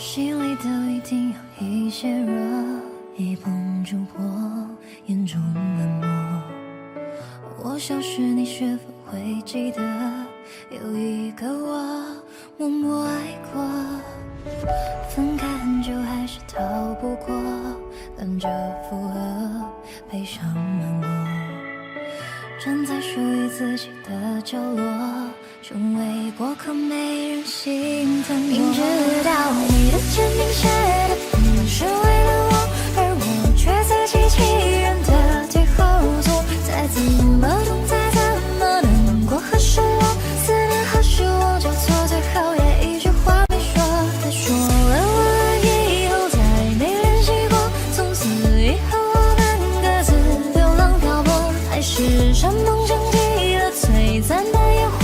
心里都一定有一些热，一碰就破，眼中冷漠。我消失，你是否会记得，有一个我默默爱过？分开很久还是逃不过，跟着附和，悲伤难过。站在属于自己的角落，成为过客，没人心疼我。明知道你的签名写的不是为了我，而我却自欺欺人的对号入座。再怎么痛，再怎么难过和失落，思念和失望交错，最后也一句话没说。再说了晚安以后，再没联系过，从此以后我们各自流浪漂泊。海誓山盟升起了璀璨的烟火，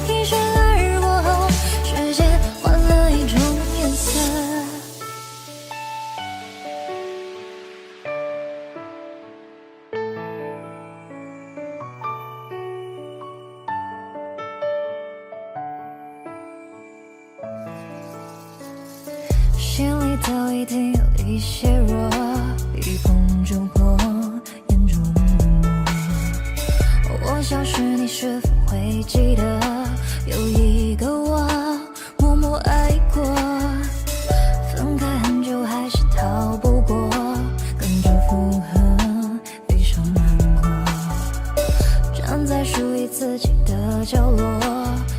一瞬而过后，世界换了一种颜色。心里都一定有一些弱，一碰就破，眼中冷漠。我消失，你是否会记得，有一个我默默爱过？分开很久还是逃不过，跟着附和，悲伤难过。站在属于自己的角落，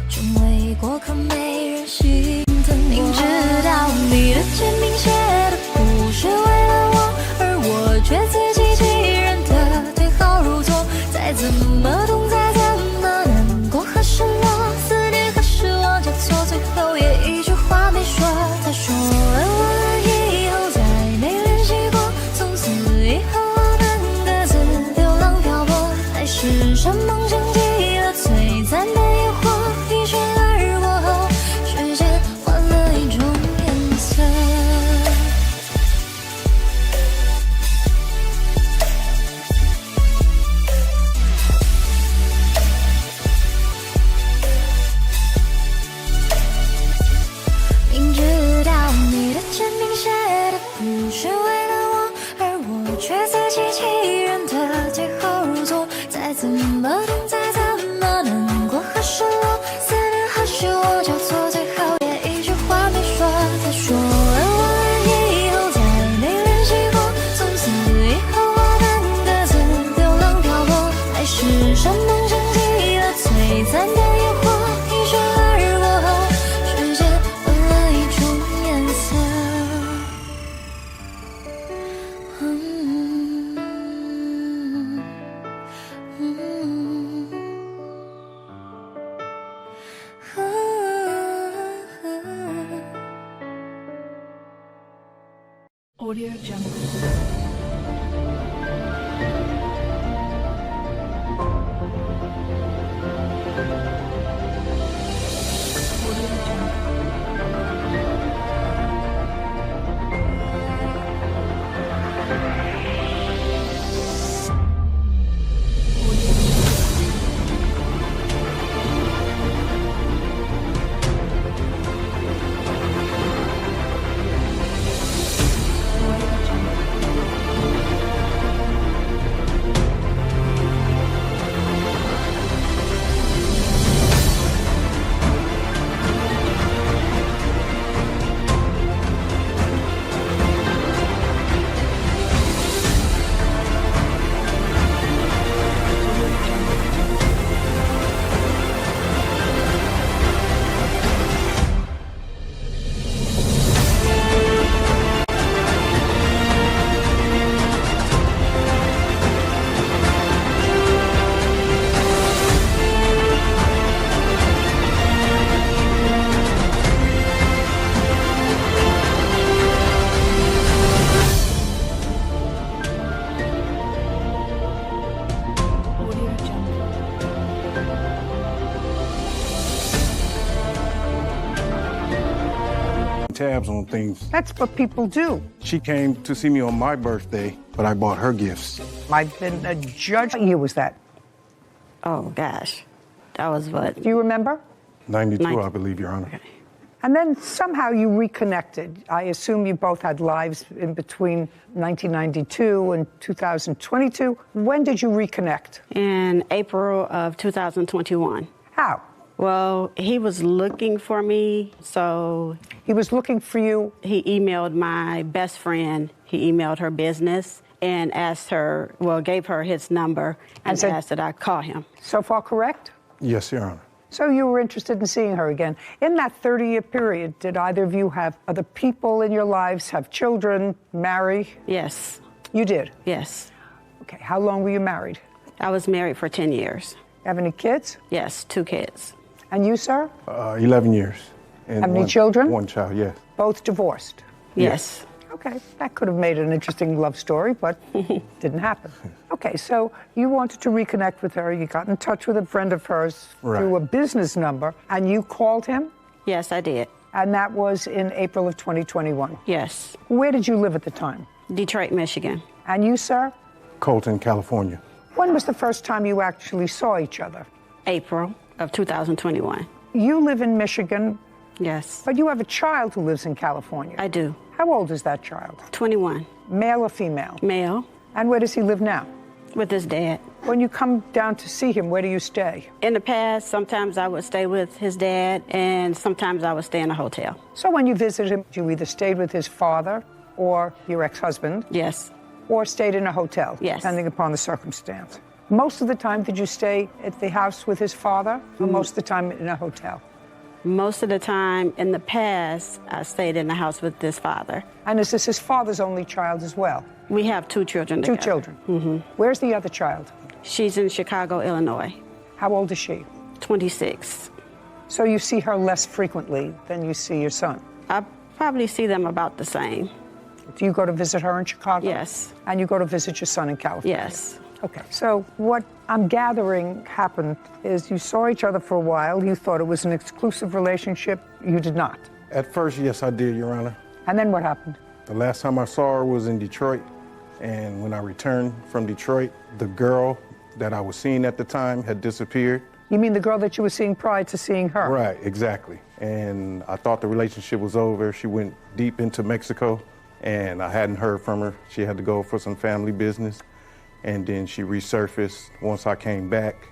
成为过客，没人心疼我。明知道你的签名写的不是为了我，而我却自欺欺人的对号入座。再怎么痛，再怎么难过和失落，思念和失望交错，最后也一句话没说。再说了晚安以后，再没联系过，从此以后我们各自流浪漂泊。海誓山盟升起了璀璨的烟火，一瞬而过后，世界换了一种颜色。明知道你的签名写的不是为了我，而我却自欺欺人的对号入座。再怎么痛，再怎么难过和失落，思念和失望交错，最后也一句话没说。再说了晚安以后，再没联系过，从此以后我们各自流浪漂泊。海誓山盟升起了璀璨的烟火，一瞬而过后，世界换了一种颜色。Audio Jungle. Tabs on things. That's what people do. She came to see me on my birthday, but I bought her gifts. I've been a judge. What year was that? Oh, gosh. That was what? Do you remember? 92, I believe, Your Honor. Okay. And then somehow you reconnected. I assume you both had lives in between 1992 and 2022. When did you reconnect? In April of 2021. How? Well, he was looking for me, so... He was looking for you? He emailed my best friend. He emailed her business and asked her, well, gave her his number and asked that I call him. So far correct? Yes, Your Honor. So you were interested in seeing her again. In that 30-year period, did either of you have other people in your lives, have children, marry? Yes. You did? Yes. Okay, how long were you married? I was married for 10 years. Have any kids? Yes, 2 kids. And you, sir? 11 years. And have any children? 1 child, yes. Both divorced? Yes. Okay, that could have made an interesting love story, but didn't happen. Okay, so you wanted to reconnect with her. You got in touch with a friend of hers through a business number, and you called him? Yes, I did. And that was in April of 2021? Yes. Where did you live at the time? Detroit, Michigan. And you, sir? Colton, California. When was the first time you actually saw each other? April of 2021. You live in Michigan. Yes. But you have a child who lives in California. I do. How old is that child? 21. Male or female? Male. And where does he live now? With his dad. When you come down to see him, where do you stay? In the past, sometimes I would stay with his dad, and sometimes I would stay in a hotel. So when you visit him, you either stayed with his father or your ex-husband? Yes. Or stayed in a hotel? Yes. Depending upon the circumstance. Most of the time, did you stay at the house with his father, or most of the time in a hotel? Most of the time, in the past, I stayed in the house with his father. And is this his father's only child as well? We have 2 children together. 2 children. Where's the other child? She's in Chicago, Illinois. How old is she? 26. So you see her less frequently than you see your son? I probably see them about the same. Do you go to visit her in Chicago? Yes. And you go to visit your son in California? Yes. Okay, so what I'm gathering happened is you saw each other for a while. You thought it was an exclusive relationship. You did not. At first, yes, I did, Your Honor. And then what happened? The last time I saw her was in Detroit. And when I returned from Detroit, the girl that I was seeing at the time had disappeared. You mean the girl that you were seeing prior to seeing her? Right, exactly. And I thought the relationship was over. She went deep into Mexico, and I hadn't heard from her. She had to go for some family business. And then she resurfaced once I came back.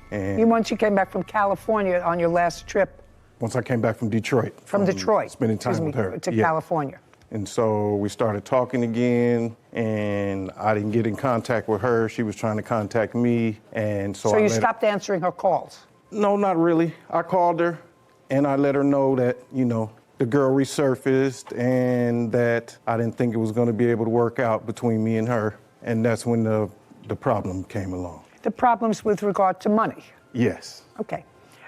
And once you came back from California on your last trip? Once I came back from Detroit. From Detroit? Spending time with her. To California. And so we started talking again, and I didn't get in contact with her. She was trying to contact me, and so you stopped answering her calls? No, not really. I called her, and I let her know that, you know, the girl resurfaced and that I didn't think it was going to be able to work out between me and her. And that's when the problem came along. The problems with regard to money? Yes. Okay.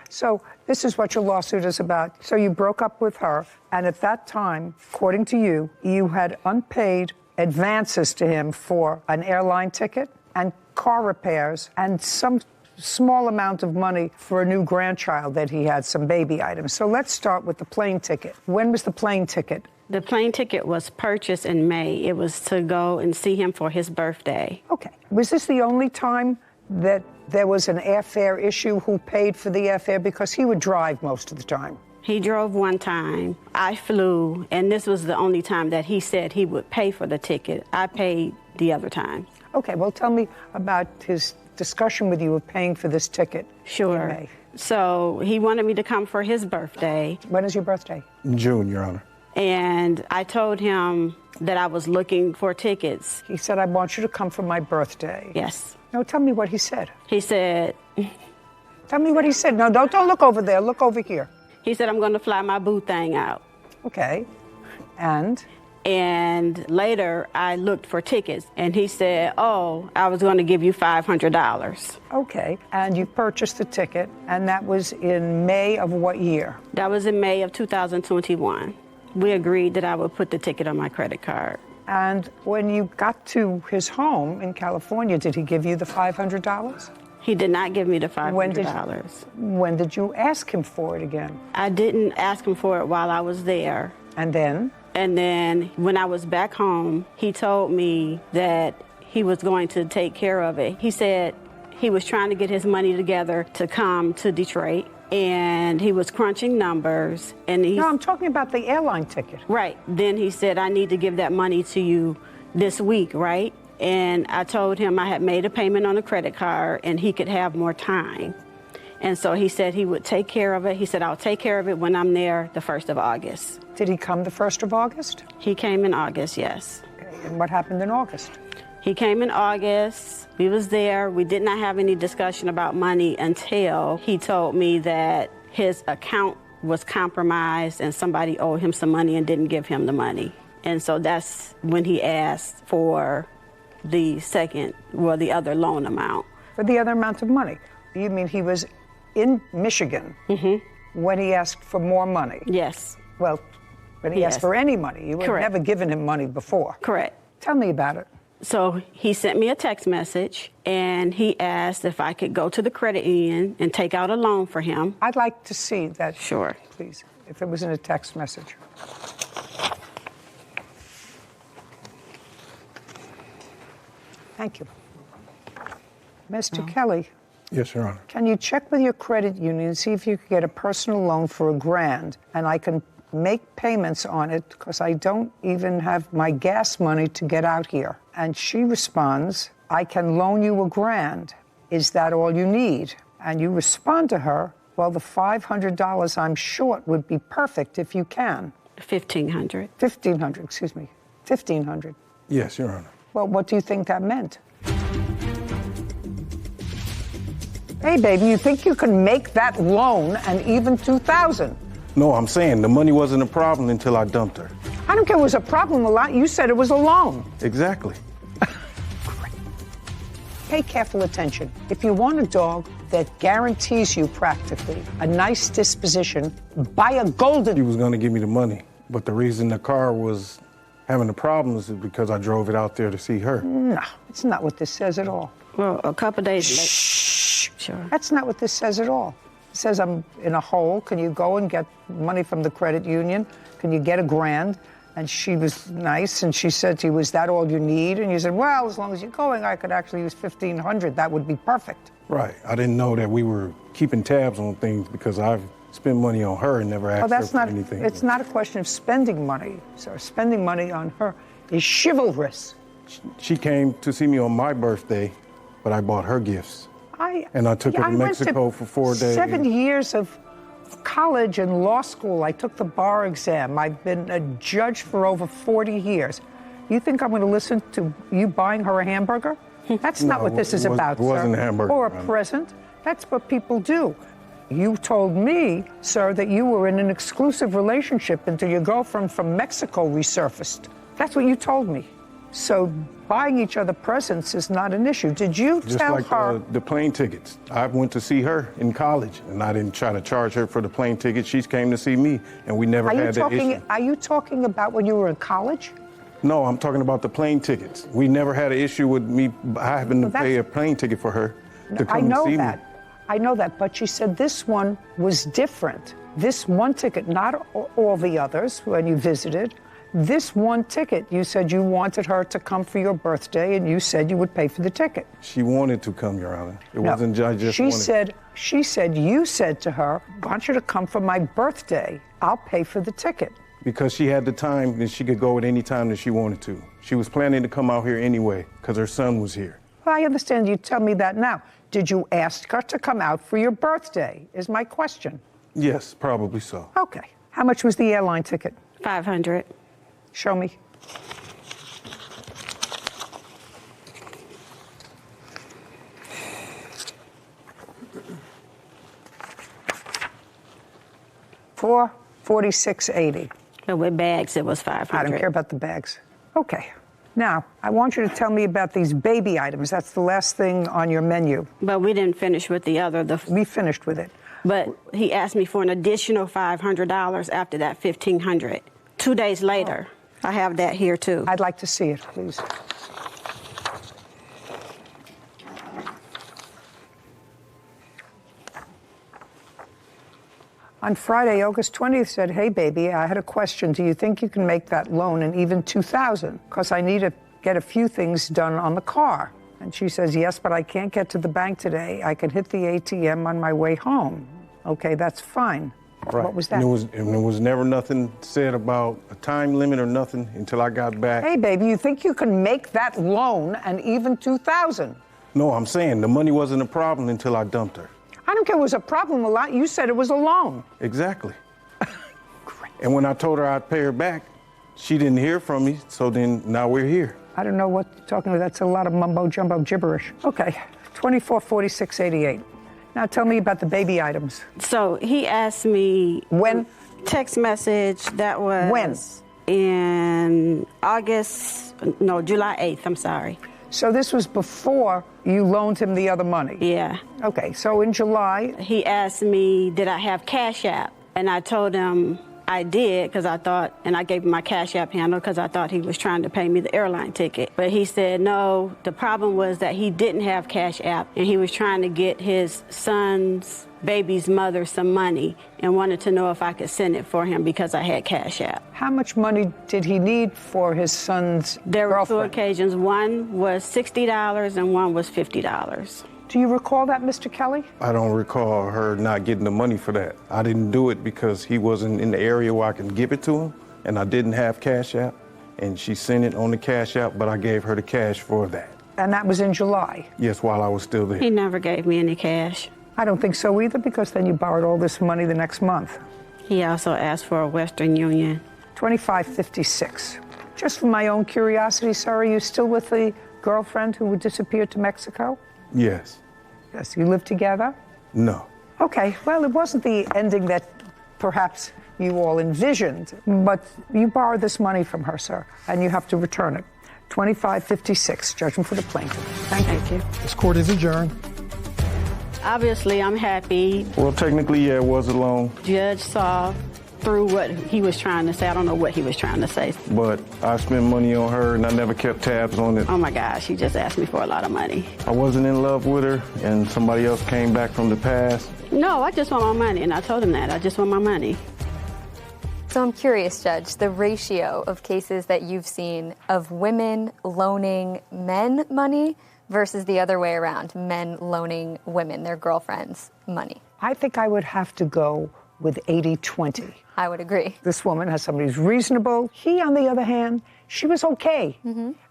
So this is what your lawsuit is about. So you broke up with her, and at that time, according to you, you had unpaid advances to him for an airline ticket and car repairs and some small amount of money for a new grandchild that he had, some baby items. So let's start with the plane ticket. When was the plane ticket? The plane ticket was purchased in May. It was to go and see him for his birthday. Okay. Was this the only time that there was an airfare issue? Who paid for the airfare? Because he would drive most of the time. He drove one time. I flew, and this was the only time that he said he would pay for the ticket. I paid the other time. Okay, well, tell me about his discussion with you of paying for this ticket. Sure. In May. So he wanted me to come for his birthday. When is your birthday? In June, Your Honor. And I told him that I was looking for tickets. He said, I want you to come for my birthday. Yes. No, tell me what he said. He said... Tell me what he said. No, don't look over there. Look over here. He said, I'm going to fly my boo thing out. Okay. And later, I looked for tickets, and he said, oh, I was going to give you $500. Okay. And you purchased the ticket, and that was in May of what year? That was in May of 2021. We agreed that I would put the ticket on my credit card. And when you got to his home in California, did he give you the $500? He did not give me the $500. When did you ask him for it again? I didn't ask him for it while I was there. And then? And then when I was back home, he told me that he was going to take care of it. He said he was trying to get his money together to come to Detroit. and he was crunching numbers. And No, I'm talking about the airline ticket. Right. Then he said, I need to give that money to you this week, right? And I told him I had made a payment on a credit card and he could have more time. And so he said he would take care of it. He said, I'll take care of it when I'm there the 1st of August. Did he come the 1st of August? He came in August, yes. Okay. And what happened in August? He came in August. We was there. We did not have any discussion about money until he told me that his account was compromised and somebody owed him some money and didn't give him the money. And so that's when he asked for the other loan amount. For the other amount of money? You mean he was in Michigan when he asked for more money? Yes. Well, when he asked for any money. You had Correct. never given him money before. Correct. Tell me about it. So he sent me a text message and he asked if I could go to the credit union and take out a loan for him. I'd like to see that. Sure. Please, if it was in a text message. Thank you. Mr. Kelly, Yes, Your Honor. can you check with your credit union and see if you could get a personal loan for $1,000 and I can make payments on it because I don't even have my gas money to get out here? And she responds, I can loan you $1,000. Is that all you need? And you respond to her, well, the $500 I'm short would be perfect if you can. $1,500. $1,500, excuse me. $1,500. Yes, Your Honor. Well, what do you think that meant? Hey, baby, you think you can make that loan and even $2,000? No, I'm saying the money wasn't a problem until I dumped her. I don't care if it was a problem a lot. You said it was a loan. Exactly. Pay careful attention. If you want a dog that guarantees you practically a nice disposition, buy a She golden. was going to give me the money, but the reason the car was having the problems is because I drove it out there to see her. No, it's not what this says at all. Well, a couple days later. Shh. Sure. That's not what this says at all. It says I'm in a hole. Can you go and get money from the credit union? Can you get $1,000? And she was nice, and she said to you, is that all you need? And you said, well, as long as you're going, I could actually use $1,500. That would be perfect. Right. I didn't know that we were keeping tabs on things because I've spent money on her and never asked Oh, that's her for not, anything. it's not a question of spending money, sir. Spending money on her is chivalrous. She came to see me on my birthday, but I bought her gifts. And I took her to I went Mexico for 4 days. 7 years of college and law school. I took the bar exam. I've been a judge for over 40 years. You think I'm going to listen to you buying her a hamburger? That's not No, what this is it about, wasn't sir. a hamburger, Or a ma'am. present. That's what people do. You told me, sir, that you were in an exclusive relationship until your girlfriend from Mexico resurfaced. That's what you told me. So buying each other presents is not an issue. Did you Just tell like her? the plane tickets. I went to see her in college, and I didn't try to charge her for the plane ticket. She came to see me, and we never had that issue. Are you talking about when you were in college? No, I'm talking about the plane tickets. We never had an issue with me having to pay a plane ticket for her to come I know and see that. me. I know that, but she said this one was different. This one ticket, not all the others when you visited. This one ticket, you said you wanted her to come for your birthday, and you said you would pay for the ticket. She wanted to come, Your Honor. It No, wasn't I just she wanted. said you said to her, I want you to come for my birthday. I'll pay for the ticket. Because she had the time that she could go at any time that she wanted to. She was planning to come out here anyway because her son was here. Well, I understand you tell me that now. Did you ask her to come out for your birthday, is my question. Yes, probably so. Okay. How much was the airline ticket? $500. Show me. $446.80. But with bags, it was $500. I don't care about the bags. Okay. Now, I want you to tell me about these baby items. That's the last thing on your menu. But we didn't finish with the other. We finished with it. But he asked me for an additional $500 after that $1,500. 2 days later, I have that here too. I'd like to see it, please. On Friday, August 20th, said, hey, baby, I had a question. Do you think you can make that loan and even $2,000? Because I need to get a few things done on the car. And she says, yes, but I can't get to the bank today. I can hit the ATM on my way home. Okay, that's fine. Right. What was that? And there was never nothing said about a time limit or nothing until I got back. Hey, baby, you think you can make that loan and even $2,000? No, I'm saying the money wasn't a problem until I dumped her. I don't care if it was a problem a lot. You said it was a loan. Exactly. And when I told her I'd pay her back, she didn't hear from me, so then now we're here. I don't know what you're talking about. That's a lot of mumbo-jumbo gibberish. Okay, 244688. Now tell me about the baby items. So he asked me When? text message that was When? in July 8th, I'm sorry. So this was before you loaned him the other money? Yeah. Okay, so in July, He asked me, did I have Cash App? And I told him I did because I thought, and I gave him my Cash App handle because I thought he was trying to pay me the airline ticket. But he said, no, the problem was that he didn't have Cash App and he was trying to get his son's baby's mother some money and wanted to know if I could send it for him because I had Cash App. how much money did he need for his son's There were two girlfriend? occasions. One was $60 and one was $50. Do you recall that, Mr. Kelly? I don't recall her not getting the money for that. I didn't do it because he wasn't in the area where I can give it to him, and I didn't have Cash App, and she sent it on the Cash App, but I gave her the cash for that. And that was in July. Yes, while I was still there. He never gave me any cash. I don't think so either, because then you borrowed all this money the next month. He also asked for a Western Union. 2556. Just for my own curiosity, sir, are you still with the girlfriend who disappeared to Mexico? Yes. Yes, you live together? No. Okay, well, it wasn't the ending that perhaps you all envisioned, but you borrowed this money from her, sir, and you have to return it. 2556, judgment for the plaintiff. Thank you. This court is adjourned. Obviously, I'm happy. Well, technically, yeah, it was a loan, Judge saw through what he was trying to say. I don't know what he was trying to say. but I spent money on her, and I never kept tabs on it. Oh my gosh, he just asked me for a lot of money. I wasn't in love with her, and somebody else came back from the past. No, I just want my money, and I told him that. I just want my money. So I'm curious, Judge, the ratio of cases that you've seen of women loaning men money versus the other way around, men loaning women, their girlfriends, money. I think I would have to go with 80-20. I would agree. This woman has somebody who's reasonable. He, on the other hand, she was okay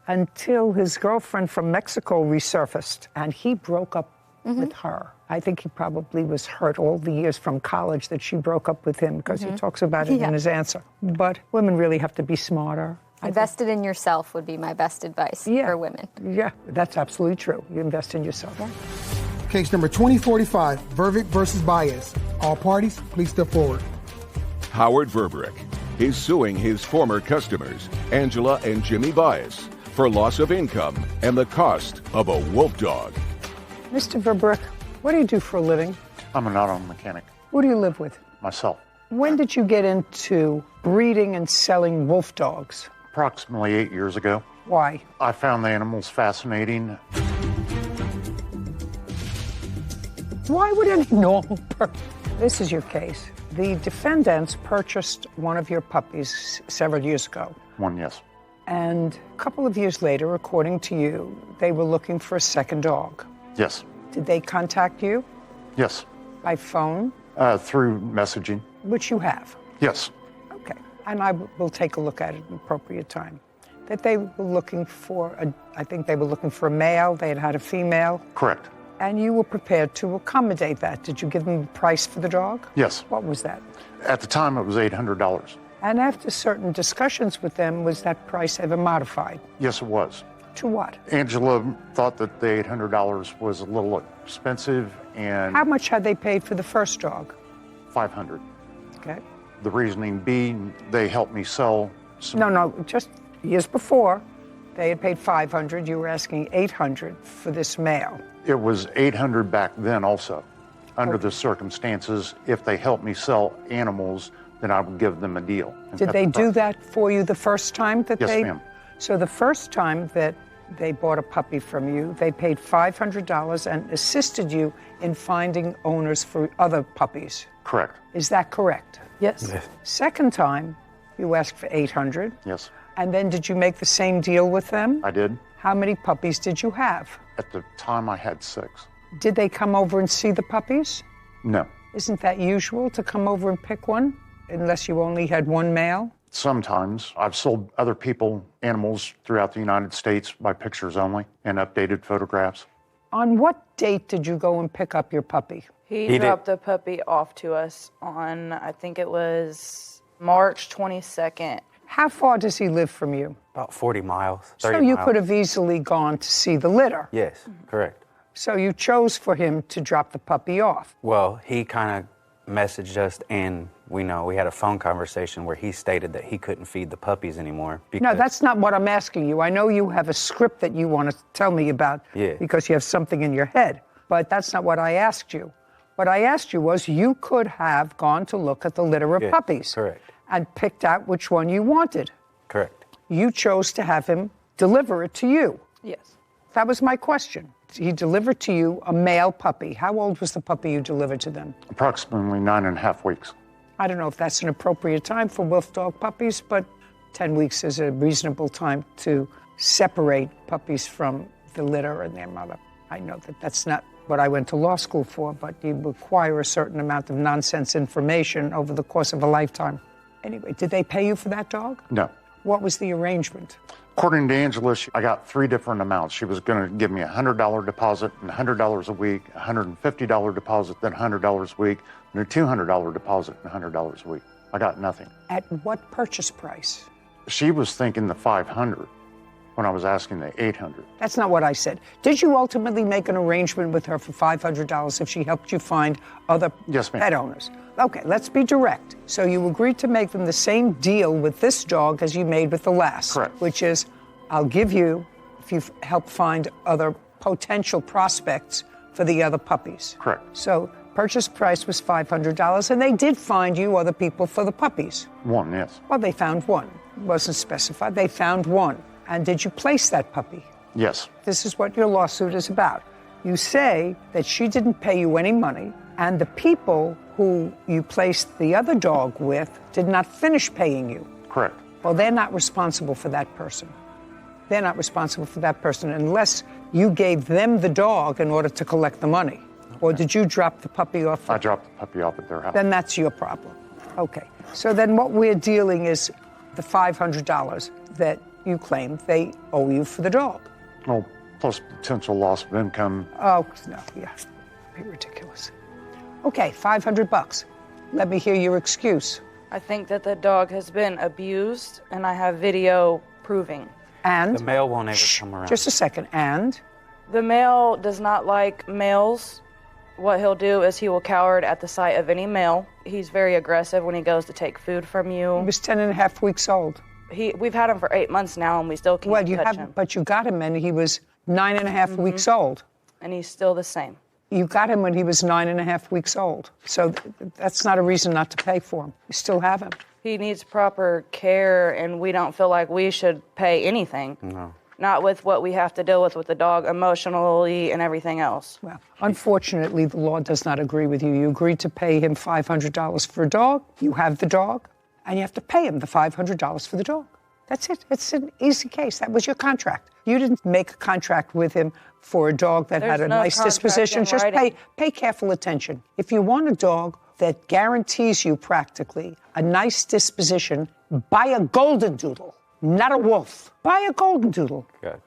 until his girlfriend from Mexico resurfaced, and he broke up with her. I think he probably was hurt all the years from college that she broke up with him, because he talks about it in his answer. But women really have to be smarter. Invested in yourself would be my best advice for women. Yeah, that's absolutely true. You invest in yourself. Case number 2045, Vervick versus Baez. All parties, please step forward. Howard Verbrick is suing his former customers, Angela and Jimmy Baez, for loss of income and the cost of a wolf dog. Mr. Verbrick, what do you do for a living? I'm an auto mechanic, Who do you live with? myself. When did you get into breeding and selling wolf dogs? Approximately 8 years ago, Why? I found the animals fascinating. Why would any normal person? This is your case. The defendants purchased one of your puppies several years ago. One, yes. And a couple of years later, according to you, they were looking for a second dog. Yes. Did they contact you Yes. by phone, Through messaging. which you have? Yes. Okay. And I will take a look at it at an appropriate time. That they were looking for, I think they were looking for a male, they had had a female, Correct. and you were prepared to accommodate that. Did you give them the price for the dog? Yes. What was that? At the time, it was $800. And after certain discussions with them, was that price ever modified? Yes, it was. To what? Angela thought that the $800 was a little expensive, and How much had they paid for the first dog? $500. Okay. The reasoning being, they helped me sell some. No, just years before, they had paid $500. You were asking $800 for this male. It was $800 back then also. Under the circumstances, if they helped me sell animals, then I would give them a deal. and Did cut they the do price. that for you the first time that Yes, they? ma'am. So the first time that they bought a puppy from you, they paid $500 and assisted you in finding owners for other puppies. Correct. Is that correct? Yes. Second time, you asked for $800. Yes, And then did you make the same deal with them? I did. How many puppies did you have? At the time, I had 6. Did they come over and see the puppies? No. Isn't that usual to come over and pick one, unless you only had one male? Sometimes. I've sold other people animals throughout the United States by pictures only and updated photographs. On what date did you go and pick up your puppy? He dropped the puppy off to us on, I think it was March 22nd. How far does he live from you? About 40 miles, 30 So you miles. could have easily gone to see the litter. Yes, correct. So you chose for him to drop the puppy off. Well, he kind of messaged us, and we had a phone conversation where he stated that he couldn't feed the puppies anymore. No, that's not what I'm asking you. I know you have a script that you want to tell me about because you have something in your head, but that's not what I asked you. What I asked you was you could have gone to look at the litter of puppies. Correct. And picked out which one you wanted. Correct. You chose to have him deliver it to you. Yes. That was my question. He delivered to you a male puppy. How old was the puppy you delivered to them? Approximately 9.5 weeks. I don't know if that's an appropriate time for wolf dog puppies, but 10 weeks is a reasonable time to separate puppies from the litter and their mother. I know that that's not what I went to law school for, but you require a certain amount of nonsense information over the course of a lifetime. Anyway, did they pay you for that dog? No. What was the arrangement? According to Angela, I got 3 different amounts. She was going to give me a $100 deposit and $100 a week, a $150 deposit, then $100 a week, and a $200 deposit and $100 a week. I got nothing. At what purchase price? She was thinking the $500 when I was asking the $800. That's not what I said. Did you ultimately make an arrangement with her for $500 if she helped you find other pet owners? Okay, let's be direct. So you agreed to make them the same deal with this dog as you made with the last. Correct. Which is, I'll give you if you help find other potential prospects for the other puppies. Correct. So purchase price was $500, and they did find you other people for the puppies. One, yes. Well, they found one. It wasn't specified. They found one. And did you place that puppy? Yes. This is what your lawsuit is about. You say that she didn't pay you any money, and the people who you placed the other dog with did not finish paying you. Correct. Well, they're not responsible for that person. They're not responsible for that person unless you gave them the dog in order to collect the money. Okay. Or did you drop the puppy off? I dropped the puppy off at their house. Then that's your problem. Okay. So then what we're dealing is the $500 that you claim they owe you for the dog. Oh, plus potential loss of income. Oh, no, yeah. Be ridiculous. Okay, $500. Let me hear your excuse. I think that the dog has been abused, and I have video proving. And? The male won't ever come around. Just a second. And? The male does not like males. What he'll do is he will cower at the sight of any male. He's very aggressive when he goes to take food from you. He was 10.5 weeks old. We've had him for 8 months now, and we still can't touch him. But you got him, and he was 9.5 weeks old. And he's still the same. You got him when he was 9.5 weeks old. So that's not a reason not to pay for him. You still have him. He needs proper care, and we don't feel like we should pay anything. No. Not with what we have to deal with the dog emotionally and everything else. Well, unfortunately, the law does not agree with you. You agreed to pay him $500 for a dog. You have the dog, and you have to pay him the $500 for the dog. That's it. It's an easy case. That was your contract. You didn't make a contract with him for a dog that had a nice disposition. Just pay careful attention. If you want a dog that guarantees you practically a nice disposition, buy a golden doodle, not a wolf. Buy a golden doodle. Gotcha.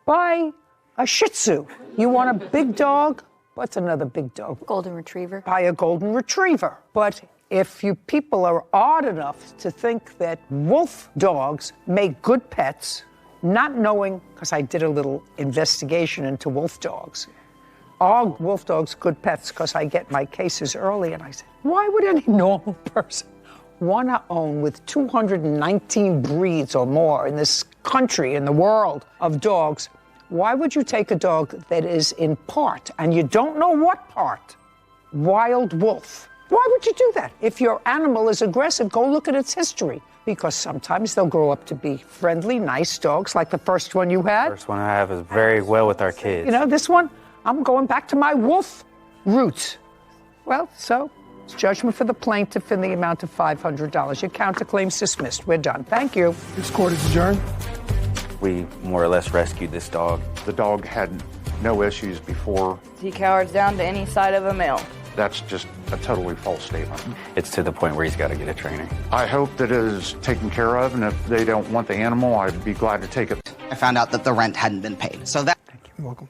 Buy a Shih Tzu. You want a big dog? What's another big dog? Golden Retriever. Buy a golden retriever. But if you people are odd enough to think that wolf dogs make good pets, not knowing, because I did a little investigation into wolf dogs, are wolf dogs good pets? Because I get my cases early, and I say, why would any normal person want to own with 219 breeds or more in this country, in the world of dogs? Why would you take a dog that is in part, and you don't know what part, wild wolf? Why would you do that? If your animal is aggressive, go look at its history. Because sometimes they'll grow up to be friendly, nice dogs, like the first one you had. The first one I have is very well with our kids. You know, this one, I'm going back to my wolf roots. Well, so it's judgment for the plaintiff in the amount of $500. Your counterclaim's dismissed. We're done. Thank you. This court is adjourned. We more or less rescued this dog. The dog had no issues before. He cowers down to any side of a male. That's just a totally false statement. It's to the point where he's got to get a trainer. I hope that it is taken care of, and if they don't want the animal, I'd be glad to take it. I found out that the rent hadn't been paid. So that. Thank you. You're welcome.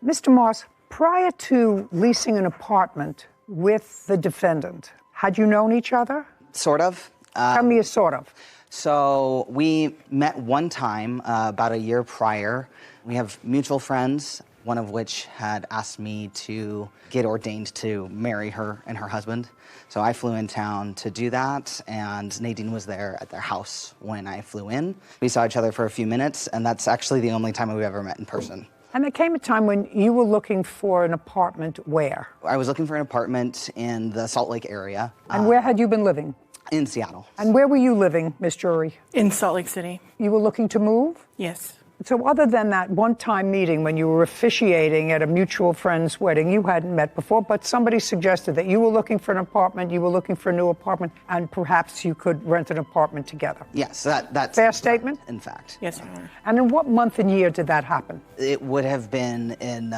Mr. Moss, prior to leasing an apartment with the defendant, had you known each other? Sort of. Tell me a sort of. So we met one time about a year prior. We have mutual friends, one of which had asked me to get ordained to marry her and her husband. So I flew in town to do that, and Nadine was there at their house when I flew in. We saw each other for a few minutes, and that's actually the only time we've ever met in person. And there came a time when you were looking for an apartment where? I was looking for an apartment in the Salt Lake area. And where had you been living? In Seattle. And where were you living, Miss Drury? In Salt Lake City. You were looking to move? Yes. So other than that one-time meeting when you were officiating at a mutual friend's wedding, you hadn't met before, but somebody suggested that you were looking for an apartment, you were looking for a new apartment, and perhaps you could rent an apartment together. Yes, that's fair statement? In fact. Yes, Your Honor. And in what month and year did that happen? It would have been in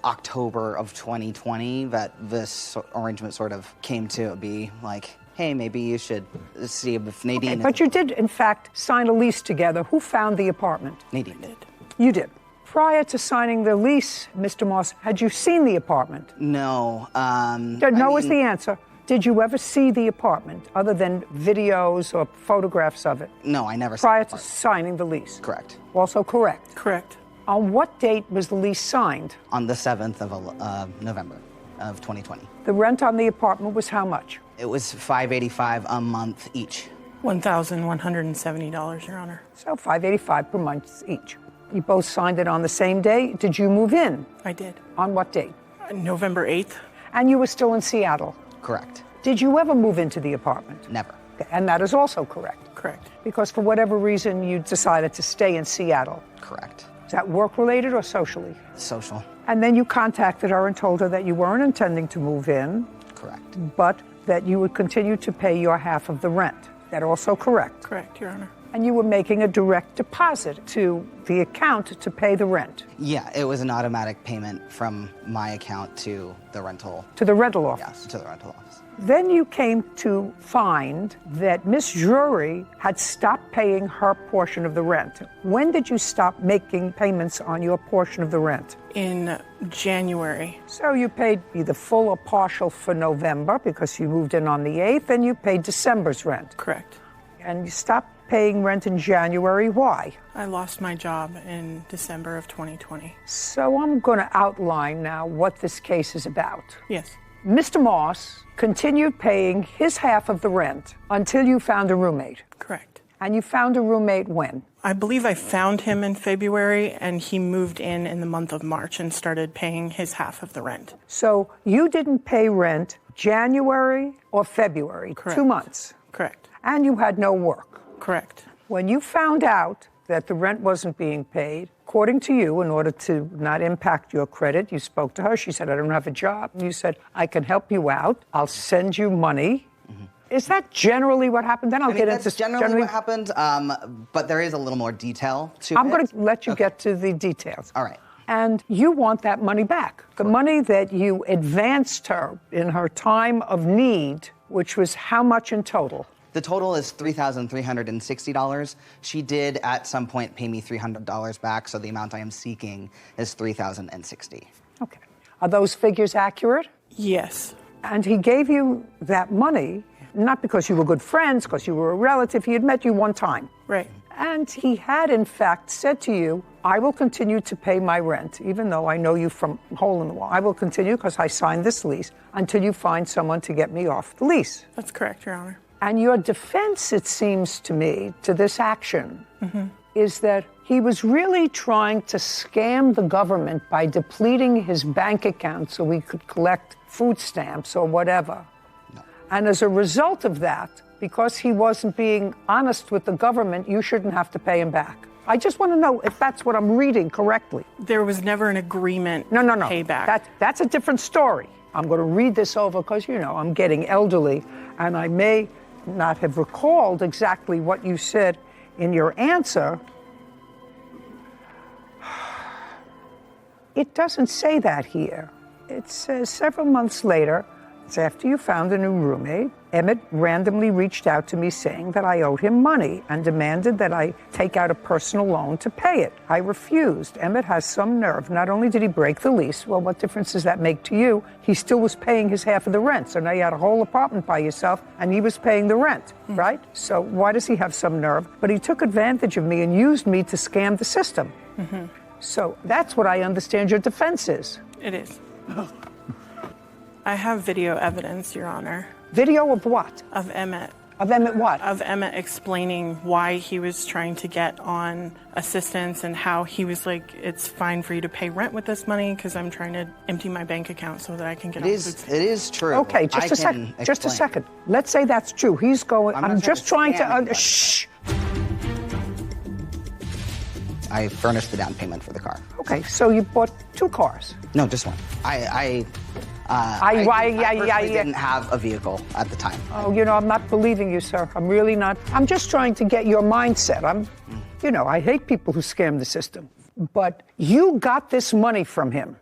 October of 2020 that this arrangement sort of came to be like, hey, maybe you should see if Nadine... Okay, but you did, in fact, sign a lease together. Who found the apartment? Nadine did. You did. Prior to signing the lease, Mr. Moss, had you seen the apartment? No. No is the answer. Did you ever see the apartment, other than videos or photographs of it? No, I never saw Prior to signing the lease? Correct. Also correct? Correct. On what date was the lease signed? On the 7th of November of 2020. The rent on the apartment was how much? It was $585 a month each. $1,170, Your Honor. So $585 per month each. You both signed it on the same day. Did you move in? I did. On what date? November 8th. And you were still in Seattle? Correct. Did you ever move into the apartment? Never. Okay, and that is also correct? Correct. Because for whatever reason you decided to stay in Seattle? Correct. Is that work-related or socially? Social. And then you contacted her and told her that you weren't intending to move in. Correct. But that you would continue to pay your half of the rent. That also correct? Correct, Your Honor. And you were making a direct deposit to the account to pay the rent? Yeah, it was an automatic payment from my account to the rental. To the rental office? Yes, to the rental office. Then you came to find that Miss Drury had stopped paying her portion of the rent. When did you stop making payments on your portion of the rent? In January. So you paid either full or partial for November because you moved in on the 8th, and you paid December's rent. Correct. And you stopped paying rent in January. Why? I lost my job in December of 2020. So I'm going to outline now what this case is about. Yes. Mr. Moss continued paying his half of the rent until you found a roommate. Correct. And you found a roommate when? I believe I found him in February, and he moved in the month of March and started paying his half of the rent. So you didn't pay rent January or February? Correct. 2 months? Correct. And you had no work? Correct. When you found out that the rent wasn't being paid, according to you, in order to not impact your credit, you spoke to her. She said, I don't have a job. You said, I can help you out. I'll send you money. Mm-hmm. Is that generally what happened? Then I'll get into... That's generally what happened, but there is a little more detail to it. I'm going to let you get to the details. All right. And you want that money back. The money that you advanced her in her time of need, which was how much in total? The total is $3,360. She did at some point pay me $300 back, so the amount I am seeking is $3,060. Okay. Are those figures accurate? Yes. And he gave you that money, not because you were good friends, because you were a relative. He had met you one time. Right. And he had, in fact, said to you, I will continue to pay my rent, even though I know you from hole in the wall. I will continue because I signed this lease until you find someone to get me off the lease. That's correct, Your Honor. And your defense, it seems to me, to this action is that he was really trying to scam the government by depleting his bank account so he could collect food stamps or whatever. No. And as a result of that, because he wasn't being honest with the government, you shouldn't have to pay him back. I just want to know if that's what I'm reading correctly. There was never an agreement to pay back. That's a different story. I'm going to read this over because, you know, I'm getting elderly, and I may not have recalled exactly what you said in your answer. It doesn't say that here. It says several months later, it's after you found a new roommate, Emmett randomly reached out to me saying that I owed him money and demanded that I take out a personal loan to pay it. I refused. Emmett has some nerve. Not only did he break the lease, well, what difference does that make to you? He still was paying his half of the rent. So now you had a whole apartment by yourself and he was paying the rent, right? So why does he have some nerve? But he took advantage of me and used me to scam the system. So that's what I understand your defense is. It is. I have video evidence, Your Honor. Video of what? Of Emmett. Of Emmett what? Of Emmett explaining why he was trying to get on assistance and how he was like, it's fine for you to pay rent with this money because I'm trying to empty my bank account so that I can get on food stamps. It is true. Okay, just a second. Just a second. Let's say that's true. He's going, I'm just trying to, shh. I furnished the down payment for the car. Okay, so you bought 2 cars. No, just one. I didn't have a vehicle at the time. Oh, you know, I'm not believing you, sir. I'm really not. I'm just trying to get your mindset. I hate people who scam the system. But you got this money from him.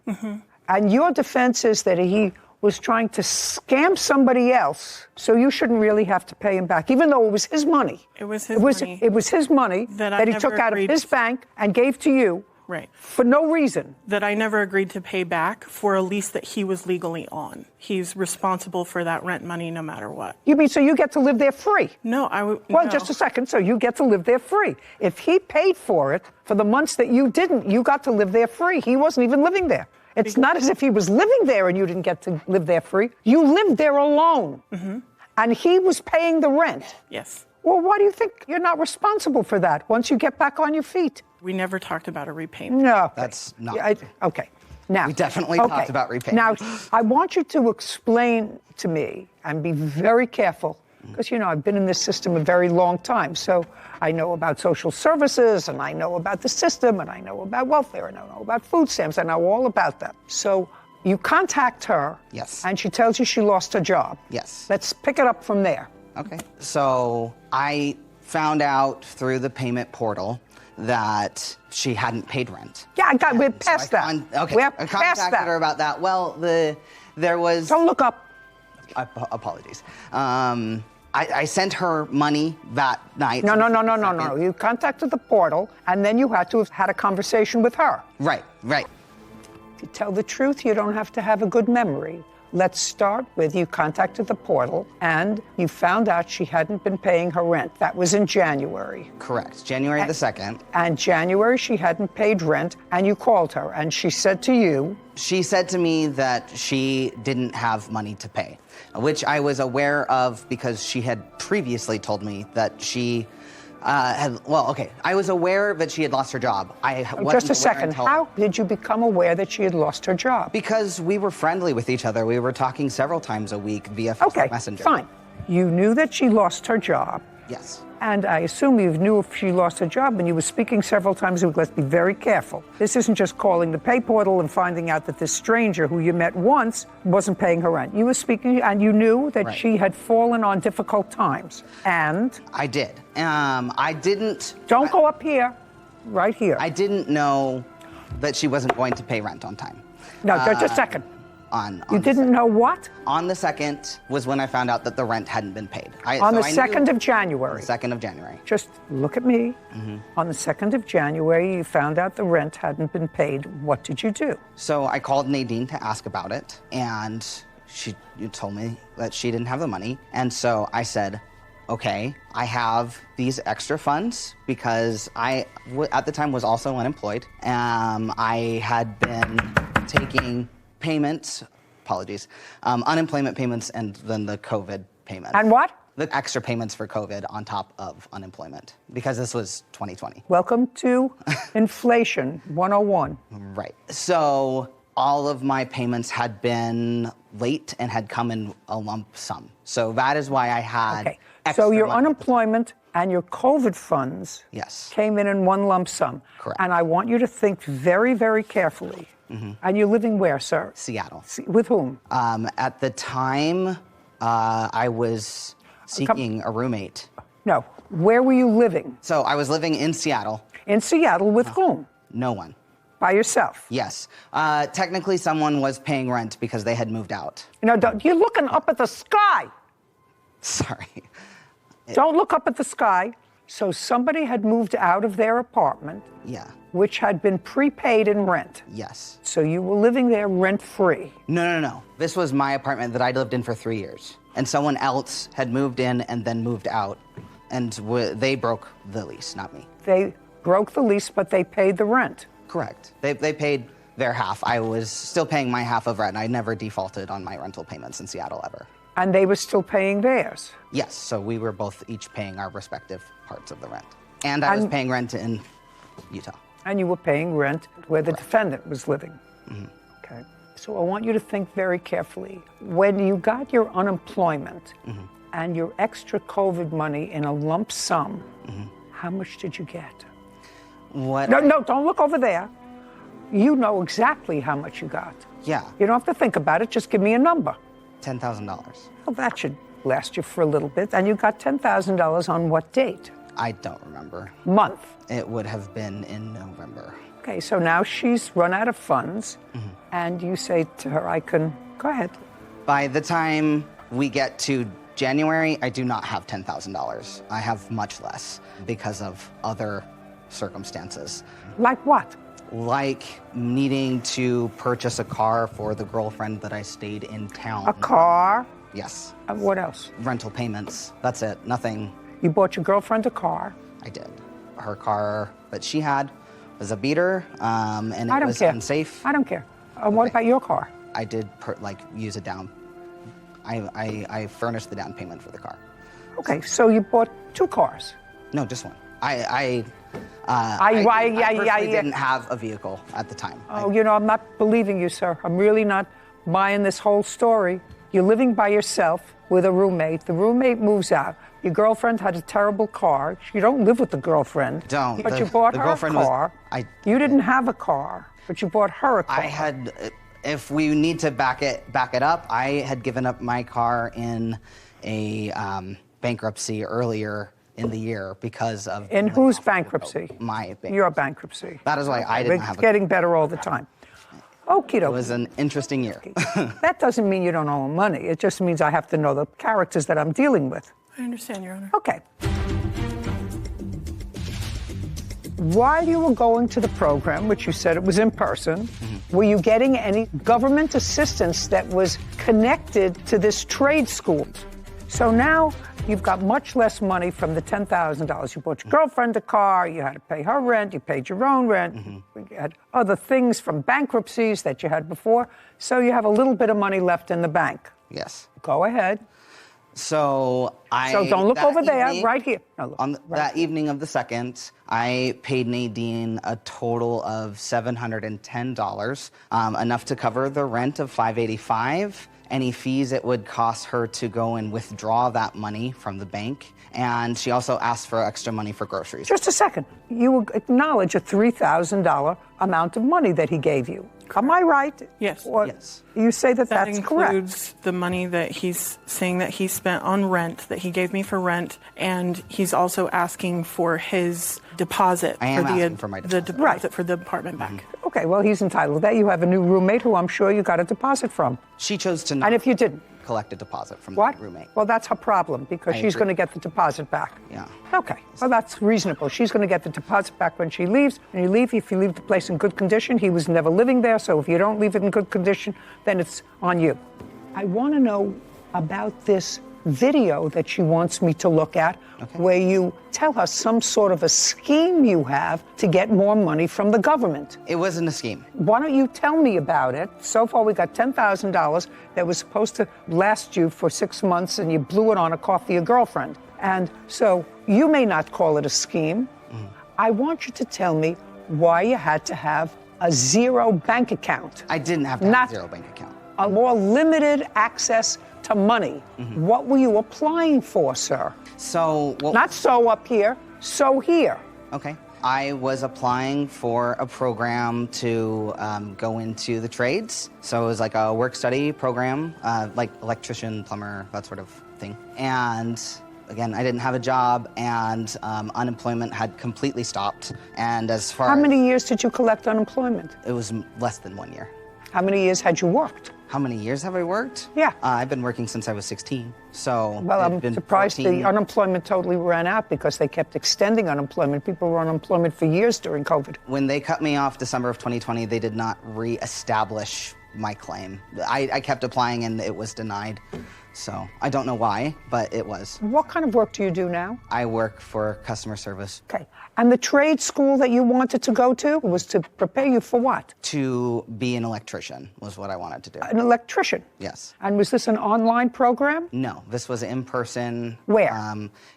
And your defense is that he was trying to scam somebody else, so you shouldn't really have to pay him back, even though it was his money. It was his money. It was his money that he took out of his bank and gave to you. Right. For no reason. That I never agreed to pay back for a lease that he was legally on. He's responsible for that rent money no matter what. You mean so you get to live there free? No, Well, just a second. So you get to live there free. If he paid for it for the months that you didn't, you got to live there free. He wasn't even living there. It's not as if he was living there and you didn't get to live there free. You lived there alone. And he was paying the rent. Yes. Well, why do you think you're not responsible for that once you get back on your feet? We never talked about a repayment. No. That's not. Okay. Now, we definitely talked about repayment. Now, I want you to explain to me and be very careful because, I've been in this system a very long time. So I know about social services and I know about the system and I know about welfare and I know about food stamps. I know all about that. So you contact her. Yes. And she tells you she lost her job. Yes. Let's pick it up from there. Okay. So I found out through the payment portal that she hadn't paid rent. Yeah, we're past that. Okay. We're I past contacted that. her about that. Well, there was. Don't look up. Apologies. I sent her money that night. No. You contacted the portal, and then you had to have had a conversation with her. Right. To tell the truth, you don't have to have a good memory. Let's start with you contacted the portal, and you found out she hadn't been paying her rent. That was in January. Correct. January the 2nd. And January, she hadn't paid rent, and you called her, and she said to you... She said to me that she didn't have money to pay, which I was aware of because she had previously told me that she I was aware that she had lost her job. Just a second. How did you become aware that she had lost her job? Because we were friendly with each other. We were talking several times a week via Facebook Messenger. Fine. You knew that she lost her job. Yes. And I assume you knew if she lost her job and you were speaking several times a week. Let's be very careful. This isn't just calling the pay portal and finding out that this stranger who you met once wasn't paying her rent. You were speaking and you knew that she had fallen on difficult times. And? I did. I didn't... Don't go up here. Right here. I didn't know that she wasn't going to pay rent on time. No, just a second. You didn't know what? On the 2nd was when I found out that the rent hadn't been paid. On the 2nd of January? The 2nd of January. Just look at me. On the 2nd of January, you found out the rent hadn't been paid. What did you do? So I called Nadine to ask about it, and you told me that she didn't have the money. And so I said, okay, I have these extra funds because I, at the time, was also unemployed. I had been taking payments, unemployment payments, and then the COVID payment. And what? The extra payments for COVID on top of unemployment, because this was 2020. Welcome to Inflation 101. Right. So all of my payments had been late and had come in a lump sum. So that is why I had extra So your money. unemployment and your COVID funds came in one lump sum. Correct. And I want you to think very, very carefully. And you're living where, sir? Seattle. With whom? At the time, I was seeking a roommate. No. Where were you living? So I was living in Seattle. In Seattle with whom? No one. by yourself? Yes. Technically, someone was paying rent because they had moved out. You're looking up at the sky. Sorry. Don't look up at the sky. So somebody had moved out of their apartment. Yeah. Which had been prepaid in rent. Yes. So you were living there rent-free. No. This was my apartment that I'd lived in for 3 years. And someone else had moved in and then moved out. And they broke the lease, not me. They broke the lease, but they paid the rent. Correct. They paid their half. I was still paying my half of rent. I never defaulted on my rental payments in Seattle ever. And they were still paying theirs? Yes, so we were both each paying our respective parts of the rent. And I was paying rent in Utah. And you were paying rent where the defendant was living. Mm-hmm. Okay. So I want you to think very carefully. When you got your unemployment and your extra COVID money in a lump sum, how much did you get? What? No, don't look over there. You know exactly how much you got. Yeah. You don't have to think about it. Just give me a number. $10,000. Well, that should last you for a little bit. And you got $10,000 on what date? I don't remember. Month? It would have been in November. Okay, so now she's run out of funds, and you say to her, go ahead. By the time we get to January, I do not have $10,000. I have much less because of other circumstances. Like what? Like needing to purchase a car for the girlfriend that I stayed in town. A car? Yes. What else? Rental payments. That's it. Nothing. You bought your girlfriend a car? I did. Her car that she had was a beater, and it was unsafe. I don't care. What about your car? I did use a down. I furnished the down payment for the car. Okay, so you bought 2 cars? No, just one. I didn't have a vehicle at the time. Oh, I'm not believing you, sir. I'm really not buying this whole story. You're living by yourself with a roommate. The roommate moves out. Your girlfriend had a terrible car. You don't live with the girlfriend. Don't. But you bought her a car. You didn't have a car, but you bought her a car. I had, if we need to back it up, I had given up my car in a bankruptcy earlier in the year because of... In whose bankruptcy? My bankruptcy. Your bankruptcy. That is why I didn't have a car. It's getting better all the time. Okie dokie. It was an interesting year. That doesn't mean you don't owe money. It just means I have to know the characters that I'm dealing with. I understand, Your Honor. Okay. While you were going to the program, which you said it was in person, were you getting any government assistance that was connected to this trade school? So now you've got much less money from the $10,000. You bought your girlfriend a car, you had to pay her rent, you paid your own rent, you had other things from bankruptcies that you had before, so you have a little bit of money left in the bank. Yes. Go ahead. So don't look over there, right here. No, that evening of the 2nd, I paid Nadine a total of $710, enough to cover the rent of $585. Any fees it would cost her to go and withdraw that money from the bank. And she also asked for extra money for groceries. Just a second. You acknowledge a $3,000 amount of money that he gave you. Am I right? Yes. Yes. You say that's correct. That includes the money that he's saying that he spent on rent, that he gave me for rent, and he's also asking for his deposit. I am asking for my deposit. The deposit for the apartment back. Okay, well, he's entitled to that. You have a new roommate who I'm sure you got a deposit from. She chose to not. And if you didn't? Collect a deposit from the roommate. Well, that's her problem because she's going to get the deposit back. Yeah. Okay, well, that's reasonable. She's going to get the deposit back when she leaves. When you leave, if you leave the place in good condition, he was never living there, so if you don't leave it in good condition, then it's on you. I want to know about this video that she wants me to look at, where you tell her some sort of a scheme you have to get more money from the government. It wasn't a scheme. Why don't you tell me about it? So far, we got $10,000 that was supposed to last you for 6 months, and you blew it on a car for your girlfriend. And so you may not call it a scheme. I want you to tell me why you had to have a zero bank account. I didn't have to have a zero bank account. A more limited access to money. What were you applying for, sir? So... Not so up here, so here. Okay. I was applying for a program to go into the trades. So it was like a work-study program, like electrician, plumber, that sort of thing. And Again, I didn't have a job, and unemployment had completely stopped. And as far How many years did you collect unemployment? It was less than 1 year. How many years had you worked? How many years have I worked? Yeah. I've been working since I was 16. So Well, it's I'm been surprised 14. the unemployment totally ran out because they kept extending unemployment. People were on unemployment for years during COVID. When they cut me off December of 2020, they did not reestablish my claim. I kept applying and it was denied. So I don't know why, but it was. What kind of work do you do now? I work for customer service. Okay. And the trade school that you wanted to go to was to prepare you for what? To be an electrician was what I wanted to do. An electrician? Yes. And was this an online program? No, this was in person. Where?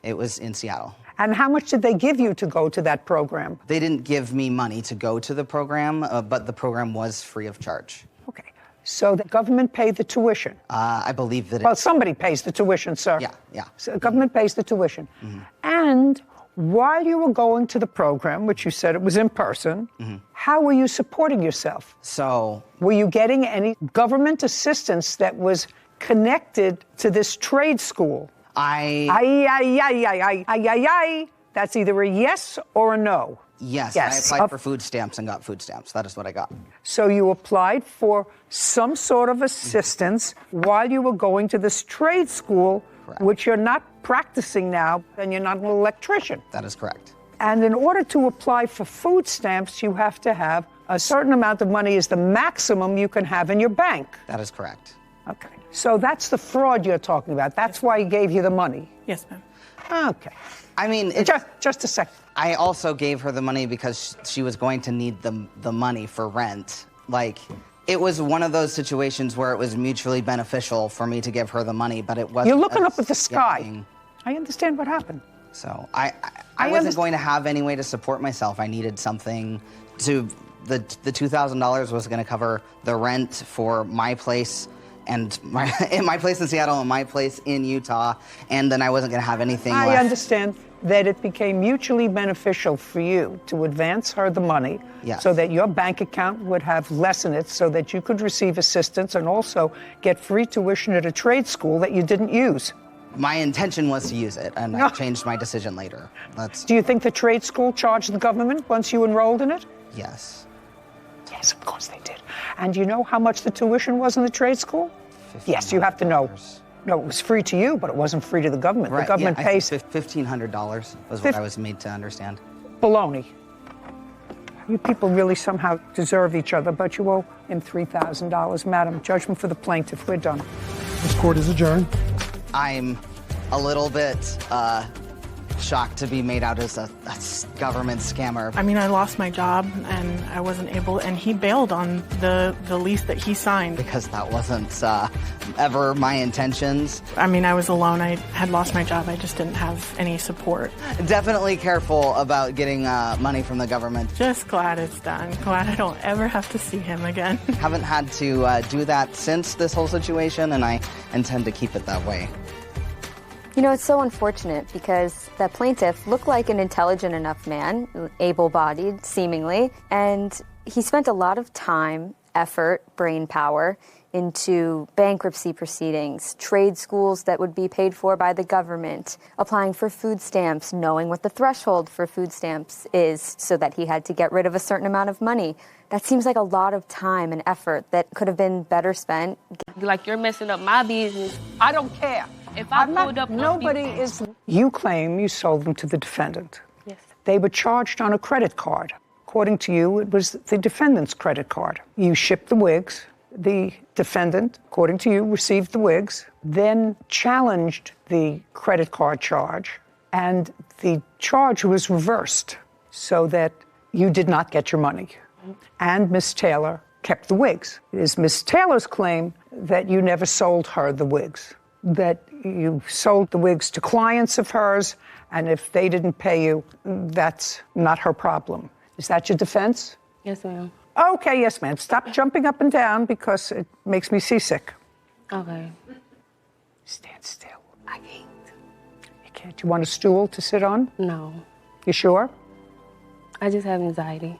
It was in Seattle. And how much did they give you to go to that program? They didn't give me money to go to the program, but the program was free of charge. Okay. So the government paid the tuition? I believe that Well, somebody pays the tuition, sir. Yeah. So the government pays the tuition. Mm-hmm. And while you were going to the program, which you said it was in person, how were you supporting yourself? So, were you getting any government assistance that was connected to this trade school? That's either a yes or a no. Yes, I applied for food stamps and got food stamps. That is what I got. So you applied for some sort of assistance while you were going to this trade school, which you're not practicing now, and you're not an electrician. That is correct. And in order to apply for food stamps, you have to have a certain amount of money is the maximum you can have in your bank. That is correct. Okay. So that's the fraud you're talking about. That's why he gave you the money. Yes, ma'am. Okay. I mean, just a second. I also gave her the money because she was going to need the money for rent. Like, it was one of those situations where it was mutually beneficial for me to give her the money, but it wasn't. You're looking up at the sky. I understand what happened. So I wasn't going to have any way to support myself. I needed something to. The $2,000 was going to cover the rent for my place and my place in Seattle and my place in Utah, and then I wasn't going to have anything left. I understand that it became mutually beneficial for you to advance her the money so that your bank account would have less in it so that you could receive assistance and also get free tuition at a trade school that you didn't use. My intention was to use it, and I changed my decision later. Do you think the trade school charged the government once you enrolled in it? Yes. Yes, of course they did. And you know how much the tuition was in the trade school? Yes, you have to know. No, it was free to you, but it wasn't free to the government. Right, the government pays. $1,500 was what I was made to understand. Baloney. You people really somehow deserve each other, but you owe him $3,000. Madam, judgment for the plaintiff. We're done. This court is adjourned. I'm a little bit shocked to be made out as a government scammer. I mean, I lost my job and I wasn't able, and he bailed on the lease that he signed. Because that wasn't ever my intentions. I mean, I was alone. I had lost my job. I just didn't have any support. Definitely careful about getting money from the government. Just glad it's done. Glad I don't ever have to see him again. Haven't had to do that since this whole situation, and I intend to keep it that way. You know, it's so unfortunate because that plaintiff looked like an intelligent enough man, able-bodied, seemingly, and he spent a lot of time, effort, brain power into bankruptcy proceedings, trade schools that would be paid for by the government, applying for food stamps, knowing what the threshold for food stamps is so that he had to get rid of a certain amount of money. That seems like a lot of time and effort that could have been better spent. Like, you're messing up my business. I don't care. If I pulled up nobody is. You claim you sold them to the defendant. Yes. They were charged on a credit card. According to you, it was the defendant's credit card. You shipped the wigs. The defendant, according to you, received the wigs, then challenged the credit card charge, and the charge was reversed so that you did not get your money. And Ms. Taylor kept the wigs. It is Ms. Taylor's claim that you never sold her the wigs, that you sold the wigs to clients of hers, and if they didn't pay you, that's not her problem. Is that your defense? Yes, ma'am. Okay, yes, ma'am. Stop jumping up and down because it makes me seasick. Okay. Stand still. I can't. You can't. You want a stool to sit on? No. You sure? I just have anxiety.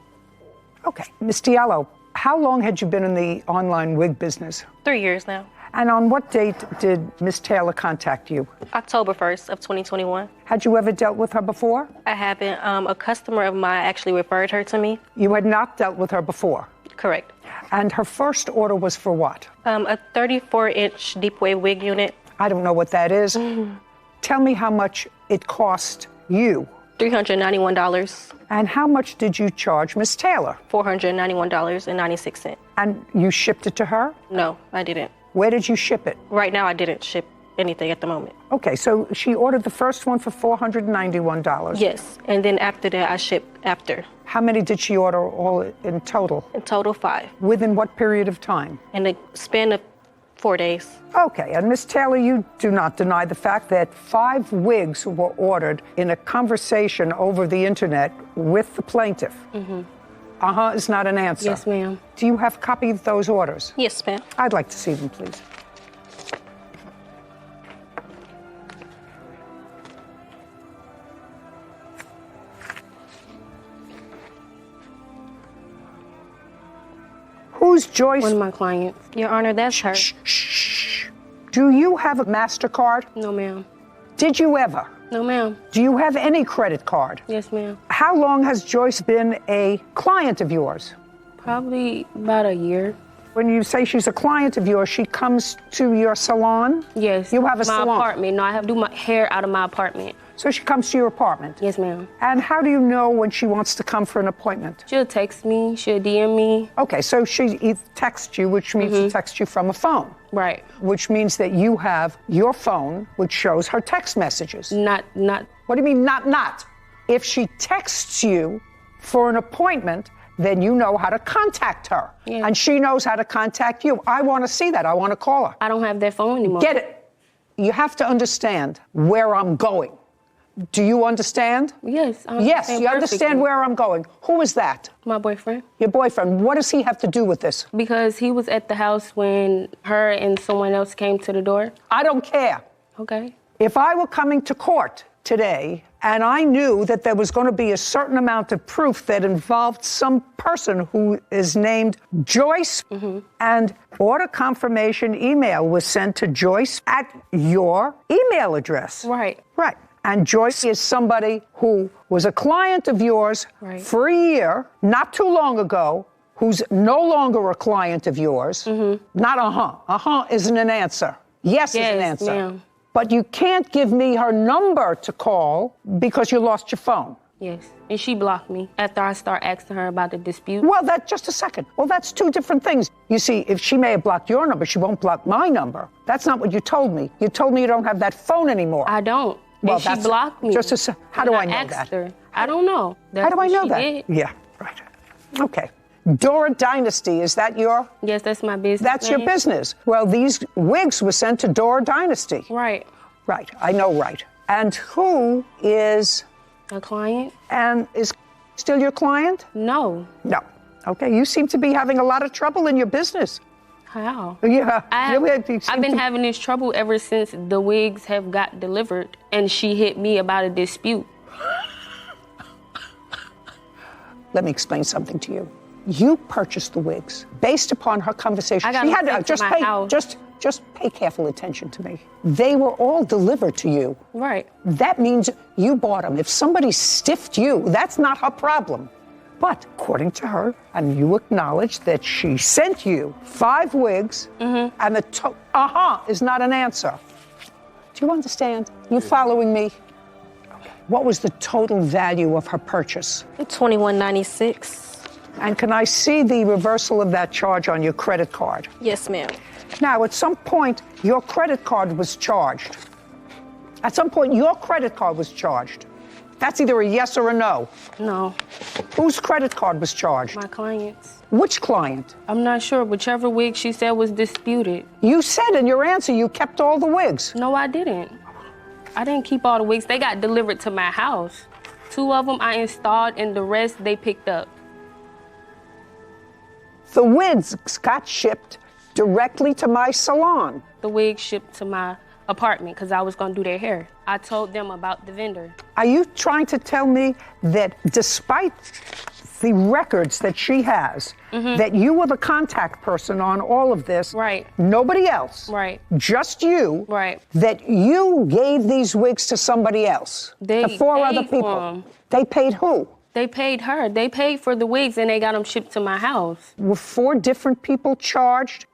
Okay. Ms. Diallo, how long had you been in the online wig business? 3 years now. And on what date did Miss Taylor contact you? October 1st of 2021. Had you ever dealt with her before? I haven't. A customer of mine actually referred her to me. You had not dealt with her before? Correct. And her first order was for what? A 34-inch deep wave wig unit. I don't know what that is. Tell me how much it cost you. $391. And how much did you charge Miss Taylor? $491.96. And you shipped it to her? No, I didn't. Where did you ship it? Right now, I didn't ship anything at the moment. Okay, so she ordered the first one for $491. Yes, and then after that, I shipped after. How many did she order all in total? In total, 5. Within what period of time? In the span of 4 days. Okay, and Miss Taylor, you do not deny the fact that 5 wigs were ordered in a conversation over the internet with the plaintiff. Is not an answer. Yes, ma'am. Do you have a copy of those orders? Yes, ma'am. I'd like to see them, please. Who's Joyce? One of my clients. Your Honor, that's her. Shh. Do you have a MasterCard? No, ma'am. Did you ever? No, ma'am. Do you have any credit card? Yes, ma'am. How long has Joyce been a client of yours? Probably about a year. When you say she's a client of yours, she comes to your salon? Yes. You have a my salon? Apartment. No, I have to do my hair out of my apartment. So she comes to your apartment? Yes, ma'am. And how do you know when she wants to come for an appointment? She'll text me. She'll DM me. Okay, so she texts you, which means she texts you from a phone. Right. Which means that you have your phone, which shows her text messages. Not. What do you mean, not? If she texts you for an appointment, then you know how to contact her. Yeah. And she knows how to contact you. I want to see that. I want to call her. I don't have that phone anymore. Get it. You have to understand where I'm going. Do you understand? Yes. Yes, you understand where I'm going. Who is that? My boyfriend. Your boyfriend. What does he have to do with this? Because he was at the house when her and someone else came to the door. I don't care. Okay. If I were coming to court today and I knew that there was going to be a certain amount of proof that involved some person who is named Joyce, and order confirmation email was sent to Joyce at your email address. Right. Right. And Joyce is somebody who was a client of yours for a year, not too long ago, who's no longer a client of yours. Not isn't an answer. Yes is an answer. Ma'am. But you can't give me her number to call because you lost your phone. Yes. And she blocked me after I start asking her about the dispute. Well, just a second. Well, that's 2 different things. You see, if she may have blocked your number, she won't block my number. That's not what you told me. You told me you don't have that phone anymore. I don't. Well, and she blocked me. How do I know that? Her. I don't know. How do I know that? Did. Yeah, right. Okay. Dora Dynasty, is that your? Yes, that's my business. That's your business. Well, these wigs were sent to Dora Dynasty. Right. Right, I know right. And who is? A client. And is still your client? No. No. Okay, you seem to be having a lot of trouble in your business. How? Yeah. I've been having this trouble ever since the wigs have got delivered, and she hit me about a dispute. Let me explain something to you. You purchased the wigs based upon her conversation. I got them to my house. Just pay careful attention to me. They were all delivered to you. Right. That means you bought them. If somebody stiffed you, that's not her problem. But according to her, and you acknowledge that she sent you 5 wigs, and the is not an answer. Do you understand? You following me? Okay. What was the total value of her purchase? $21.96. And can I see the reversal of that charge on your credit card? Yes, ma'am. Now, at some point, your credit card was charged. At some point, your credit card was charged. That's either a yes or a no. No. Whose credit card was charged? My client's. Which client? I'm not sure. Whichever wig she said was disputed. You said in your answer you kept all the wigs. No, I didn't. I didn't keep all the wigs. They got delivered to my house. 2 of them I installed, and the rest they picked up. The wigs got shipped directly to my salon. The wig shipped to my apartment because I was going to do their hair. I told them about the vendor. Are you trying to tell me that despite the records that she has, that you were the contact person on all of this. Right. Nobody else. Right. Just you. Right. That you gave these wigs to somebody else. They to 4 other paid for people. 'em. They paid who? They paid her. They paid for the wigs and they got them shipped to my house. Were 4 different people charged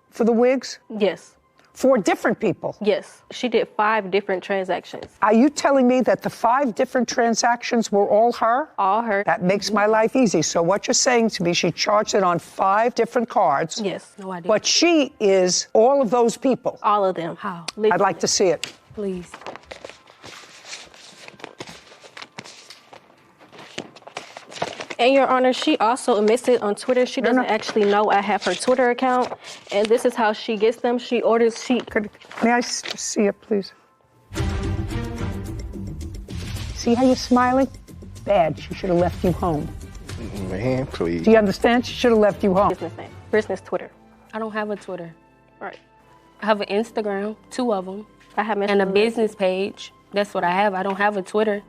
for the wigs? Yes. 4 different people? Yes. She did 5 different transactions. Are you telling me that the 5 different transactions were all her? All her. That makes my life easy. So what you're saying to me, she charged it on 5 different cards. Yes. No idea. But she is all of those people. All of them. How? I'd like to see it. Please. And Your Honor, she also admits it on Twitter. She doesn't actually know I have her Twitter account. And this is how she gets them. She orders, May I see it, please? See how you're smiling? Bad. She should have left you home. Man, please. Do you understand? She should have left you home. Business name. Business Twitter. I don't have a Twitter. Right. I have an Instagram, 2 of them. I have and a business page. That's what I have. I don't have a Twitter.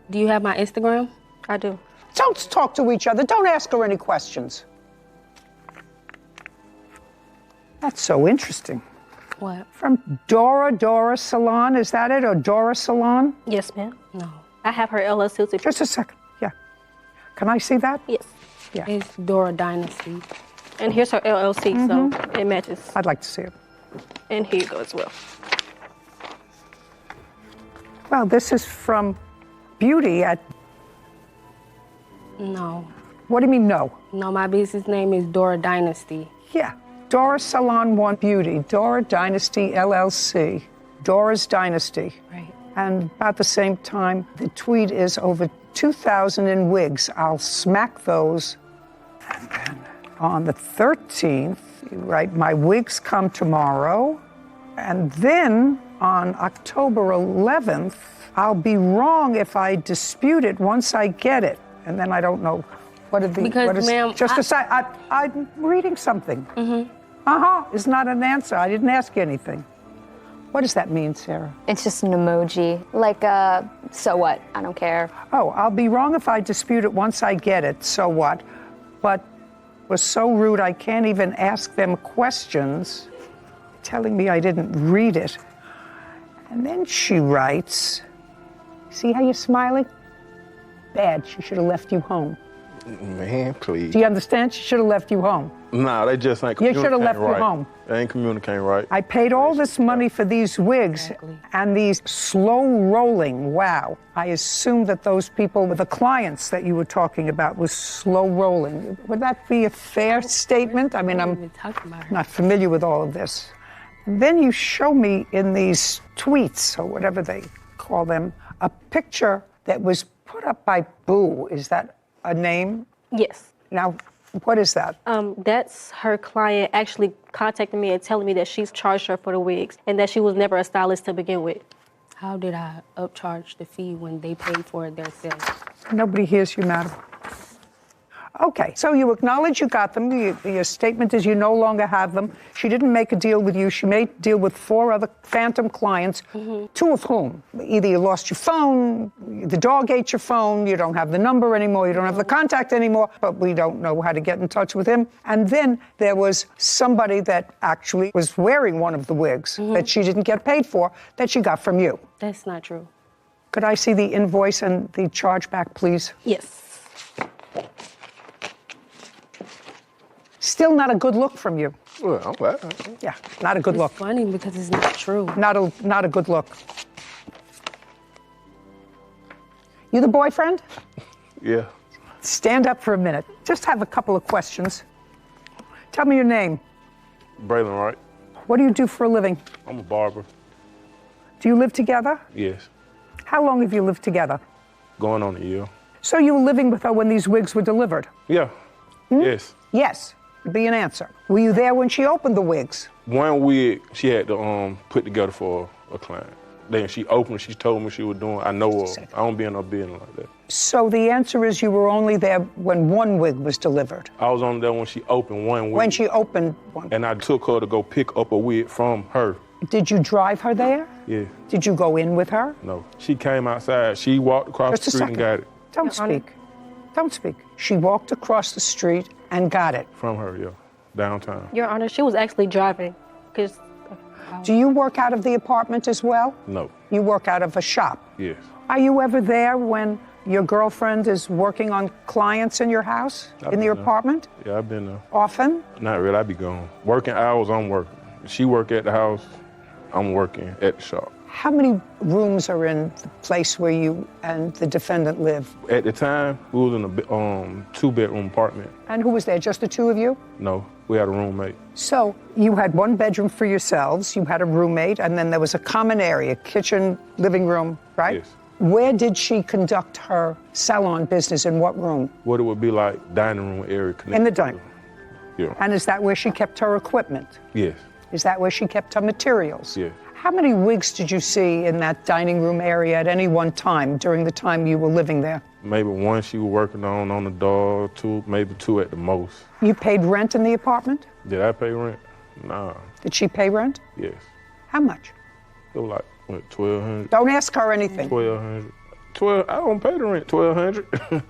Do you have my Instagram? I do. Don't talk to each other. Don't ask her any questions. That's so interesting. What? From Dora Salon, is that it? Or Dora Salon? Yes, ma'am. No. I have her LLC. Just a second. Yeah. Can I see that? Yes. Yeah. It's Dora Dynasty. And here's her LLC, so it matches. I'd like to see it. And here you go as well. Well, this is from Beauty at... No. What do you mean, no? No, my business name is Dora Dynasty. Yeah. Dora Salon One Beauty, Dora Dynasty LLC, Dora's Dynasty. Right. And about the same time, the tweet is over 2,000 in wigs. I'll smack those. And then on the 13th, you write, my wigs come tomorrow. And then on October 11th, I'll be wrong if I dispute it once I get it. And then I don't know what are the... Because, what is, ma'am, just a sec, I'm reading something. It's not an answer. I didn't ask you anything. What does that mean, Sarah? It's just an emoji. Like, so what? I don't care. Oh, I'll be wrong if I dispute it once I get it. So what? But was so rude I can't even ask them questions, telling me I didn't read it. And then she writes, see how you're smiling? Bad. She should have left you home. Man, please. Do you understand? She should have left you home. Nah, they just ain't You communicating should have left right. you home. They ain't communicating right. I paid all this money for these wigs and these slow rolling. Wow. I assume that those people were the clients that you were talking about was slow rolling. Would that be a fair statement? I mean, I'm not familiar with all of this. And then you show me in these tweets, or whatever they call them, a picture that was put up by Boo. Is that a name? Yes. Now, what is that? That's her client actually contacting me and telling me that she's charged her for the wigs and that she was never a stylist to begin with. How did I upcharge the fee when they paid for it themselves? Nobody hears you, madam. Okay, so you acknowledge you got them. Your statement is you no longer have them. She didn't make a deal with you. She made a deal with 4 other phantom clients, 2 of whom either you lost your phone, the dog ate your phone, you don't have the number anymore, you don't have the contact anymore, but we don't know how to get in touch with him. And then there was somebody that actually was wearing one of the wigs that she didn't get paid for, that she got from you. That's not true. Could I see the invoice and the chargeback, please? Yes. Still not a good look from you. Well, well. Yeah, not a good look. It's funny because it's not true. Not a good look. You the boyfriend? Yeah. Stand up for a minute. Just have a couple of questions. Tell me your name. Braylon, right? What do you do for a living? I'm a barber. Do you live together? Yes. How long have you lived together? Going on a year. So you were living with her when these wigs were delivered? Yeah. Yes. Yes. Be an answer. Were you there when she opened the wigs? One wig she had to put together for a client. Then she opened, she told me she was doing, I know her. I don't be in no business like that. So the answer is you were only there when one wig was delivered? I was only there when she opened one wig. When she opened one. And I took her to go pick up a wig from her. Did you drive her there? Yeah. Did you go in with her? No. She came outside. She walked across the street and got it. Don't speak. Don't speak. She walked across the street and got it. From her, yeah. Downtown. Your Honor, she was actually driving. Do you work out of the apartment as well? No. You work out of a shop? Yes. Are you ever there when your girlfriend is working on clients in your house, in your apartment? Yeah, I've been there. Often? Not really, I be gone. Working hours, I'm working. She work at the house, I'm working at the shop. How many rooms are in the place where you and the defendant live? At the time, we was in a two-bedroom apartment. And who was there, just the two of you? No, we had a roommate. So you had one bedroom for yourselves, you had a roommate, and then there was a common area, kitchen, living room, right? Yes. Where did she conduct her salon business, in what room? What it would be like dining room area connected. In the dining. Yeah. And is that where she kept her equipment? Yes. Is that where she kept her materials? Yes. How many wigs did you see in that dining room area at any one time during the time you were living there? Maybe one she was working on the door, two, maybe two at the most. You paid rent in the apartment? Did I pay rent? Nah. Did she pay rent? Yes. How much? It was like, what, $1,200? Don't ask her anything. $1,200. I don't pay the rent, $1,200.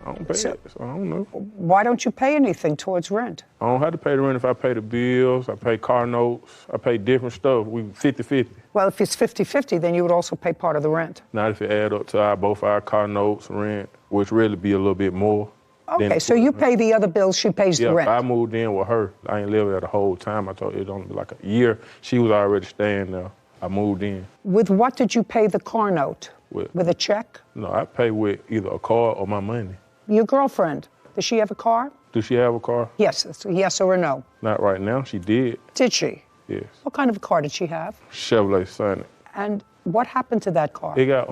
I don't pay it, so I don't know. Why don't you pay anything towards rent? I don't have to pay the rent if I pay the bills, I pay car notes, I pay different stuff. We 50-50. Well, if it's 50-50, then you would also pay part of the rent. Not if it add up to both our car notes, rent, which really be a little bit more. Okay, so you pay the other bills, she pays the rent. I moved in with her. I ain't lived there the whole time. I thought it'd only be like a year. She was already staying there. I moved in. With what did you pay the car note? With a check? No, I pay with either a car or my money. Your girlfriend, does she have a car? Does she have a car? Yes, it's a yes or a no. Not right now. She did. Did she? Yes. What kind of a car did she have? Chevrolet Sonic. And what happened to that car? It got,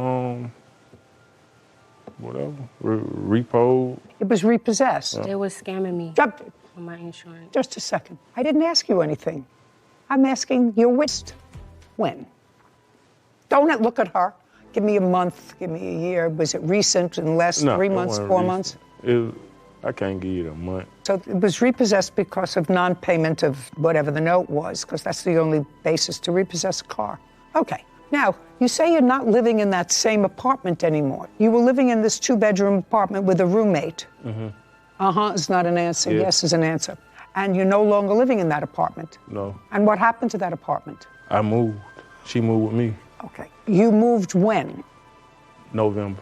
whatever, repoed. It was repossessed. They were scamming me on my insurance. Just a second. I didn't ask you anything. I'm asking your wist. When? Don't look at her. Give me a month, give me a year. Was it recent, in the last 3 months, 4 months? I can't give you a month. So it was repossessed because of non-payment of whatever the note was, because that's the only basis to repossess a car. Okay. Now, you say you're not living in that same apartment anymore. You were living in this two-bedroom apartment with a roommate. Mm-hmm. Uh-huh is not an answer. Yeah. Yes is an answer. And you're no longer living in that apartment. No. And what happened to that apartment? I moved. She moved with me. Okay. You moved when? November.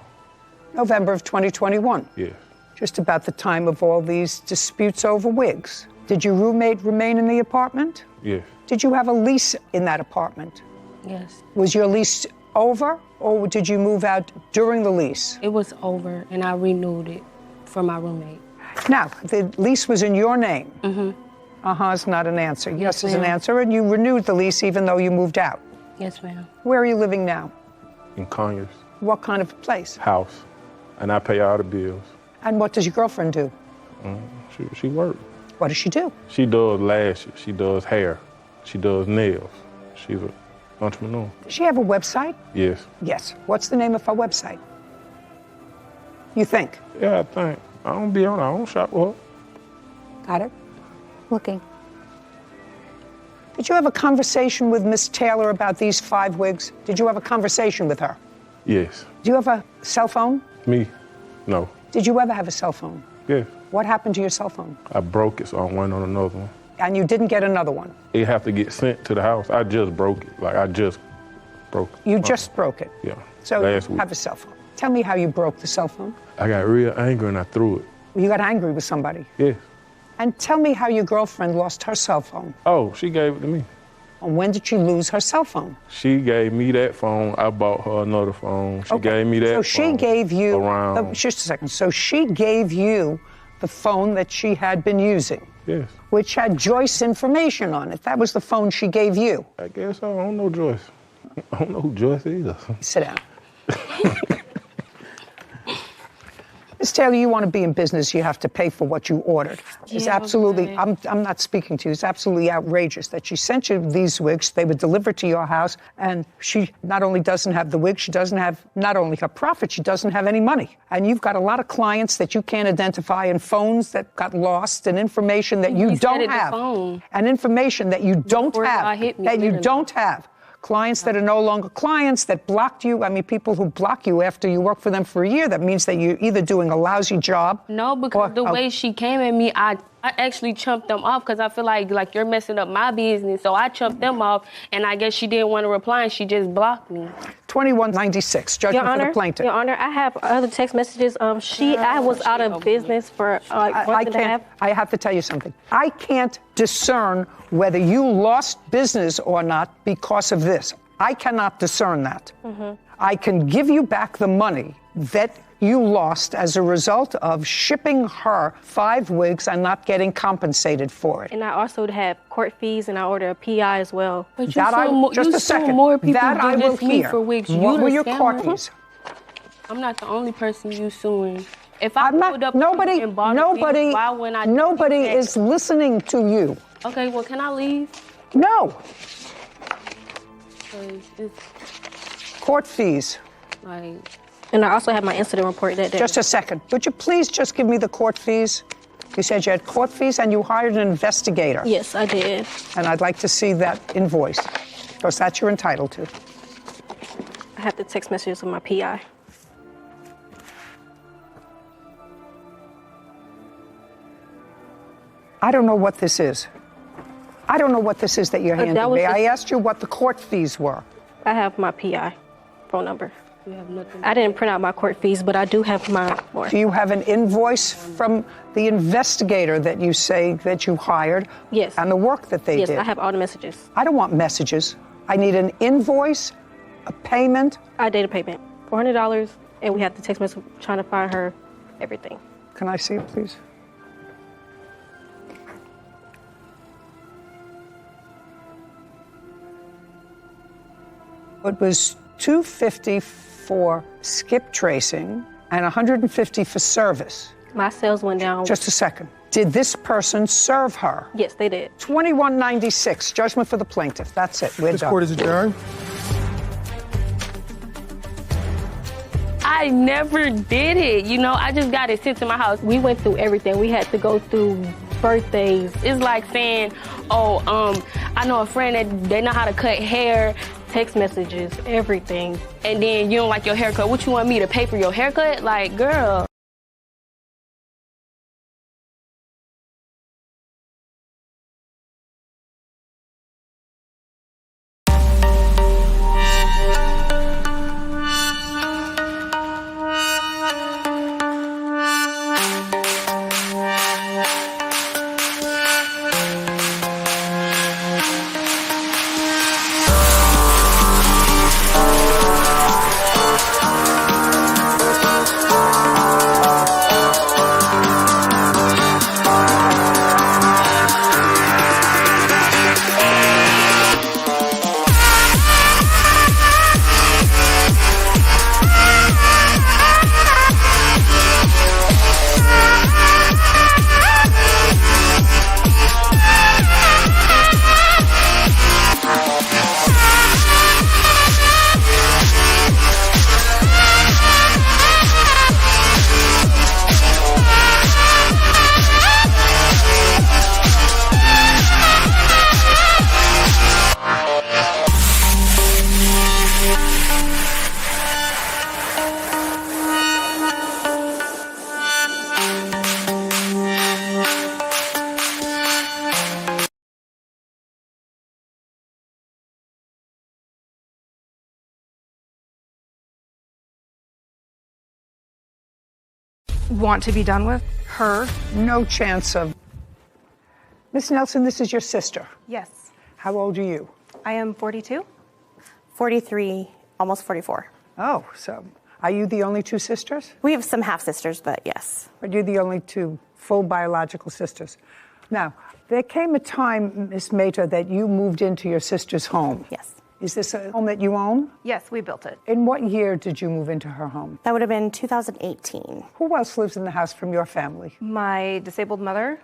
November of 2021. Yes. Just about the time of all these disputes over wigs. Did your roommate remain in the apartment? Yes. Did you have a lease in that apartment? Yes. Was your lease over, or did you move out during the lease? It was over, and I renewed it for my roommate. Now, the lease was in your name. Mm-hmm. Uh-huh is not an answer. Yes is an ma'am. answer, and you renewed the lease even though you moved out. Yes, ma'am. Where are you living now? In Conyers. What kind of place? House. And I pay all the bills. And what does your girlfriend do? She works. What does she do? She does lashes. She does hair. She does nails. She's an entrepreneur. Does she have a website? Yes. Yes. What's the name of her website? You think? Yeah, I think. I don't be on her. I don't shop with her. Got it? Looking. Did you have a conversation with Miss Taylor about these 5 wigs? Did you have a conversation with her? Yes. Do you have a cell phone? Me? No. Did you ever have a cell phone? Yes. What happened to your cell phone? I broke it, so I went on another one. And you didn't get another one? It have to get sent to the house. I just broke it. Like, I just broke it. You just broke it? Yeah. So last you week. have a cell phone. Tell me how you broke the cell phone. I got real angry and I threw it. You got angry with somebody? Yes. And tell me how your girlfriend lost her cell phone. Oh, she gave it to me. And when did she lose her cell phone? She gave me that phone. I bought her another phone. She gave me that So phone. she gave you, around. just a second, so she gave you the phone that she had been using? Yes. Which had Joyce information on it. That was the phone she gave you. I guess so. I don't know Joyce. I don't know who Joyce is. Sit down. Ms. Taylor, you want to be in business, you have to pay for what you ordered. It's absolutely, I'm not speaking to you, it's absolutely outrageous that she sent you these wigs, they were delivered to your house, and she not only doesn't have the wig, she doesn't have not only her profit, she doesn't have any money. And you've got a lot of clients that you can't identify, and phones that got lost, and information that you don't have. And information that you don't have. That you don't have. clients that are no longer clients, that blocked you. I mean, people who block you after you work for them for a year, that means that you're either doing a lousy job. No, because the way she came at me, I actually chumped them off because I feel like you're messing up my business. So I chumped them off, and I guess she didn't want to reply, and she just blocked me. 2196, judgment for the plaintiff. Your Honor, I have other text messages. I was out of business for month and a half. I have to tell you something. I can't discern whether you lost business or not because of this. I cannot discern that. I can give you back the money that you lost as a result of shipping her 5 wigs and not getting compensated for it. And I also had court fees, and I ordered a PI as well. But just a second. More people that I will hear. For wigs. What were your court fees? I'm not the only person you suing. If I pulled up nobody and bought a wig, why wouldn't I? Nobody is listening to you. Okay, well, can I leave? No. Court fees. And I also have my incident report that day. Just a second. Would you please just give me the court fees? You said you had court fees and you hired an investigator. Yes, I did. And I'd like to see that invoice, because that's you're entitled to. I have the text messages with my PI. I don't know what this is. I don't know what this is that you're handing me. I asked you what the court fees were. I have my PI phone number. I didn't print out my court fees, but I do have my more. Do you have an invoice from the investigator that you say that you hired? Yes. And the work that they did? Yes, I have all the messages. I don't want messages. I need an invoice, a payment. I did a payment, $400, and we had the text message trying to find her, everything. Can I see it, please? It was $250 for skip tracing and $150 for service. My sales went down. Just a second. Did this person serve her? Yes, they did. 2196, judgment for the plaintiff. That's it. We're done. This court is adjourned. I never did it. I just got it sent to my house. We went through everything. We had to go through birthdays. It's like saying, I know a friend that they know how to cut hair. Text messages, everything. And then you don't like your haircut. What, you want me to pay for your haircut? Like, girl. Want to be done with her? No chance of. Miss Nelson, this is your sister. Yes. How old are you? I am 42. 43, almost 44. Oh, so are you the only two sisters? We have some half-sisters, but yes. But you're the only two full biological sisters. Now, there came a time, Miss Mehta, that you moved into your sister's home. Yes. Is this a home that you own? Yes, we built it. In what year did you move into her home? That would have been 2018. Who else lives in the house from your family? My disabled mother,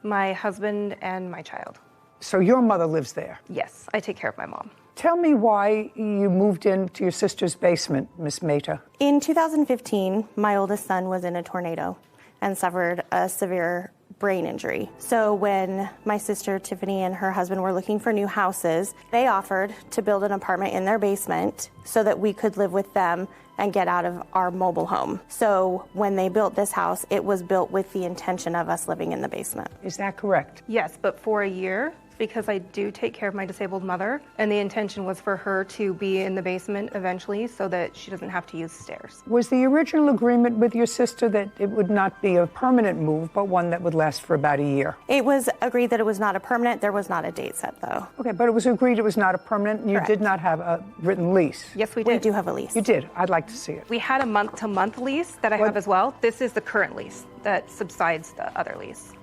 my husband, and my child. So your mother lives there? Yes, I take care of my mom. Tell me why you moved into your sister's basement, Miss Mehta. In 2015, my oldest son was in a tornado, and suffered a severe brain injury. So when my sister Tiffany and her husband were looking for new houses, they offered to build an apartment in their basement so that we could live with them and get out of our mobile home. So when they built this house, it was built with the intention of us living in the basement. Is that correct? Yes, but for a year, because I do take care of my disabled mother, and the intention was for her to be in the basement eventually so that she doesn't have to use stairs. Was the original agreement with your sister that it would not be a permanent move, but one that would last for about a year? It was agreed that it was not a permanent. There was not a date set, though. Okay, but it was agreed it was not a permanent, and you Correct. did not have a written lease? Yes, we did. We do have a lease. You did? I'd like to see it. We had a month-to-month lease that I have as well. This is the current lease that subsides the other lease.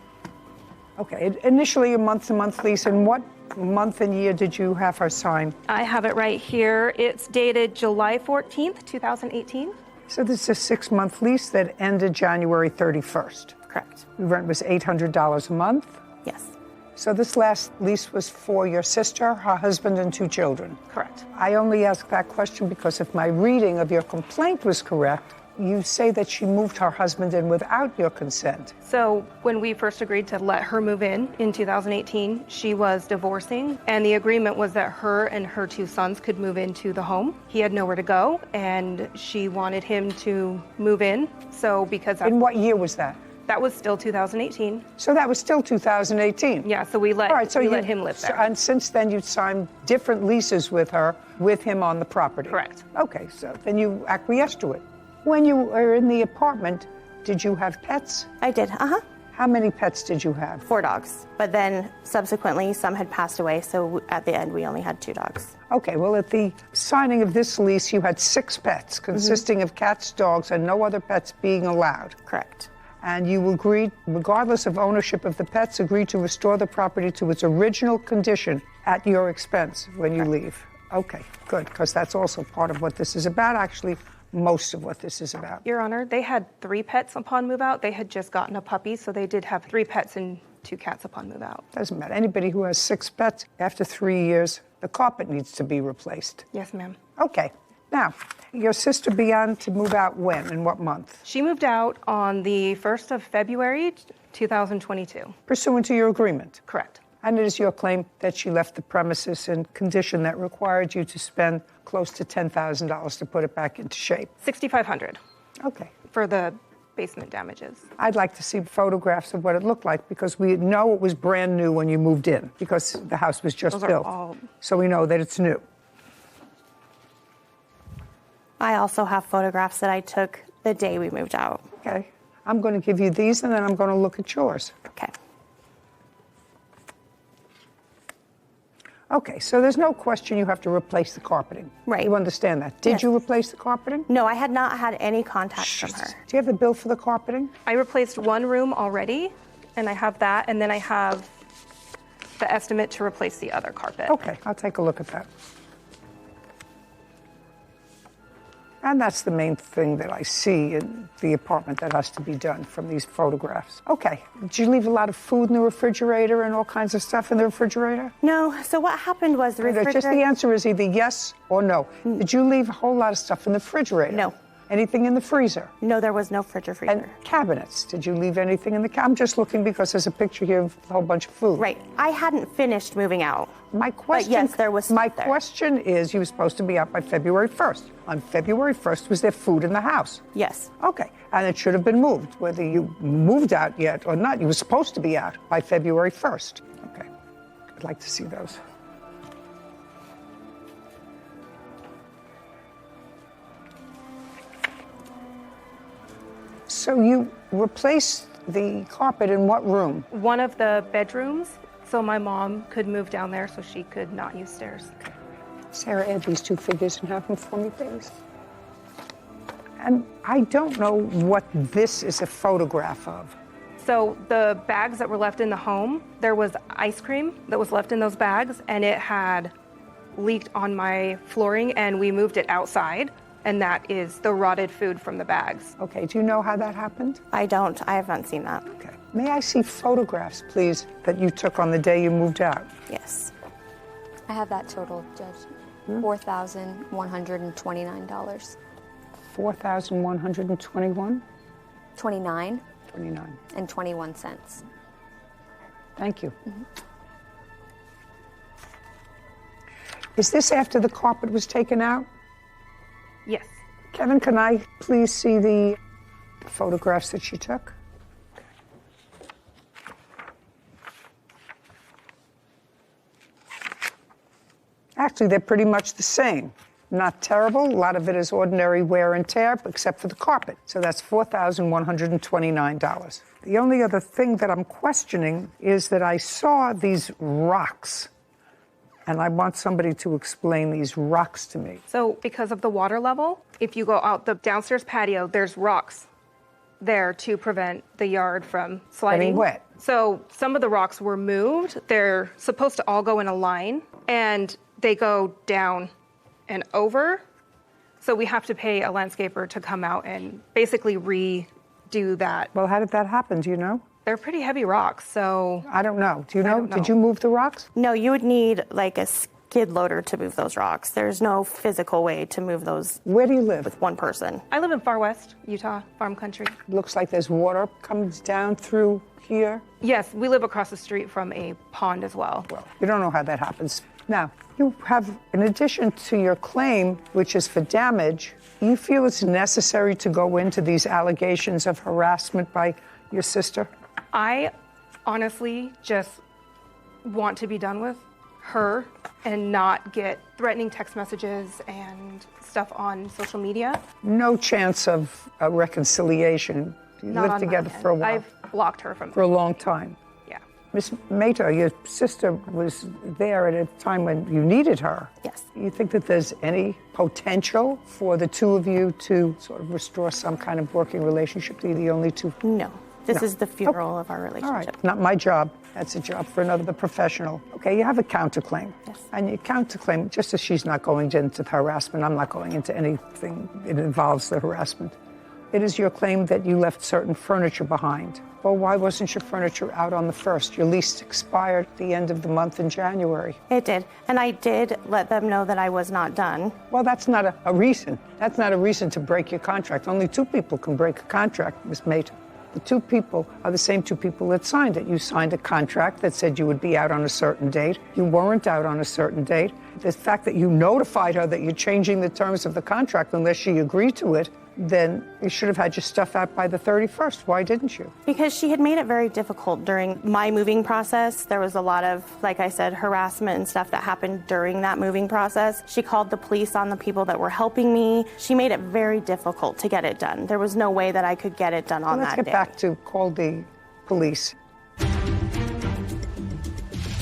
Okay, initially a month-to-month lease, and what month and year did you have her sign? I have it right here. It's dated July 14th, 2018. So this is a 6-month lease that ended January 31st. Correct. The rent was $800 a month? Yes. So this last lease was for your sister, her husband, and 2 children? Correct. I only ask that question because if my reading of your complaint was correct, you say that she moved her husband in without your consent. So when we first agreed to let her move in 2018, she was divorcing, and the agreement was that her and her 2 sons could move into the home. He had nowhere to go, and she wanted him to move in. So because In what year was that? That was still 2018. So that was still 2018? Yeah, so we let, All right, so we you let him live there. And since then you've signed different leases with her, with him on the property? Correct. Okay, so then you acquiesced to it. When you were in the apartment, did you have pets? I did, How many pets did you have? 4 dogs. But then subsequently, some had passed away, so at the end, we only had 2 dogs. Okay, well, at the signing of this lease, you had 6 pets, consisting of cats, dogs, and no other pets being allowed. Correct. And you agreed, regardless of ownership of the pets, agreed to restore the property to its original condition at your expense when you leave. Okay, good, because that's also part of what this is about, actually. Most of what this is about. Your Honor, they had 3 pets upon move out. They had just gotten a puppy, so they did have 3 pets and 2 cats upon move out. Doesn't matter. Anybody who has 6 pets, after 3 years, the carpet needs to be replaced. Yes, ma'am. Okay. Now, your sister began to move out when? In what month? She moved out on the 1st of February, 2022. Pursuant to your agreement? Correct. And it is your claim that she left the premises in condition that required you to spend close to $10,000 to put it back into shape? $6,500. Okay. For the basement damages. I'd like to see photographs of what it looked like because we know it was brand new when you moved in because the house was just Those are built. all... So we know that it's new. I also have photographs that I took the day we moved out. Okay. I'm going to give you these and then I'm going to look at yours. Okay. Okay, so there's no question you have to replace the carpeting. Right. You understand that. Did you replace the carpeting? No, I had not had any contact from her. Do you have the bill for the carpeting? I replaced 1 room already, and I have that, and then I have the estimate to replace the other carpet. Okay, I'll take a look at that. And that's the main thing that I see in the apartment that has to be done from these photographs. Okay, did you leave a lot of food in the refrigerator and all kinds of stuff in the refrigerator? No, so what happened was the refrigerator... Just the answer is either yes or no. Did you leave a whole lot of stuff in the refrigerator? No. Anything in the freezer? No, there was no fridge or freezer. And cabinets? Did you leave anything in the cabinet? I'm just looking because there's a picture here of a whole bunch of food. Right. I hadn't finished moving out. My question, but yes, there was my there. question is, you were supposed to be out by February 1st. On February 1st, was there food in the house? Yes. Okay, and it should have been moved. Whether you moved out yet or not, you were supposed to be out by February 1st. Okay, I'd like to see those. So you replaced the carpet in what room? One of the bedrooms, so my mom could move down there so she could not use stairs. Okay. Sarah, add these 2 figures and have them for me, please. And I don't know what this is a photograph of. So the bags that were left in the home, there was ice cream that was left in those bags, and it had leaked on my flooring, and we moved it outside. And that is the rotted food from the bags. Okay, do you know how that happened? I don't. I haven't seen that. Okay. May I see photographs, please, that you took on the day you moved out? Yes. I have that total, Judge. $4,129. $4,121? 29. 29. And 21 cents. Thank you. Is this after the carpet was taken out? Yes. Kevin, can I please see the photographs that she took? Actually, they're pretty much the same. Not terrible. A lot of it is ordinary wear and tear, except for the carpet. So that's $4,129. The only other thing that I'm questioning is that I saw these rocks. And I want somebody to explain these rocks to me. So because of the water level, if you go out the downstairs patio, there's rocks there to prevent the yard from sliding. Getting wet. So some of the rocks were moved. They're supposed to all go in a line, and they go down and over. So we have to pay a landscaper to come out and basically redo that. Well, how did that happen? Do you know? They're pretty heavy rocks, so... I don't know. Do you know? Did you move the rocks? No, you would need like a skid loader to move those rocks. There's no physical way to move those. Where do you live? With one person. I live in far west Utah, farm country. Looks like there's water comes down through here. Yes, we live across the street from a pond as well. Well, you don't know how that happens. Now, you have, in addition to your claim, which is for damage, you feel it's necessary to go into these allegations of harassment by your sister? I honestly just want to be done with her and not get threatening text messages and stuff on social media. No chance of a reconciliation. You Not lived on my together end. for a while. I've blocked her from For a long time. Yeah. Miss Mehta, your sister was there at a time when you needed her. Yes. You think that there's any potential for the two of you to sort of restore some kind of working relationship? They're the only two? No. This No. is the funeral of our relationship. All right, not my job. That's a job for another professional. Okay, you have a counterclaim. Yes. And your counterclaim, just as she's not going into the harassment, I'm not going into anything that involves the harassment. It is your claim that you left certain furniture behind. Well, why wasn't your furniture out on the 1st? Your lease expired at the end of the month in January. It did. And I did let them know that I was not done. Well, that's not a reason. That's not a reason to break your contract. Only two people can break a contract, Miss Mehta. The two people are the same two people that signed it. You signed a contract that said you would be out on a certain date. You weren't out on a certain date. The fact that you notified her that you're changing the terms of the contract unless she agreed to it, then you should have had your stuff out by the 31st. Why didn't you? Because she had made it very difficult during my moving process. There was a lot of, like I said, harassment and stuff that happened during that moving process. She called the police on the people that were helping me. She made it very difficult to get it done. There was no way that I could get it done on that day. Let's get back to call the police.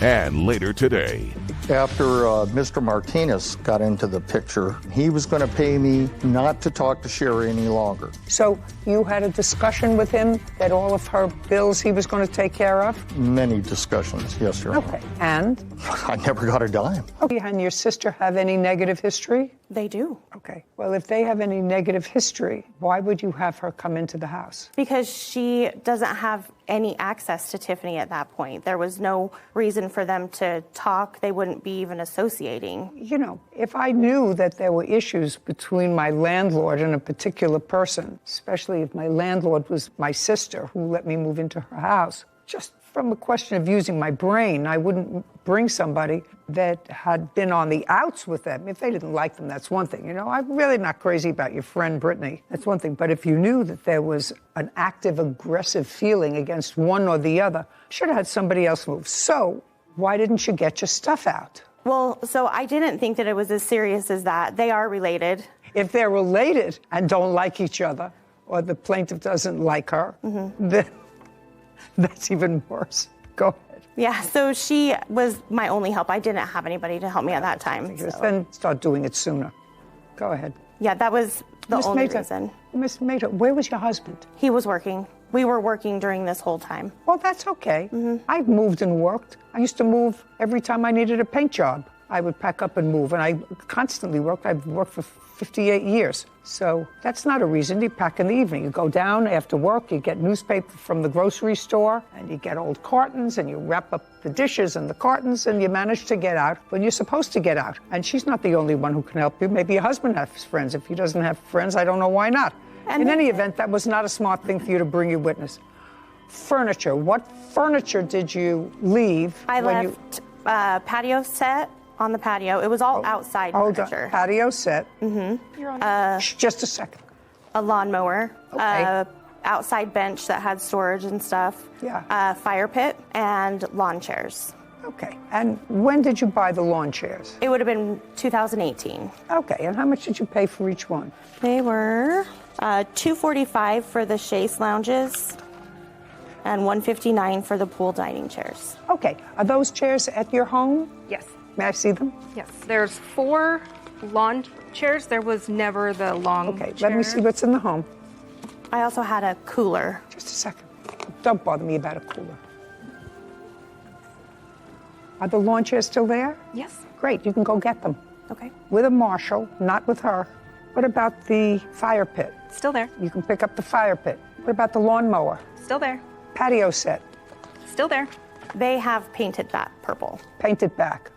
And later today, After Mr. Martinez got into the picture, he was going to pay me not to talk to Sherry any longer. So you had a discussion with him that all of her bills he was going to take care of? Many discussions, yes, Your Honor. Okay. And? I never got a dime. Okay. And your sister have any negative history? They do. Okay. Well, if they have any negative history, why would you have her come into the house? Because she doesn't have any access to Tiffany at that point. There was no reason for them to talk. They wouldn't be even associating. You know, if I knew that there were issues between my landlord and a particular person, especially if my landlord was my sister who let me move into her house, just from a question of using my brain, I wouldn't bring somebody that had been on the outs with them. If they didn't like them, that's one thing. You know, I'm really not crazy about your friend Brittany. That's one thing. But if you knew that there was an active, aggressive feeling against one or the other, should have had somebody else move. So why didn't you get your stuff out? Well, so I didn't think that it was as serious as that. They are related. If they're related and don't like each other, or the plaintiff doesn't like her, then that's even worse. Go ahead. Yeah, so she was my only help. I didn't have anybody to help me at that time. So. Then start doing it sooner. Go ahead. Yeah, that was the only reason. Miss Mehta, where was your husband? He was working. We were working during this whole time. Well, that's okay. I've moved and worked. I used to move every time I needed a paint job. I would pack up and move, and I constantly worked. I've worked for 58 years. So that's not a reason. You pack in the evening. You go down after work, you get newspaper from the grocery store, and you get old cartons, and you wrap up the dishes and the cartons, and you manage to get out when you're supposed to get out. And she's not the only one who can help you. Maybe your husband has friends. If he doesn't have friends, I don't know why not. In any event, that was not a smart thing for you to bring your witness. furniture. What furniture did you leave? I left patio set on the patio. It was all outside furniture. Patio set. Mm-hmm. Just a second. A lawnmower. Okay. Outside bench that had storage and stuff. Yeah. Fire pit and lawn chairs. Okay. And when did you buy the lawn chairs? It would have been 2018. Okay. And how much did you pay for each one? They were $245 for the chaise lounges and $159 for the pool dining chairs. Okay. Are those chairs at your home? Yes. May I see them? Yes. There's 4 lawn chairs. There was never the long chair. Let me see what's in the home. I also had a cooler. Just a second. Don't bother me about a cooler. Are the lawn chairs still there? Yes. Great. You can go get them. Okay. With a marshal, not with her. What about the fire pit? Still there. You can pick up the fire pit. What about the lawnmower? Still there. Patio set? Still there. They have painted that purple. Painted back.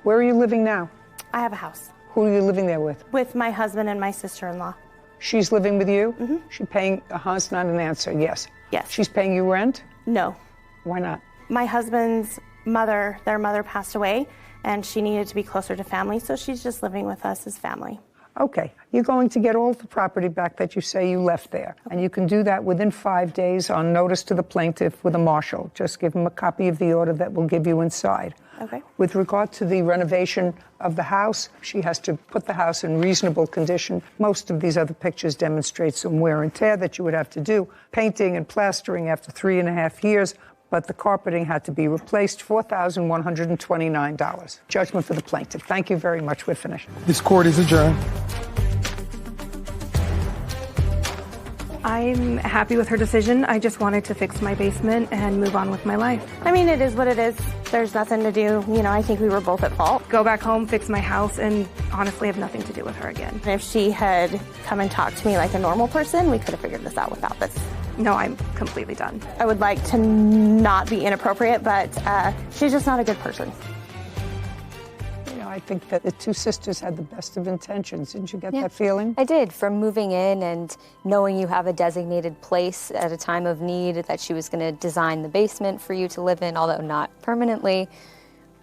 Where are you living now? I have a house. Who are you living there with? With my husband and my sister-in-law. She's living with you? Mm-hmm. She's paying, it's not an answer, yes. Yes. She's paying you rent? No. Why not? My husband's mother, their mother passed away, and she needed to be closer to family, so she's just living with us as family. Okay. You're going to get all the property back that you say you left there. And you can do that within 5 days on notice to the plaintiff with a marshal. Just give him a copy of the order that we'll give you inside. Okay. With regard to the renovation of the house, she has to put the house in reasonable condition. Most of these other pictures demonstrate some wear and tear that you would have to do. Painting and plastering after 3.5 years, but the carpeting had to be replaced, $4,129. Judgment for the plaintiff. Thank you very much. We're finished. This court is adjourned. I'm happy with her decision. I just wanted to fix my basement and move on with my life. I mean, it is what it is. There's nothing to do. You know, I think we were both at fault. Go back home, fix my house, and honestly have nothing to do with her again. And if she had come and talked to me like a normal person, we could have figured this out without this. No, I'm completely done. I would like to not be inappropriate, but she's just not a good person. You know, I think that the two sisters had the best of intentions. Didn't you get that feeling? I did. From moving in and knowing you have a designated place at a time of need, that she was going to design the basement for you to live in, although not permanently,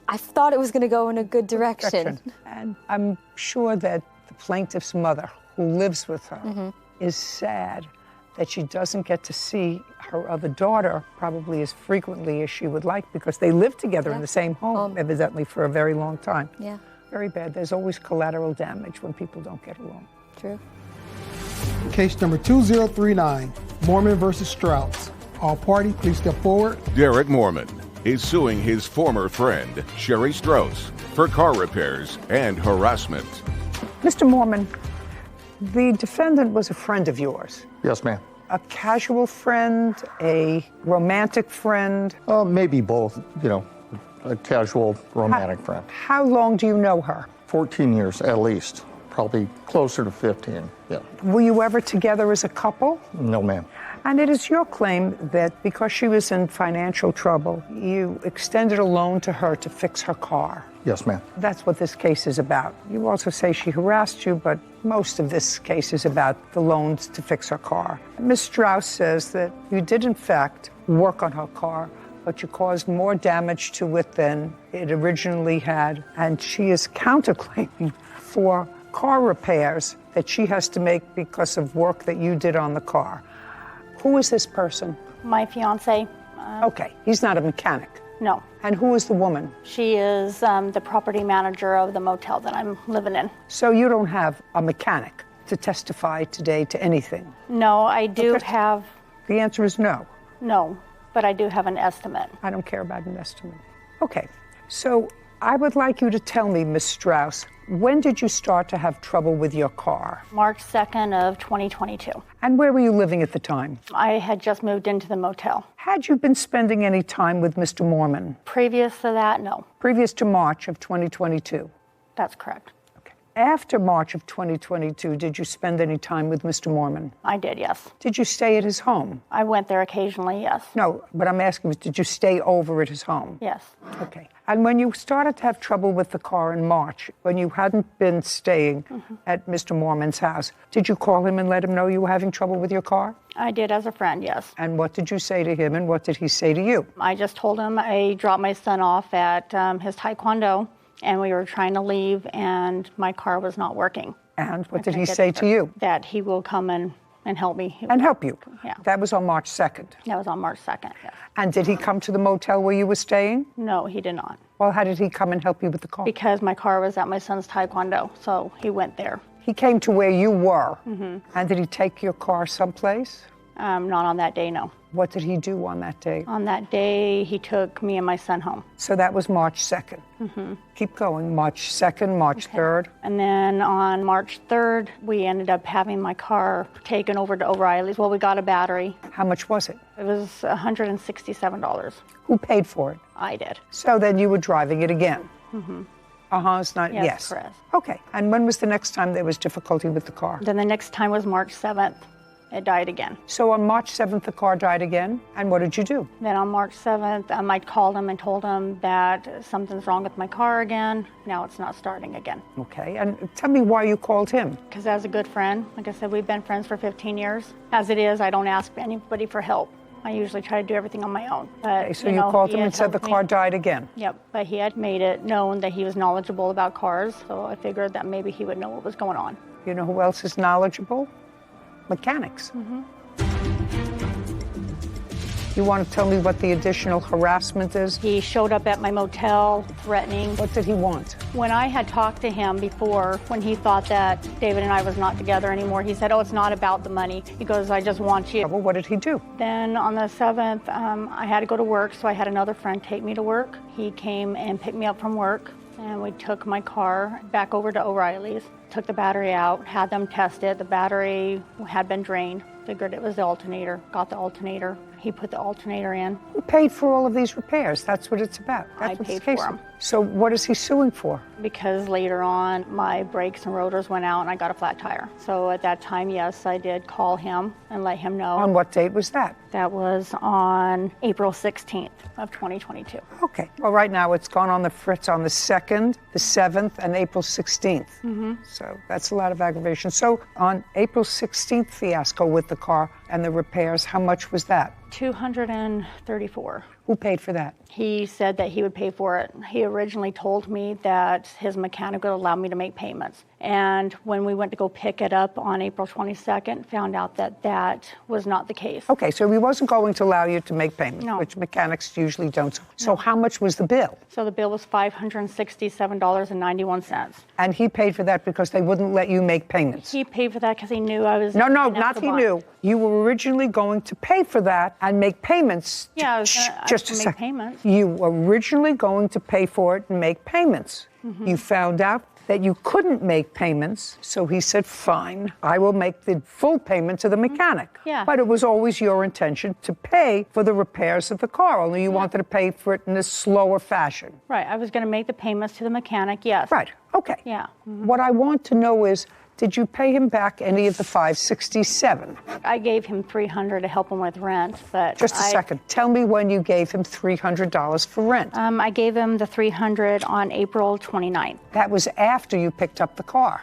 I thought it was going to go in a good direction. And I'm sure that the plaintiff's mother, who lives with her, is sad that she doesn't get to see her other daughter probably as frequently as she would like, because they live together in the same home, evidently, for a very long time. Yeah. Very bad. There's always collateral damage when people don't get along. True. Case number 2039, Mormon versus Strauss. All parties, please step forward. Derek Mormon is suing his former friend, Sherry Strauss, for car repairs and harassment. Mr. Mormon, the defendant was a friend of yours. Yes, ma'am. A casual friend, a romantic friend? Maybe both, you know, a casual romantic friend. How long do you know her? 14 years at least, probably closer to 15, yeah. Were you ever together as a couple? No, ma'am. And it is your claim that because she was in financial trouble, you extended a loan to her to fix her car. Yes, ma'am. That's what this case is about. You also say she harassed you, but most of this case is about the loans to fix her car. Ms. Strauss says that you did, in fact, work on her car, but you caused more damage to it than it originally had. And she is counterclaiming for car repairs that she has to make because of work that you did on the car. Who is this person? My fiance. Okay, he's not a mechanic. No. And who is the woman? She is the property manager of the motel that I'm living in. So you don't have a mechanic to testify today to anything? No, I do have... The answer is no. No, but I do have an estimate. I don't care about an estimate. Okay, so I would like you to tell me, Ms. Strauss, when did you start to have trouble with your car? March 2nd of 2022. And where were you living at the time? I had just moved into the motel. Had you been spending any time with Mr. Mormon? Previous to that, no. Previous to March of 2022? That's correct. Okay. After March of 2022, did you spend any time with Mr. Mormon? I did, yes. Did you stay at his home? I went there occasionally, yes. No, but I'm asking, did you stay over at his home? Yes. Okay. And when you started to have trouble with the car in March, when you hadn't been staying at Mr. Mormon's house, did you call him and let him know you were having trouble with your car? I did as a friend, yes. And what did you say to him, and what did he say to you? I just told him I dropped my son off at his taekwondo, and we were trying to leave, and my car was not working. And what did he say to you? That he will come and help me. And help you? Yeah. That was on March 2nd? That was on March 2nd, yes. And did he come to the motel where you were staying? No, he did not. Well, how did he come and help you with the car? Because my car was at my son's taekwondo, so he went there. He came to where you were. And did he take your car someplace? Not on that day, no. What did he do on that day? On that day, he took me and my son home. So that was March 2nd. Keep going. March 2nd, March 3rd. And then on March 3rd, we ended up having my car taken over to O'Reilly's. Well, we got a battery. How much was it? It was $167. Who paid for it? I did. So then you were driving it again? It's not, Yes, correct. Okay. And when was the next time there was difficulty with the car? Then the next time was March 7th. It died again. So on March 7th, the car died again? And what did you do? Then on March 7th, I called him and told him that something's wrong with my car again. Now it's not starting again. Okay. And tell me why you called him. Because as a good friend, like I said, we've been friends for 15 years. As it is, I don't ask anybody for help. I usually try to do everything on my own. But, Okay, so you called him and said the car died again? Yep, but he had made it known that he was knowledgeable about cars, so I figured that maybe he would know what was going on. You know who else is knowledgeable? Mechanics. You want to tell me what the additional harassment is? He showed up at my motel threatening. What did he want? When I had talked to him before, when he thought that David and I was not together anymore, he said, oh, it's not about the money. He goes, I just want you. Well, what did he do? Then on the 7th, I had to go to work, so I had another friend take me to work. He came and picked me up from work, and we took my car back over to O'Reilly's, took the battery out, had them test it. The battery had been drained. Figured it was the alternator, got the alternator. He put the alternator in. Who paid for all of these repairs? That's what it's about. I paid for them. So what is he suing for? Because later on, my brakes and rotors went out and I got a flat tire. So at that time, yes, I did call him and let him know. On what date was that? That was on April 16th of 2022. Okay. Well, right now it's gone on the fritz on the 2nd, the 7th, and April 16th. So that's a lot of aggravation. So on April 16th fiasco with the car and the repairs, how much was that? $234. Who paid for that? He said that he would pay for it. He originally told me that his mechanic would allow me to make payments. And when we went to go pick it up on April 22nd, found out that that was not the case. Okay, so he wasn't going to allow you to make payments, No. which mechanics usually don't. So how much was the bill? So the bill was $567.91. And he paid for that because they wouldn't let you make payments? He paid for that because he knew I was... No, not he knew. You were originally going to pay for that and make payments. Yeah, I was Just a make second. payments. You were originally going to pay for it and make payments. You found out that you couldn't make payments, so he said, fine, I will make the full payment to the mechanic. Yeah. But it was always your intention to pay for the repairs of the car, only you wanted to pay for it in a slower fashion. Right, I was going to make the payments to the mechanic, yes. Right, okay. Yeah. What I want to know is, did you pay him back any of the $567? I gave him $300 to help him with rent, but Just a second. Tell me when you gave him $300 for rent. I gave him the $300 on April 29th. That was after you picked up the car.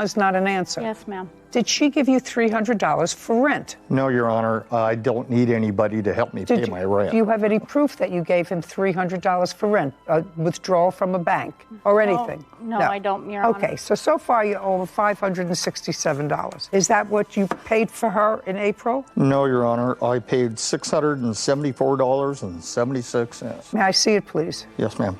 Is not an answer. Yes, ma'am. Did she give you $300 for rent? No, Your Honor, I don't need anybody to help me pay my rent. Do you have any proof that you gave him $300 for rent, a withdrawal from a bank, or anything? No, I don't, Your Honor. Okay, so far you owe $567. Is that what you paid for her in April? No, Your Honor, I paid $674.76. May I see it, please? Yes, ma'am.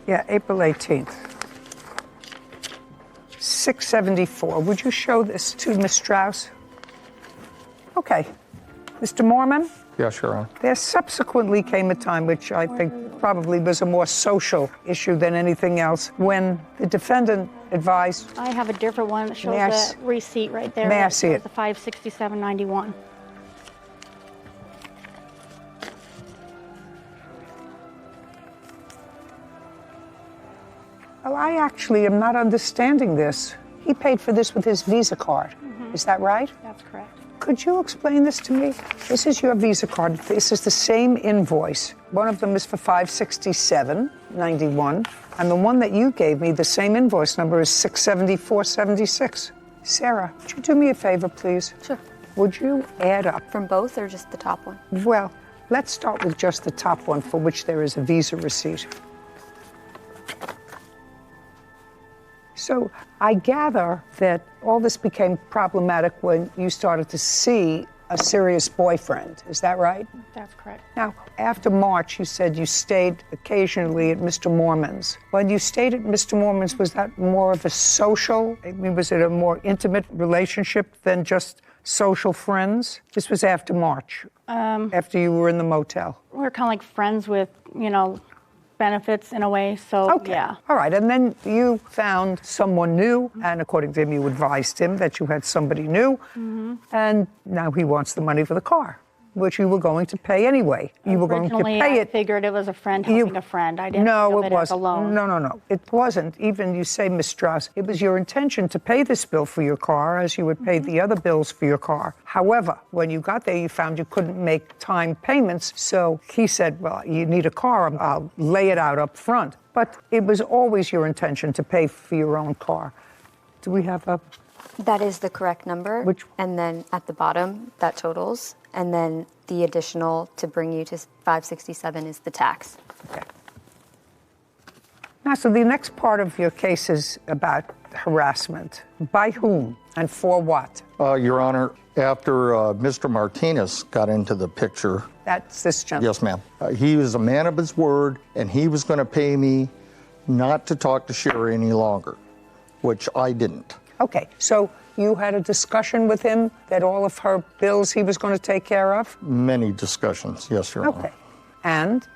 Yeah, April 18th. $674. Would you show this to Ms. Strauss? Okay. Mr. Mormon? Yes, Your Honor. There subsequently came a time, which I think probably was a more social issue than anything else, when the defendant advised... I have a different one that shows May I the receipt right there. May I that see shows it? The $567.91. Well, I actually am not understanding this. he paid for this with his Visa card. Is that right? That's correct. Could you explain this to me? This is your Visa card. This is the same invoice. One of them is for $567.91, and the one that you gave me, the same invoice number, is $674.76. Sarah, would you do me a favor, please? Sure. Would you add up? From both or just the top one? Well, let's start with just the top one, for which there is a Visa receipt. So I gather that all this became problematic when you started to see a serious boyfriend. Is that right? That's correct. Now, after March, you said you stayed occasionally at Mr. Mormon's. When you stayed at Mr. Mormon's, was that more of a social? I mean, was it a more intimate relationship than just social friends? This was after March, after you were in the motel. We're kind of like friends with, benefits in a way, so Okay. yeah. All right, and then you found someone new, and according to him, you advised him that you had somebody new, and now he wants the money for the car, which you were going to pay anyway. You were going to Originally, pay I it. figured it was a friend helping a friend. I didn't No, think of it it as a wasn't. loan. No. It wasn't. Even you say, Ms. Strauss, it was your intention to pay this bill for your car as you would pay the other bills for your car. However, when you got there, you found you couldn't make time payments. So he said, well, you need a car. I'll lay it out up front. But it was always your intention to pay for your own car. Do we have a... That is the correct number. And then at the bottom, that totals. And then the additional to bring you to 567 is the tax. Okay. Now, so the next part of your case is about harassment. By whom and for what? Your Honor, after Mr. Martinez got into the picture. That's this gentleman. Yes, ma'am. He was a man of his word, and he was going to pay me not to talk to Sherry any longer, which I didn't. Okay, so you had a discussion with him that all of her bills he was going to take care of? Many discussions, yes, Your Honor. Okay. And?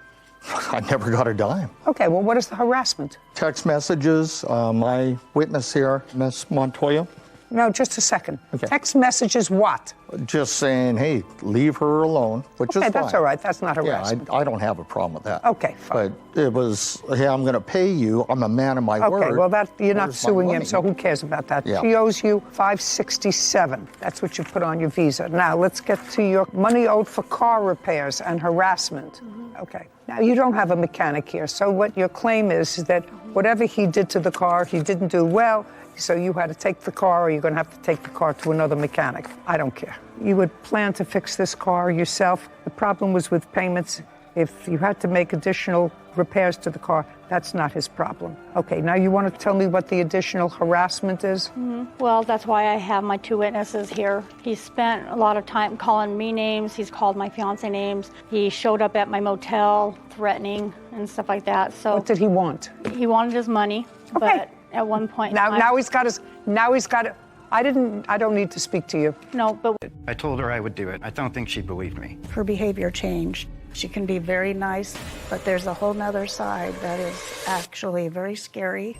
I never got a dime. Okay, well, what is the harassment? Text messages, my witness here, Ms. Montoya. No, just a second. Okay. Text messages what? Just saying, hey, leave her alone, which is fine. Okay, that's all right. That's not harassment. Yeah, I don't have a problem with that. Okay, fine. But it was, hey, I'm going to pay you. I'm a man of my word. Okay, well, that you're not Where's my suing him, money? so who cares about that? Yeah. She owes you $567. That's what you put on your visa. Now, let's get to your money owed for car repairs and harassment. Okay. Now, you don't have a mechanic here, so what your claim is that whatever he did to the car, he didn't do well, so you had to take the car, or you're going to have to take the car to another mechanic. I don't care. You would plan to fix this car yourself. The problem was with payments. If you had to make additional repairs to the car, that's not his problem. Okay, now you want to tell me what the additional harassment is? Well, that's why I have my two witnesses here. He spent a lot of time calling me names. He's called my fiance names. He showed up at my motel threatening and stuff like that. So What did he want? he wanted his money, but at one point in time- Now he's got it. I don't need to speak to you. No, but I told her I would do it. I don't think she believed me. Her behavior changed. She can be very nice, but there's a whole nother side that is actually very scary.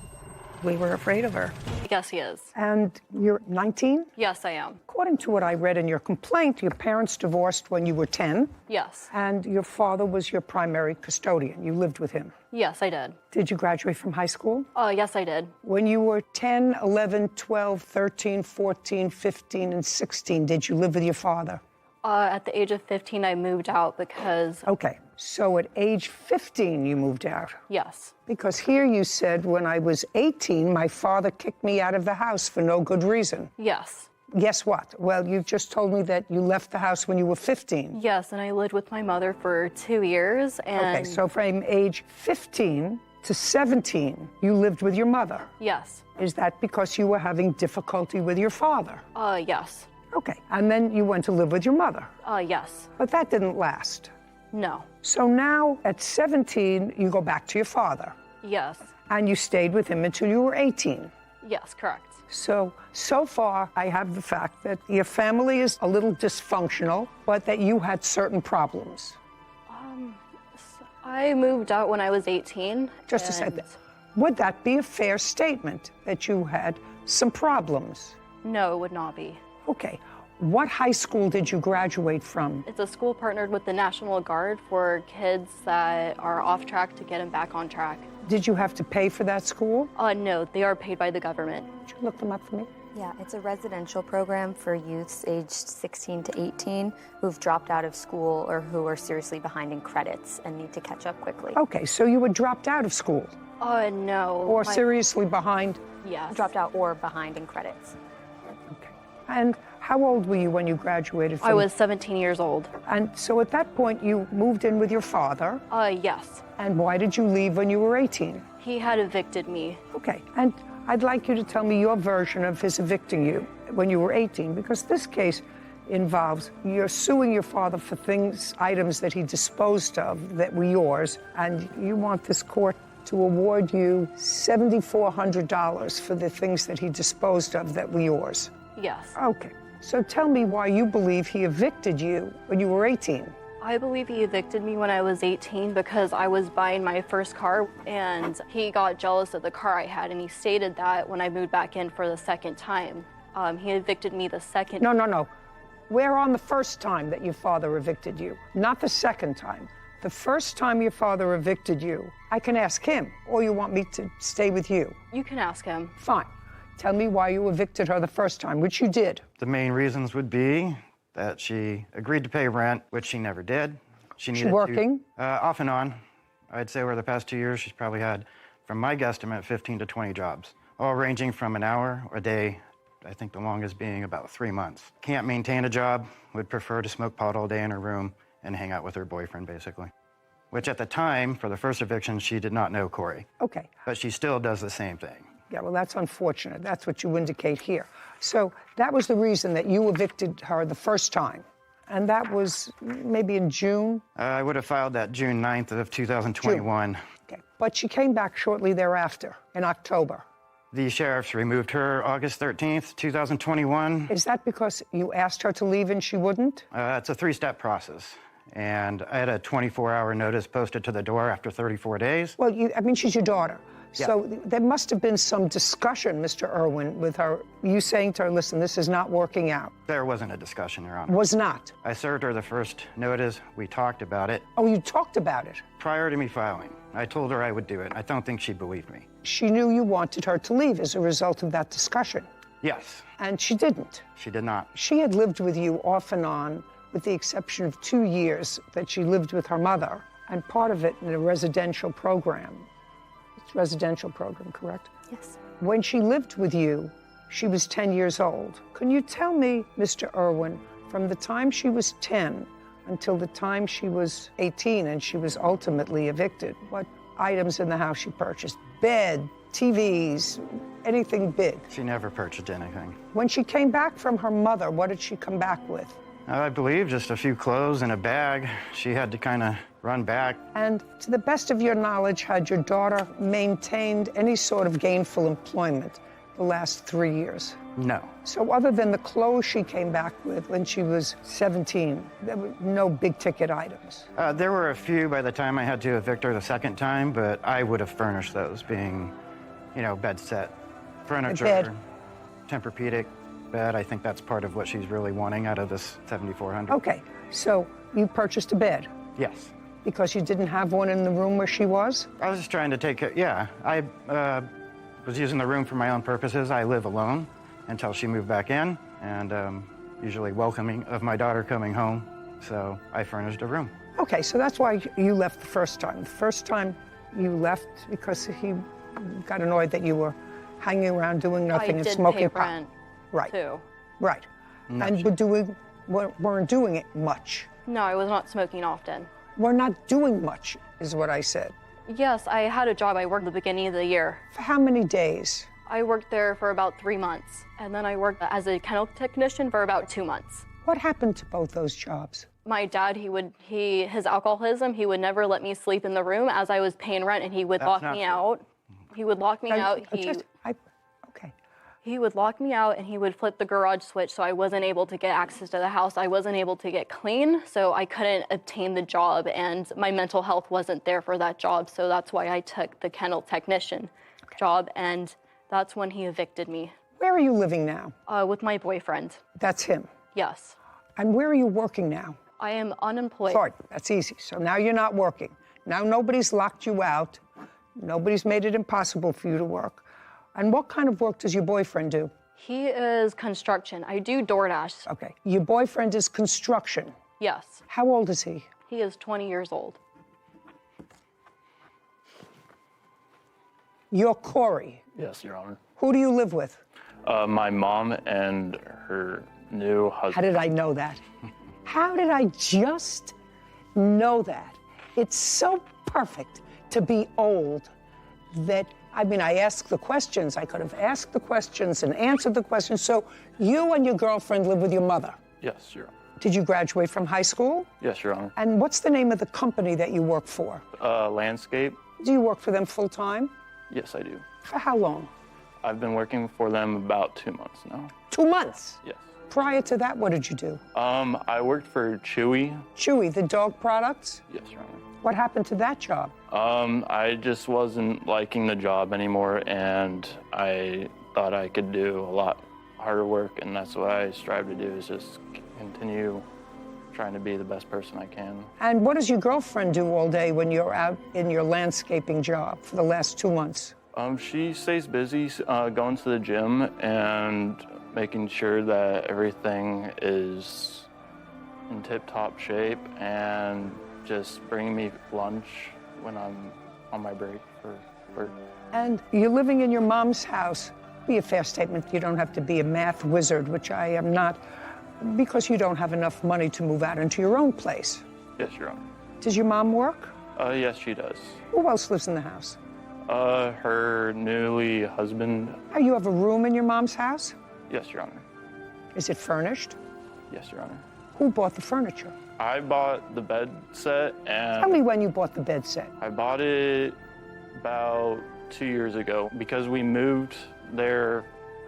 We were afraid of her. Yes, he is. And you're 19? Yes, I am. According to what I read in your complaint, your parents divorced when you were 10. Yes. And your father was your primary custodian. You lived with him. Yes, I did. Did you graduate from high school? Yes, I did. When you were 10, 11, 12, 13, 14, 15, and 16, did you live with your father? At the age of 15, I moved out because... Okay, so at age 15, you moved out? Yes. Because here you said, when I was 18, my father kicked me out of the house for no good reason. Yes. Guess what? Well, you just told me that you left the house when you were 15. Yes, and I lived with my mother for 2 years, and... Okay, so from age 15 to 17, you lived with your mother. Yes. Is that because you were having difficulty with your father? Yes. Okay, and then you went to live with your mother. Yes. But that didn't last. No. So now, at 17, you go back to your father. Yes. And you stayed with him until you were 18. Yes, correct. So far, I have the fact that your family is a little dysfunctional, but that you had certain problems. I moved out when I was 18. Just to say that. Would that be a fair statement, that you had some problems? No, it would not be. Okay. What high school did you graduate from? It's a school partnered with the National Guard for kids that are off track to get them back on track. Did you have to pay for that school? No, they are paid by the government. Could you look them up for me? Yeah, it's a residential program for youths aged 16 to 18 who've dropped out of school or who are seriously behind in credits and need to catch up quickly. Okay, so you were dropped out of school? No. Or seriously behind? Yeah. Dropped out or behind in credits. And how old were you when you graduated from? I was 17 years old. And so at that point, you moved in with your father? Yes. And why did you leave when you were 18? He had evicted me. Okay, and I'd like you to tell me your version of his evicting you when you were 18, because this case involves you're suing your father for items that he disposed of that were yours, and you want this court to award you $7,400 for the things that he disposed of that were yours. Yes. Okay, so tell me why you believe he evicted you when you were 18. I believe he evicted me when I was 18 because I was buying my first car and he got jealous of the car I had, and he stated that when I moved back in for the second time. He evicted me the second. No. We're on the first time that your father evicted you, not the second time. The first time your father evicted you, I can ask him, or you want me to stay with you? You can ask him. Fine. Tell me why you evicted her the first time, which you did. The main reasons would be that she agreed to pay rent, which she never did. She needed working? Off and on. I'd say over the past 2 years, she's probably had, from my guesstimate, 15 to 20 jobs, all ranging from an hour a day, I think the longest being about 3 months. Can't maintain a job, would prefer to smoke pot all day in her room and hang out with her boyfriend, basically. Which at the time, for the first eviction, she did not know Corey. Okay. But she still does the same thing. Yeah, well, that's unfortunate. That's what you indicate here. So that was the reason that you evicted her the first time. And that was maybe in June? I would have filed that June 9th of 2021. June. Okay. But she came back shortly thereafter, in October. The sheriffs removed her August 13th, 2021. Is that because you asked her to leave and she wouldn't? It's a three-step process. And I had a 24-hour notice posted to the door after 34 days. Well, she's your daughter. Yeah. So there must have been some discussion, Mr. Irwin, with her, you saying to her, listen, this is not working out. There wasn't a discussion, Your Honor. Was not? I served her the first notice. We talked about it. Oh, you talked about it? Prior to me filing. I told her I would do it. I don't think she believed me. She knew you wanted her to leave as a result of that discussion? Yes. And she didn't? She did not. She had lived with you off and on, with the exception of 2 years that she lived with her mother, and part of it in a residential program. It's a residential program, correct? Yes. When she lived with you, she was 10 years old. Can you tell me, Mr. Irwin, from the time she was 10 until the time she was 18 and she was ultimately evicted, what items in the house she purchased? Bed, TVs, anything big? She never purchased anything. When she came back from her mother, what did she come back with? I believe just a few clothes and a bag. She had to kind of run back. And to the best of your knowledge, had your daughter maintained any sort of gainful employment the last 3 years? No. So other than the clothes she came back with when she was 17, there were no big-ticket items? There were a few by the time I had to evict her the second time, but I would have furnished those, being, bed set, furniture, bed. Tempur-Pedic bed. I think that's part of what she's really wanting out of this $7,400. Okay, so you purchased a bed? Yes. Because you didn't have one in the room where she was? I was just trying to take care, yeah. I was using the room for my own purposes. I live alone until she moved back in, and usually welcoming of my daughter coming home, so I furnished a room. Okay, so that's why you left the first time. The first time you left because he got annoyed that you were hanging around doing nothing and smoking pot. I did pay rent, right. too. Right. No. And weren't doing it much. No, I was not smoking often. We're not doing much, is what I said. Yes, I had a job. I worked at the beginning of the year. For how many days? I worked there for about 3 months, and then I worked as a kennel technician for about 2 months. What happened to both those jobs? My dad, his alcoholism, he would never let me sleep in the room as I was paying rent, and he would lock me out. He would lock me out. He would lock me out, and he would flip the garage switch, so I wasn't able to get access to the house. I wasn't able to get clean, so I couldn't obtain the job, and my mental health wasn't there for that job, so that's why I took the kennel technician job, and that's when he evicted me. Where are you living now? With my boyfriend. That's him? Yes. And where are you working now? I am unemployed. Sorry, that's easy. So now you're not working. Now nobody's locked you out. Nobody's made it impossible for you to work. And what kind of work does your boyfriend do? He is construction. I do DoorDash. Okay. Your boyfriend is construction. Yes. How old is he? He is 20 years old. You're Corey. Yes, Your Honor. Who do you live with? My mom and her new husband. How did I know that? How did I just know that? It's so perfect to be old that, I mean, I ask the questions. I could have asked the questions and answered the questions. So you and your girlfriend live with your mother? Yes, Your Honor. Did you graduate from high school? Yes, Your Honor. And what's the name of the company that you work for? Landscape. Do you work for them full time? Yes, I do. For how long? I've been working for them about 2 months now. 2 months? Yes. Prior to that, what did you do? I worked for Chewy. Chewy, the dog products? Yes, Your Honor. What happened to that job? I just wasn't liking the job anymore, and I thought I could do a lot harder work, and that's what I strive to do, is just continue trying to be the best person I can. And what does your girlfriend do all day when you're out in your landscaping job for the last 2 months? She stays busy going to the gym and making sure that everything is in tip-top shape, and just bringing me lunch when I'm on my break for work. And you're living in your mom's house. Be a fair statement. You don't have to be a math wizard, which I am not, because you don't have enough money to move out into your own place. Yes, Your Honor. Does your mom work? Yes, she does. Who else lives in the house? Her newly husband. Oh, you have a room in your mom's house? Yes, Your Honor. Is it furnished? Yes, Your Honor. Who bought the furniture? I bought the bed set, and Tell me when you bought the bed set. I bought it about 2 years ago because we moved there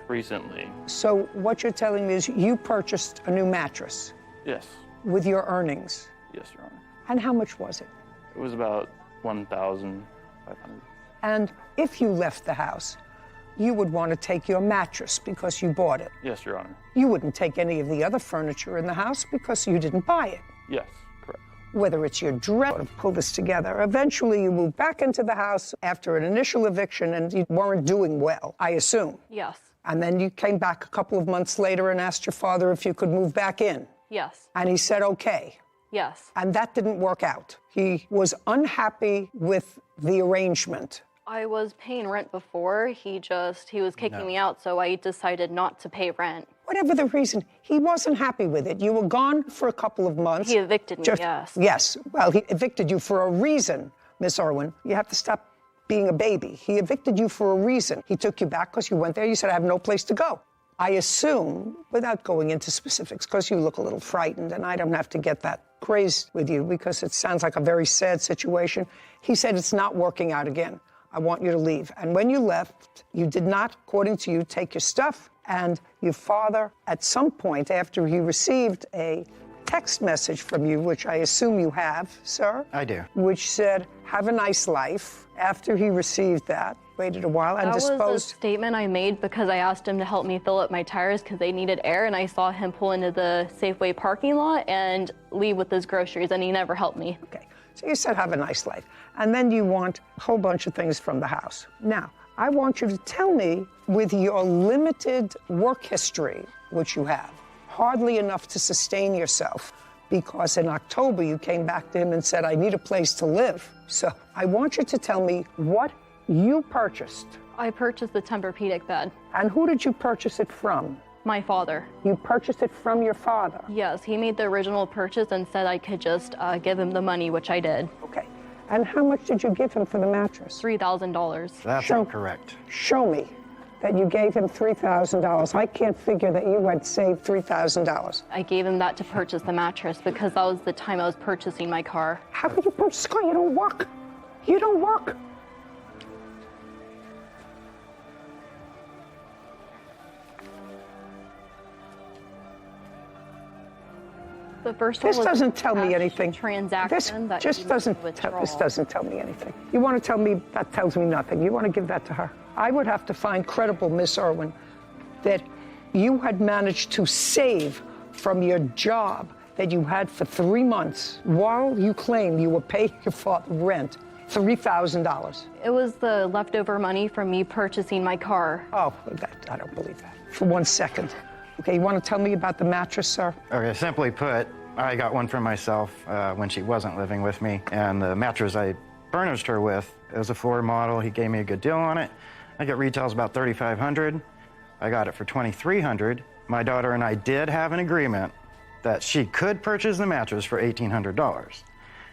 recently. So what you're telling me is you purchased a new mattress Yes. with your earnings. Yes, Your Honor. And how much was it? It was about $1,500. And if you left the house, you would want to take your mattress because you bought it. Yes, Your Honor. You wouldn't take any of the other furniture in the house because you didn't buy it. Yes, correct. Whether it's your dress, to pull this together. Eventually, you moved back into the house after an initial eviction, and you weren't doing well, I assume. Yes. And then you came back a couple of months later and asked your father if you could move back in. Yes. And he said, okay. Yes. And that didn't work out. He was unhappy with the arrangement. I was paying rent before. He was kicking me out, so I decided not to pay rent. Whatever the reason, he wasn't happy with it. You were gone for a couple of months. He evicted me, yes. Yes. Well, he evicted you for a reason, Miss Irwin. You have to stop being a baby. He evicted you for a reason. He took you back because you went there. You said, I have no place to go. I assume, without going into specifics, because you look a little frightened, and I don't have to get that crazed with you because it sounds like a very sad situation. He said, it's not working out again. I want you to leave. And when you left, you did not, according to you, take your stuff. And your father, at some point after he received a text message from you, which I assume you have, sir. I do. Which said, have a nice life. After he received that, waited a while and That disposed. was a statement I made because I asked him to help me fill up my tires because they needed air, and I saw him pull into the Safeway parking lot and leave with his groceries, and he never helped me. Okay. So you said, have a nice life. And then you want a whole bunch of things from the house. Now, I want you to tell me, with your limited work history, which you have, hardly enough to sustain yourself, because in October you came back to him and said, I need a place to live. So I want you to tell me what you purchased. I purchased the Tempur-Pedic bed. And who did you purchase it from? My father. You purchased it from your father? Yes, he made the original purchase and said I could just give him the money, which I did. Okay. And how much did you give him for the mattress? $3,000. That's incorrect. Show me that you gave him $3,000. I can't figure that you had saved $3,000. I gave him that to purchase the mattress because that was the time I was purchasing my car. How could you purchase a car? You don't work. You don't work. The first This one was doesn't tell me anything. Transaction that This he doesn't would tell, withdraw. this doesn't tell me anything. You want to tell me that tells me nothing. You want to give that to her. I would have to find credible, Miss Irwin, that you had managed to save from your job that you had for 3 months while you claimed you were paying your father rent $3,000. It was the leftover money from me purchasing my car. Oh, I don't believe that. For 1 second. Okay, you want to tell me about the mattress, sir? Okay, simply put, I got one for myself when she wasn't living with me, and the mattress I furnished her with, it was a floor model. He gave me a good deal on it. I think it retails about $3,500. I got it for $2,300. My daughter and I did have an agreement that she could purchase the mattress for $1,800.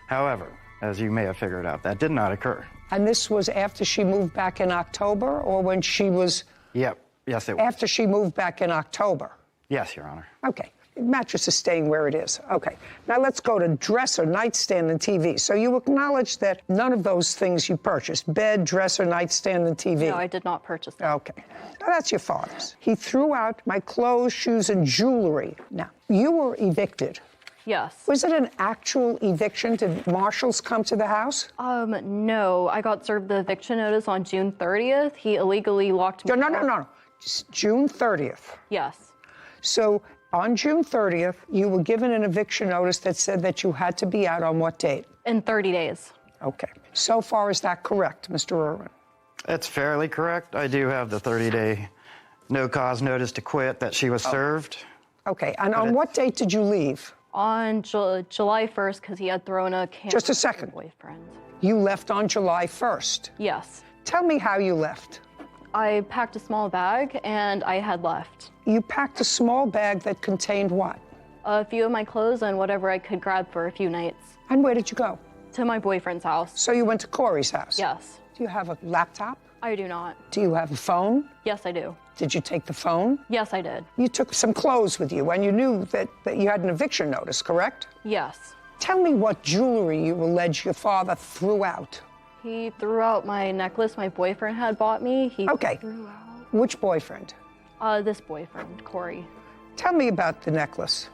However, as you may have figured out, that did not occur. And this was after she moved back in October, or when she was... Yep, yes it was. After she moved back in October? Yes, Your Honor. Okay. Mattress is staying where it is. Okay. Now let's go to dresser, nightstand, and TV. So you acknowledge that none of those things you purchased, bed, dresser, nightstand, and TV. No, I did not purchase them. Okay. Now that's your father's. He threw out my clothes, shoes, and jewelry. Now, you were evicted. Yes. Was it an actual eviction? Did marshals come to the house? No. I got served the eviction notice on June 30th. He illegally locked me out. No. Just June 30th. Yes. So on June 30th, you were given an eviction notice that said that you had to be out on what date? In 30 days. Okay. So far, is that correct, Mr. Irwin? It's fairly correct. I do have the 30-day no-cause notice to quit that she was served. Okay. And on what date did you leave? On July 1st, because he had thrown a camera. Just a second. Boyfriend. You left on July 1st? Yes. Tell me how you left. I packed a small bag and I had left. You packed a small bag that contained what? A few of my clothes and whatever I could grab for a few nights. And where did you go? To my boyfriend's house. So you went to Corey's house? Yes. Do you have a laptop? I do not. Do you have a phone? Yes, I do. Did you take the phone? Yes, I did. You took some clothes with you, and you knew that you had an eviction notice, correct? Yes. Tell me what jewelry you allege your father threw out. He threw out my necklace my boyfriend had bought me. He threw out... Which boyfriend? This boyfriend, Corey. Tell me about the necklace.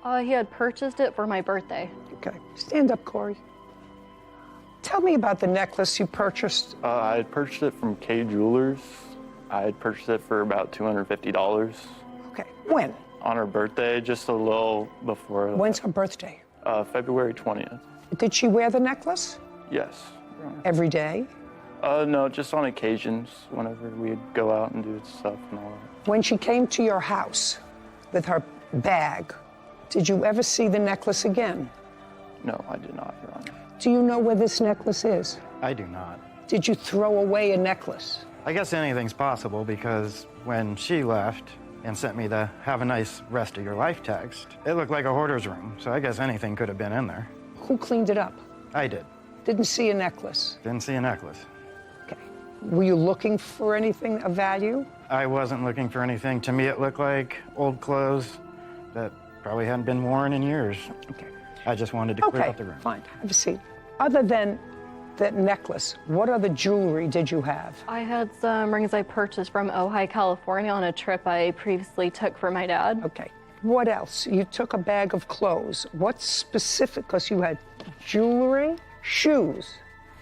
He had purchased it for my birthday. Okay. Stand up, Corey. Tell me about the necklace you purchased. I had purchased it from K Jewelers. I had purchased it for about $250. Okay. When? On her birthday, just a little before. When's her birthday? February 20th. Did she wear the necklace? Yes. Every day? No, just on occasions, whenever we'd go out and do stuff and all that. When she came to your house with her bag, did you ever see the necklace again? No, I did not, Your Honor. Do you know where this necklace is? I do not. Did you throw away a necklace? I guess anything's possible because when she left and sent me the "Have a nice rest of your life" text, it looked like a hoarder's room, so I guess anything could have been in there. Who cleaned it up? I did. Didn't see a necklace? Didn't see a necklace. Okay. Were you looking for anything of value? I wasn't looking for anything. To me, it looked like old clothes that probably hadn't been worn in years. Okay. I just wanted to clear out the room. Fine. Have a seat. Other than that necklace, what other jewelry did you have? I had some rings I purchased from Ojai, California on a trip I previously took for my dad. Okay. What else? You took a bag of clothes. What specific, because you had jewelry, shoes.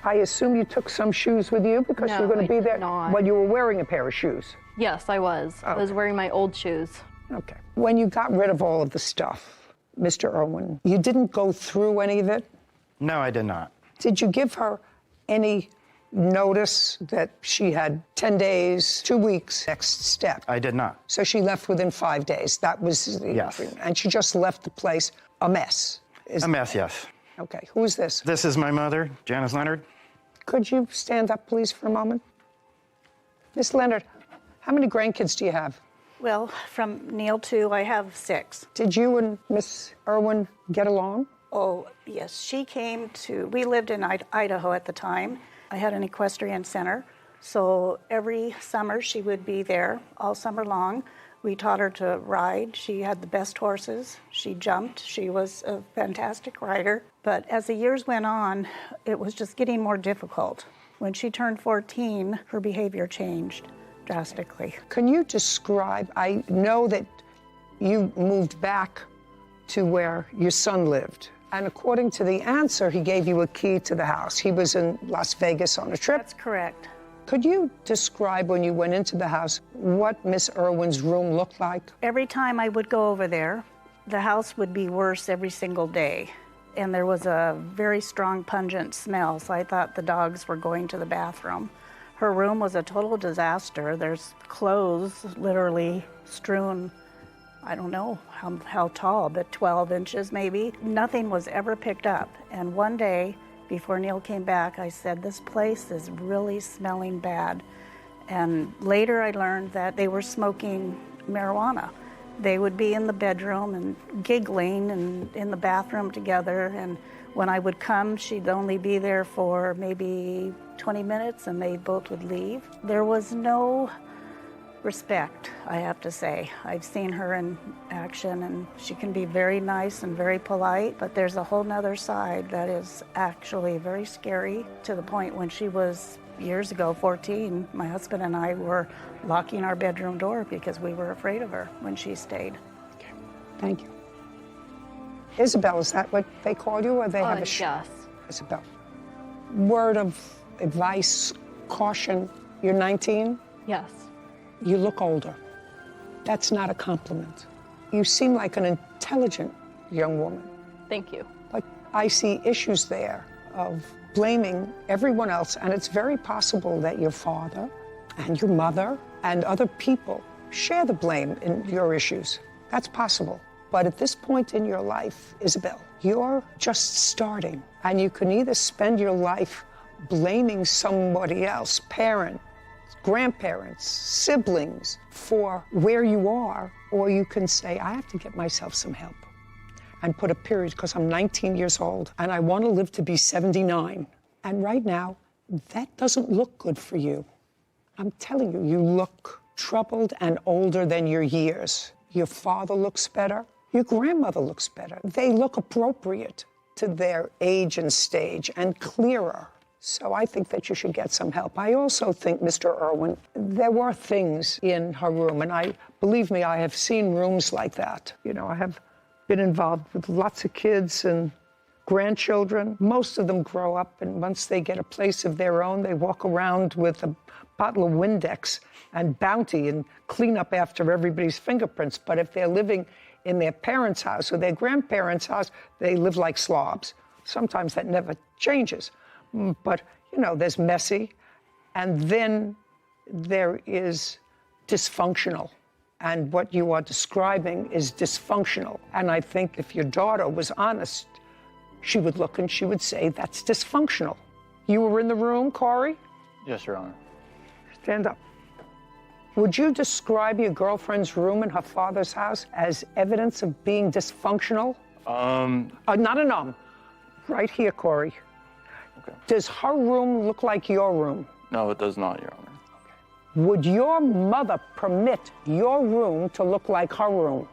I assume you took some shoes with you because you were going to be there. Well, you were wearing a pair of shoes. Yes, I was. I was wearing my old shoes. Okay. When you got rid of all of the stuff, Mr. Irwin, you didn't go through any of it? No, I did not. Did you give her any notice that she had 10 days, 2 weeks, next step? I did not. So she left within 5 days. That was the agreement. And she just left the place a mess. A mess, yes. Okay. Who is this? This is my mother, Janice Leonard. Could you stand up, please, for a moment? Miss Leonard, how many grandkids do you have? Well, from Neil to I have 6. Did you and Miss Irwin get along? Oh, yes. She came to, we lived in Idaho at the time. I had an equestrian center. So every summer she would be there all summer long. We taught her to ride. She had the best horses. She jumped. She was a fantastic rider. But as the years went on, it was just getting more difficult. When she turned 14, her behavior changed drastically. Can you describe, I know that you moved back to where your son lived. And according to the answer, he gave you a key to the house. He was in Las Vegas on a trip. That's correct. Could you describe when you went into the house what Miss Irwin's room looked like? Every time I would go over there, The house would be worse every single day. And there was a very strong, pungent smell, so I thought the dogs were going to the bathroom. Her room was a total disaster. There's clothes literally strewn, I don't know how tall, but 12 inches maybe. Nothing was ever picked up. And one day, before Neil came back, I said, this place is really smelling bad. And later I learned that they were smoking marijuana. They would be in the bedroom and giggling and in the bathroom together. And when I would come, she'd only be there for maybe 20 minutes and they both would leave. There was no respect, I have to say. I've seen her in action and she can be very nice and very polite, but there's a whole nother side that is actually very scary, to the point when she was years ago, 14, my husband and I were locking our bedroom door because we were afraid of her when she stayed. Okay. Thank you. Isabel, is that what they call you, or they have a Yes. Isabel. Word of advice, caution, you're 19? Yes. You look older. That's not a compliment. You seem like an intelligent young woman. Thank you. But I see issues there of blaming everyone else, and it's very possible that your father and your mother and other people share the blame in your issues. That's possible. But at this point in your life, Isabel, you're just starting, and you can either spend your life blaming somebody else, parents, grandparents, siblings, for where you are, or you can say, I have to get myself some help. And put a period, because I'm 19 years old and I want to live to be 79. And right now, that doesn't look good for you. I'm telling you, you look troubled and older than your years. Your father looks better. Your grandmother looks better. They look appropriate to their age and stage and clearer. So I think that you should get some help. I also think, Mr. Irwin, there were things in her room, and believe me, I have seen rooms like that. You know, I have been involved with lots of kids and grandchildren. Most of them grow up, and once they get a place of their own, they walk around with a bottle of Windex and Bounty and clean up after everybody's fingerprints. But if they're living in their parents' house or their grandparents' house, they live like slobs. Sometimes that never changes. But, you know, there's messy, and then there is dysfunctional. And what you are describing is dysfunctional. And I think if your daughter was honest, she would look and she would say, that's dysfunctional. You were in the room, Corey? Yes, Your Honor. Stand up. Would you describe your girlfriend's room in her father's house as evidence of being dysfunctional? Not a right here, Corey. Okay. Does her room look like your room? No, it does not, Your Honor. Would your mother permit your room to look like her room?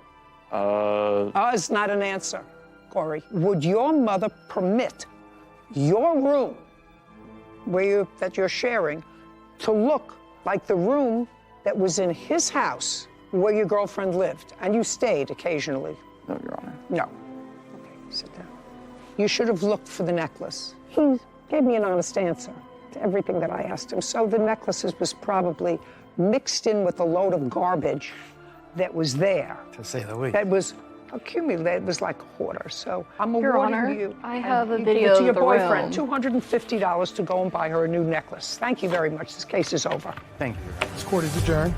It's not an answer, Corey. Would your mother permit your room that you're sharing to look like the room that was in his house where your girlfriend lived and you stayed occasionally? No, Your Honor. No. Okay, sit down. You should have looked for the necklace. He gave me an honest answer to everything that I asked him. So the necklaces was probably mixed in with a load of garbage that was there. To say the least. That was accumulated. It was like hoarder. So I'm Your awarding Honor, you. I have a you video give it to your of the boyfriend. room. $250 to go and buy her a new necklace. Thank you very much. This case is over. Thank you. This court is adjourned.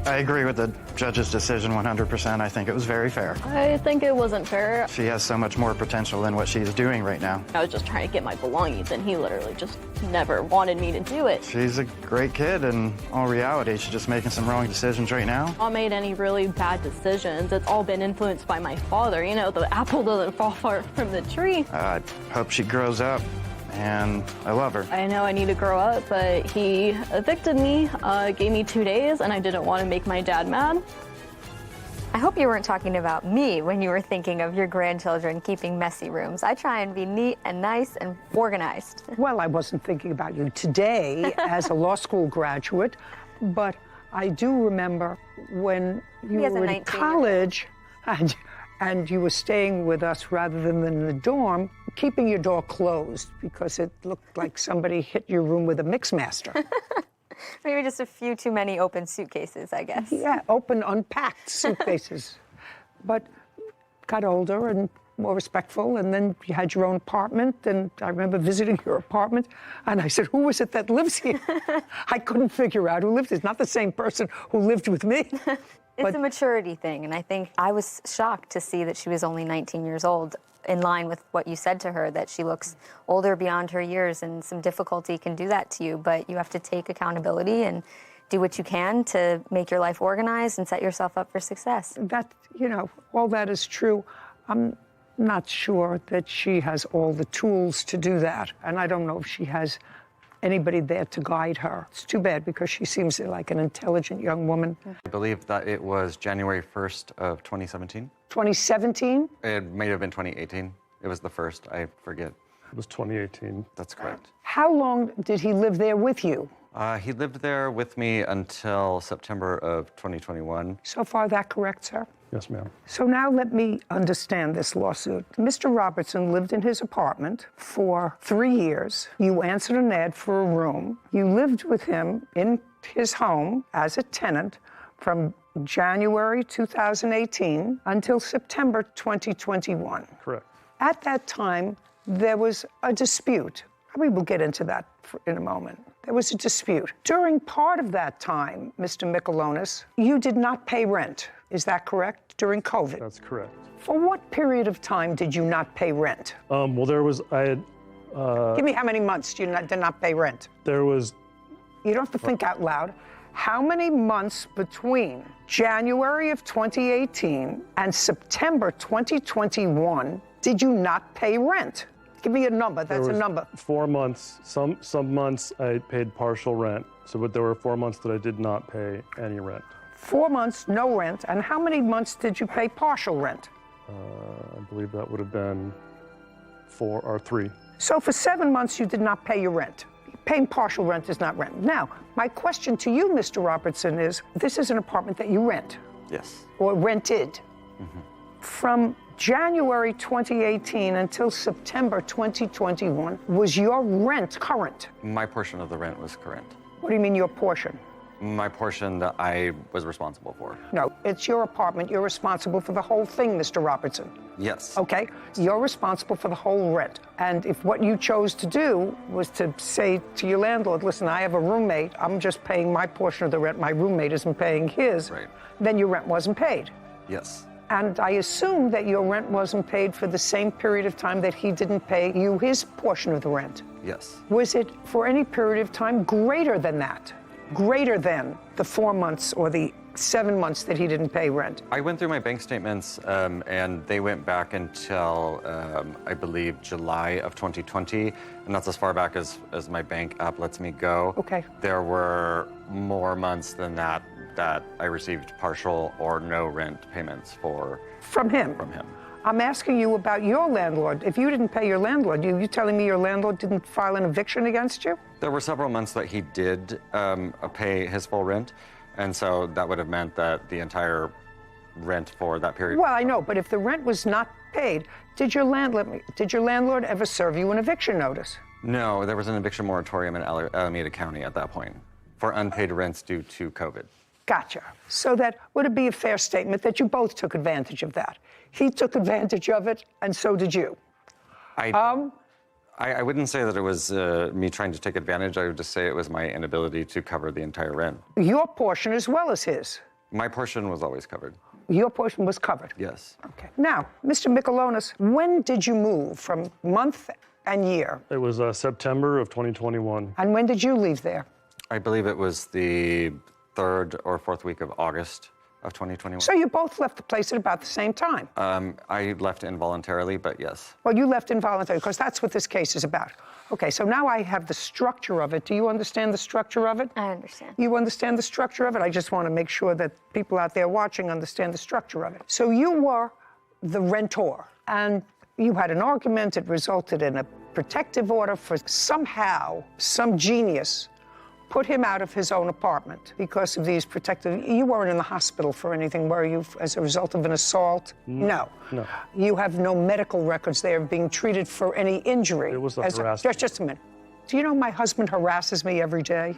I agree with the judge's decision 100%. I think it was very fair. I think it wasn't fair. She has so much more potential than what she's doing right now. I was just trying to get my belongings, and he literally just never wanted me to do it. She's a great kid, and all reality, she's just making some wrong decisions right now. I made any really bad decisions. It's all been influenced by my father. You know, the apple doesn't fall far from the tree. I hope she grows up, and I love her. I know I need to grow up, but he evicted me, gave me 2 days, and I didn't want to make my dad mad. I hope you weren't talking about me when you were thinking of your grandchildren keeping messy rooms. I try and be neat and nice and organized. Well, I wasn't thinking about you today as a law school graduate, but I do remember when you were in college and you were staying with us rather than in the dorm, keeping your door closed because it looked like somebody hit your room with a Mixmaster. Maybe just a few too many open suitcases, I guess. Yeah, open, unpacked suitcases. But got older and more respectful, and then you had your own apartment, and I remember visiting your apartment, and I said, who is it that lives here? I couldn't figure out who lived here. It's not the same person who lived with me. It's a maturity thing, and I think I was shocked to see that she was only 19 years old, in line with what you said to her, that she looks older beyond her years, and some difficulty can do that to you, but you have to take accountability and do what you can to make your life organized and set yourself up for success. That, you know, all that is true. I'm not sure that she has all the tools to do that, and I don't know if she has anybody there to guide her. It's too bad because she seems like an intelligent young woman. I believe that it was January 1st of 2017. 2017? It may have been 2018. It was the first, I forget. It was 2018. That's correct. How long did he live there with you? He lived there with me until September of 2021. So far, that correct, sir? Yes, ma'am. So now let me understand this lawsuit. Mr. Robertson lived in his apartment for 3 years. You answered an ad for a room. You lived with him in his home as a tenant from January 2018 until September 2021. Correct. At that time, there was a dispute. We will get into that in a moment. There was a dispute. During part of that time, Mr. Michelonis, you did not pay rent. Is that correct? During COVID? That's correct. For what period of time did you not pay rent? Well, there was, Give me how many months did not pay rent? There was... You don't have to think out loud. How many months between January of 2018 and September 2021 did you not pay rent? Give me a number. That's a number. 4 months. Some months I paid partial rent. But there were 4 months that I did not pay any rent. 4 months, no rent. And how many months did you pay partial rent? I believe that would have been 4 or 3. So for 7 months, you did not pay your rent. Paying partial rent is not rent. Now, my question to you, Mr. Robertson, is this is an apartment that you rent? Yes. Or rented? Mm-hmm. From January 2018 until September 2021, was your rent current? My portion of the rent was current. What do you mean your portion? My portion that I was responsible for. No, it's your apartment. You're responsible for the whole thing, Mr. Robertson. Yes. Okay? You're responsible for the whole rent. And if what you chose to do was to say to your landlord, listen, I have a roommate, I'm just paying my portion of the rent, my roommate isn't paying his, right, then your rent wasn't paid. Yes. And I assume that your rent wasn't paid for the same period of time that he didn't pay you his portion of the rent. Yes. Was it for any period of time greater than that? Greater than the 4 months or the 7 months that he didn't pay rent? I went through my bank statements and they went back until, I believe, July of 2020. And that's as far back as my bank app lets me go. Okay. There were more months than that I received partial or no rent payments for. From him? From him. I'm asking you about your landlord. If you didn't pay your landlord, you telling me your landlord didn't file an eviction against you? There were several months that he did pay his full rent, and so that would have meant that the entire rent for that period. Well, I know, but if the rent was not paid, did your landlord ever serve you an eviction notice? No, there was an eviction moratorium in Alameda County at that point for unpaid rents due to COVID. Gotcha. So that would it be a fair statement that you both took advantage of that? He took advantage of it, and so did you. I wouldn't say that it was me trying to take advantage. I would just say it was my inability to cover the entire rent. Your portion as well as his? My portion was always covered. Your portion was covered? Yes. Okay. Now, Mr. Michelonis, when did you move from month and year? It was September of 2021. And when did you leave there? I believe it was the 3rd or 4th week of August of 2021. So you both left the place at about the same time? I left involuntarily, but yes. Well, you left involuntarily, because that's what this case is about. Okay, so now I have the structure of it. Do you understand the structure of it? I understand. You understand the structure of it? I just want to make sure that people out there watching understand the structure of it. So you were the rentor, and you had an argument. It resulted in a protective order for somehow some genius put him out of his own apartment because of these protective... You weren't in the hospital for anything, were you, as a result of an assault? No. No. You have no medical records there of being treated for any injury. It was a harassment. Just a minute. Do you know my husband harasses me every day?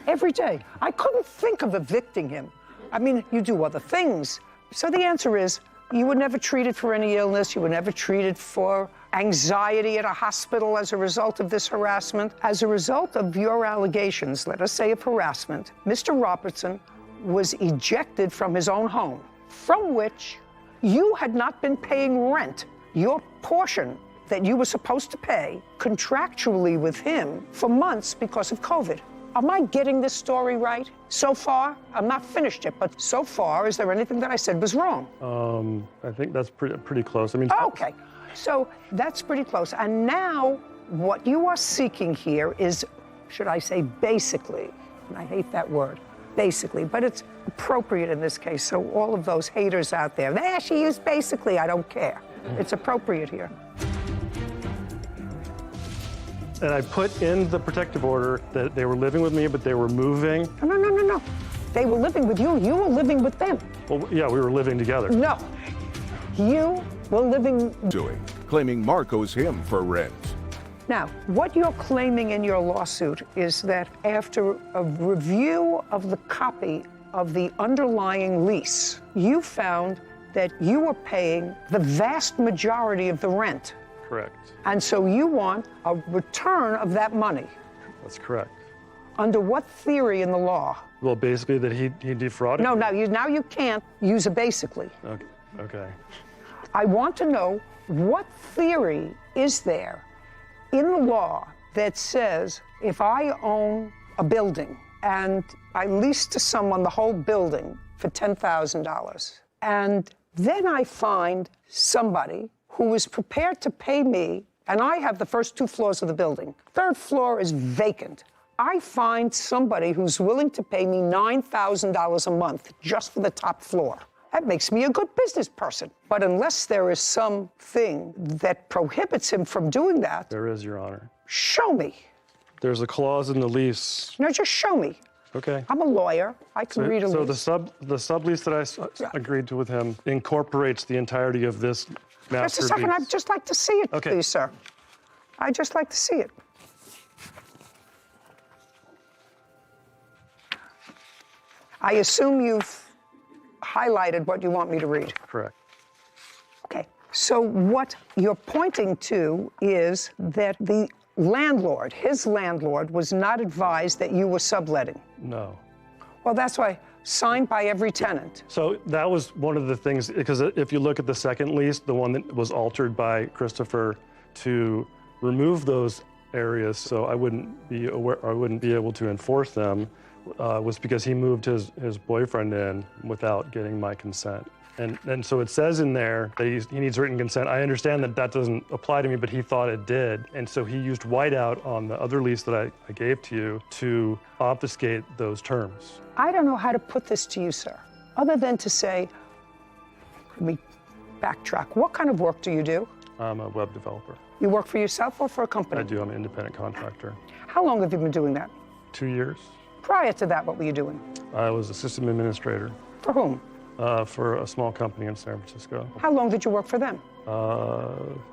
Every day. I couldn't think of evicting him. I mean, you do other things. So the answer is, you were never treated for any illness. You were never treated for anxiety at a hospital as a result of this harassment. As a result of your allegations, let us say of harassment, Mr. Robertson was ejected from his own home, from which you had not been paying rent, your portion that you were supposed to pay contractually with him for months because of COVID. Am I getting this story right? So far, I'm not finished yet, but so far, is there anything that I said was wrong? I think that's pretty close. I mean, okay, so that's pretty close. And now, what you are seeking here is, should I say, basically, and I hate that word, basically, but it's appropriate in this case. So all of those haters out there, she used basically, I don't care. It's appropriate here. And I put in the protective order that they were living with me, but they were moving. No. They were living with you. You were living with them. Well, yeah, we were living together. No. You were living... Claiming Mark owes him for rent. Now, what you're claiming in your lawsuit is that after a review of the copy of the underlying lease, you found that you were paying the vast majority of the rent. Correct. And so you want a return of that money. That's correct. Under what theory in the law? Well, basically that he defrauded. No, now you can't use a basically. Okay. I want to know what theory is there in the law that says if I own a building and I lease to someone the whole building for $10,000, and then I find somebody who is prepared to pay me, and I have the first 2 floors of the building. 3rd floor is vacant. I find somebody who's willing to pay me $9,000 a month just for the top floor. That makes me a good business person. But unless there is something that prohibits him from doing that... There is, Your Honor. Show me. There's a clause in the lease. No, just show me. Okay. I'm a lawyer. I can read a lease. So the sublease that I agreed to with him incorporates the entirety of this master Just a second. lease. I'd just like to see it, please, sir. I'd just like to see it. I assume you've highlighted what you want me to read. Correct. Okay. So what you're pointing to is that the landlord, his landlord, was not advised that you were subletting. No. Well, that's why signed by every tenant. So that was one of the things, because if you look at the second lease, the one that was altered by Christopher to remove those areas so I wouldn't be aware, or I wouldn't be able to enforce them, was because he moved his boyfriend in without getting my consent. And so it says in there that he needs written consent. I understand that that doesn't apply to me, but he thought it did. And so he used whiteout on the other lease that I gave to you to obfuscate those terms. I don't know how to put this to you, sir, other than to say, let me backtrack. What kind of work do you do? I'm a web developer. You work for yourself or for a company? I do. I'm an independent contractor. How long have you been doing that? 2 years. Prior to that, what were you doing? I was a system administrator. For whom? For a small company in San Francisco. How long did you work for them?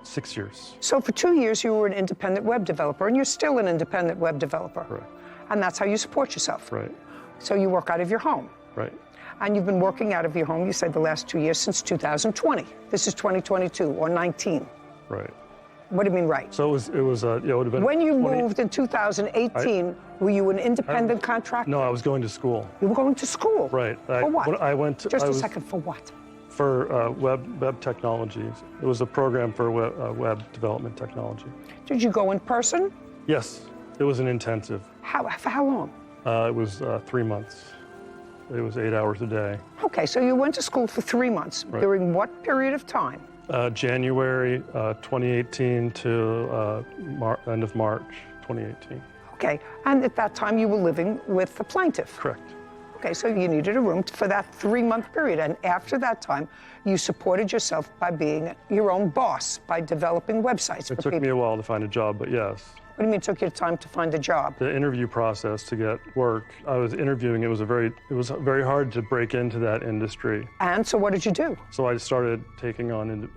6 years. So for 2 years, you were an independent web developer, and you're still an independent web developer. Right. And that's how you support yourself. Right. So you work out of your home. Right. And you've been working out of your home, you said, the last 2 years since 2020. This is 2022 or 19. Right. What do you mean, right? So it would have been. When you moved in 2018, were you an independent contractor? No, I was going to school. You were going to school? Right. For what? I went to, Just a second, for what? For web technologies. It was a program for web development technology. Did you go in person? Yes, it was an intensive. For how long? It was 3 months. It was 8 hours a day. Okay, so you went to school for 3 months. Right. During what period of time? January 2018 to end of March 2018. Okay, and at that time you were living with the plaintiff? Correct. Okay, so you needed a room for that 3-month period, and after that time, you supported yourself by being your own boss, by developing websites It took me a while to find a job, but yes. What do you mean it took you time to find a job? The interview process to get work, I was interviewing, it was very hard to break into that industry. And so what did you do? So I started taking on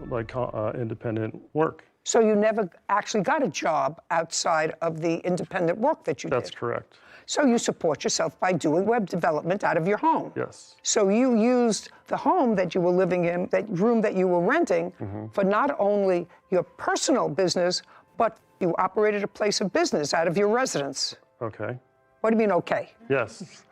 independent work. So you never actually got a job outside of the independent work that you did? That's correct. So you support yourself by doing web development out of your home? Yes. So you used the home that you were living in, that room that you were renting, for not only your personal business, but you operated a place of business out of your residence. Okay. What do you mean, okay? Yes.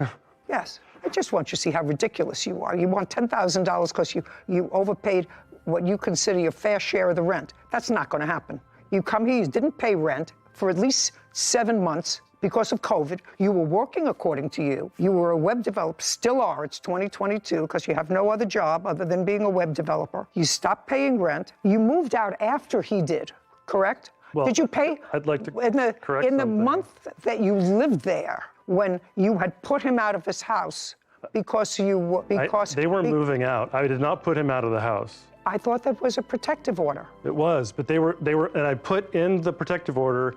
Yes. I just want you to see how ridiculous you are. You want $10,000 because you overpaid what you consider your fair share of the rent. That's not going to happen. You come here, you didn't pay rent for at least 7 months because of COVID. You were working according to you. You were a web developer, still are. It's 2022 because you have no other job other than being a web developer. You stopped paying rent. You moved out after he did, correct? Well, did you pay? I'd like to correct in the something. month that you lived there, when you had put him out of his house because you were, they were moving out. I did not put him out of the house. I thought that was a protective order. It was, but they were, and I put in the protective order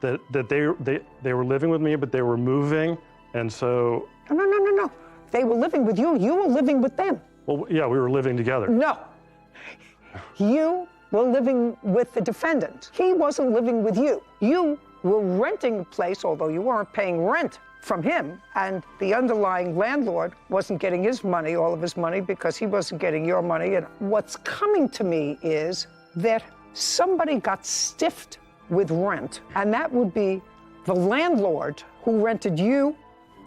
that they were living with me, but they were moving, and so. No. They were living with you. You were living with them. Well, yeah, we were living together. No. You were living with the defendant. He wasn't living with you. You were renting a place, although you weren't paying rent from him, and the underlying landlord wasn't getting his money, all of his money, because he wasn't getting your money. And what's coming to me is that somebody got stiffed with rent, and that would be the landlord who rented you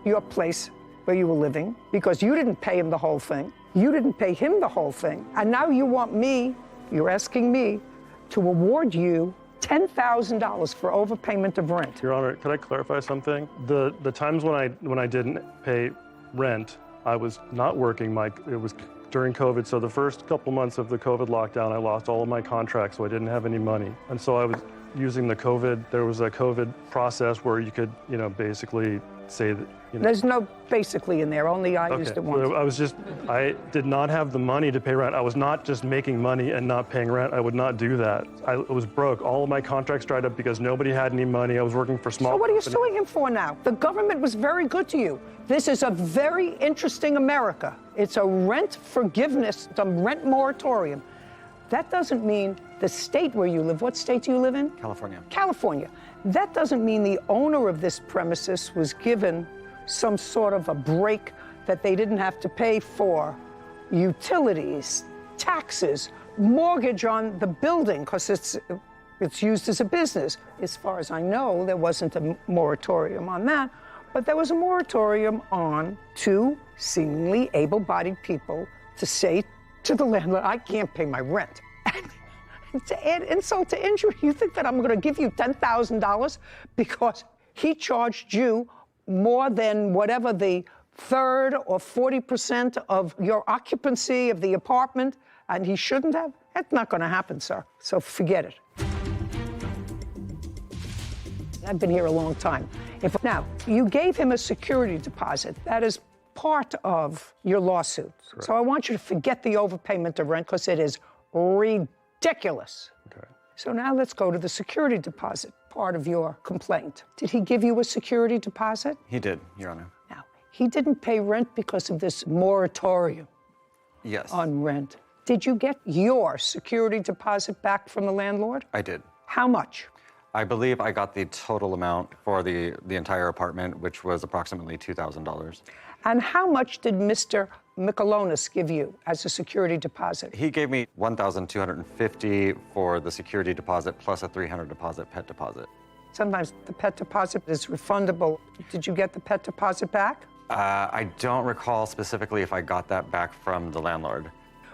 your place where you were living, because you didn't pay him the whole thing. You didn't pay him the whole thing. And now you want me, you're asking me, to award you $10,000 for overpayment of rent. Your Honor, could I clarify something? The times when I didn't pay rent, I was not working. It was during COVID, so the first couple months of the COVID lockdown, I lost all of my contracts, so I didn't have any money. And so I was using the COVID, there was a COVID process where you could, basically say that, There's no basically in there, only I used it once. So I did not have the money to pay rent. I was not just making money and not paying rent. I would not do that. I was broke. All of my contracts dried up because nobody had any money. I was working for small So what are you companies. suing him for now? The government was very good to you. This is a very interesting America. It's a rent forgiveness, a rent moratorium. That doesn't mean the state where you live. What state do you live in? California. California. That doesn't mean the owner of this premises was given some sort of a break that they didn't have to pay for utilities, taxes, mortgage on the building, because it's used as a business. As far as I know, there wasn't a moratorium on that, but there was a moratorium on two seemingly able-bodied people to say to the landlord, I can't pay my rent. To add insult to injury, you think that I'm going to give you $10,000 because he charged you more than whatever the 3rd or 40% of your occupancy of the apartment, and he shouldn't have? That's not going to happen, sir. So forget it. I've been here a long time. Now, you gave him a security deposit. That is part of your lawsuit. Correct. So I want you to forget the overpayment of rent because it is ridiculous. Okay. So now let's go to the security deposit part of your complaint. Did he give you a security deposit? He did, Your Honor. Now, he didn't pay rent because of this moratorium Yes. on rent. Did you get your security deposit back from the landlord? I did. How much? I believe I got the total amount for the entire apartment, which was approximately $2,000. And how much did Mr. Michelonis give you as a security deposit? He gave me $1,250 for the security deposit plus a $300 pet deposit. Sometimes the pet deposit is refundable. Did you get the pet deposit back? I don't recall specifically if I got that back from the landlord.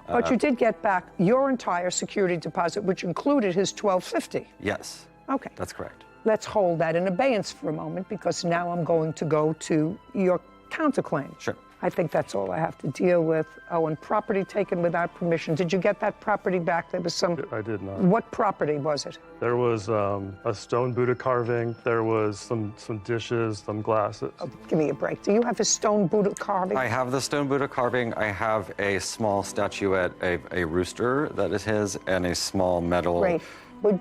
But you did get back your entire security deposit, which included his $1,250. Yes. Okay. That's correct. Let's hold that in abeyance for a moment, because now I'm going to go to your counterclaim. Sure. I think that's all I have to deal with. Oh, and property taken without permission. Did you get that property back? There was some... I did not. What property was it? There was a stone Buddha carving. There was some dishes, some glasses. Oh, give me a break. Do you have a stone Buddha carving? I have the stone Buddha carving. I have a small statuette, a rooster that is his, and a small metal Great. Would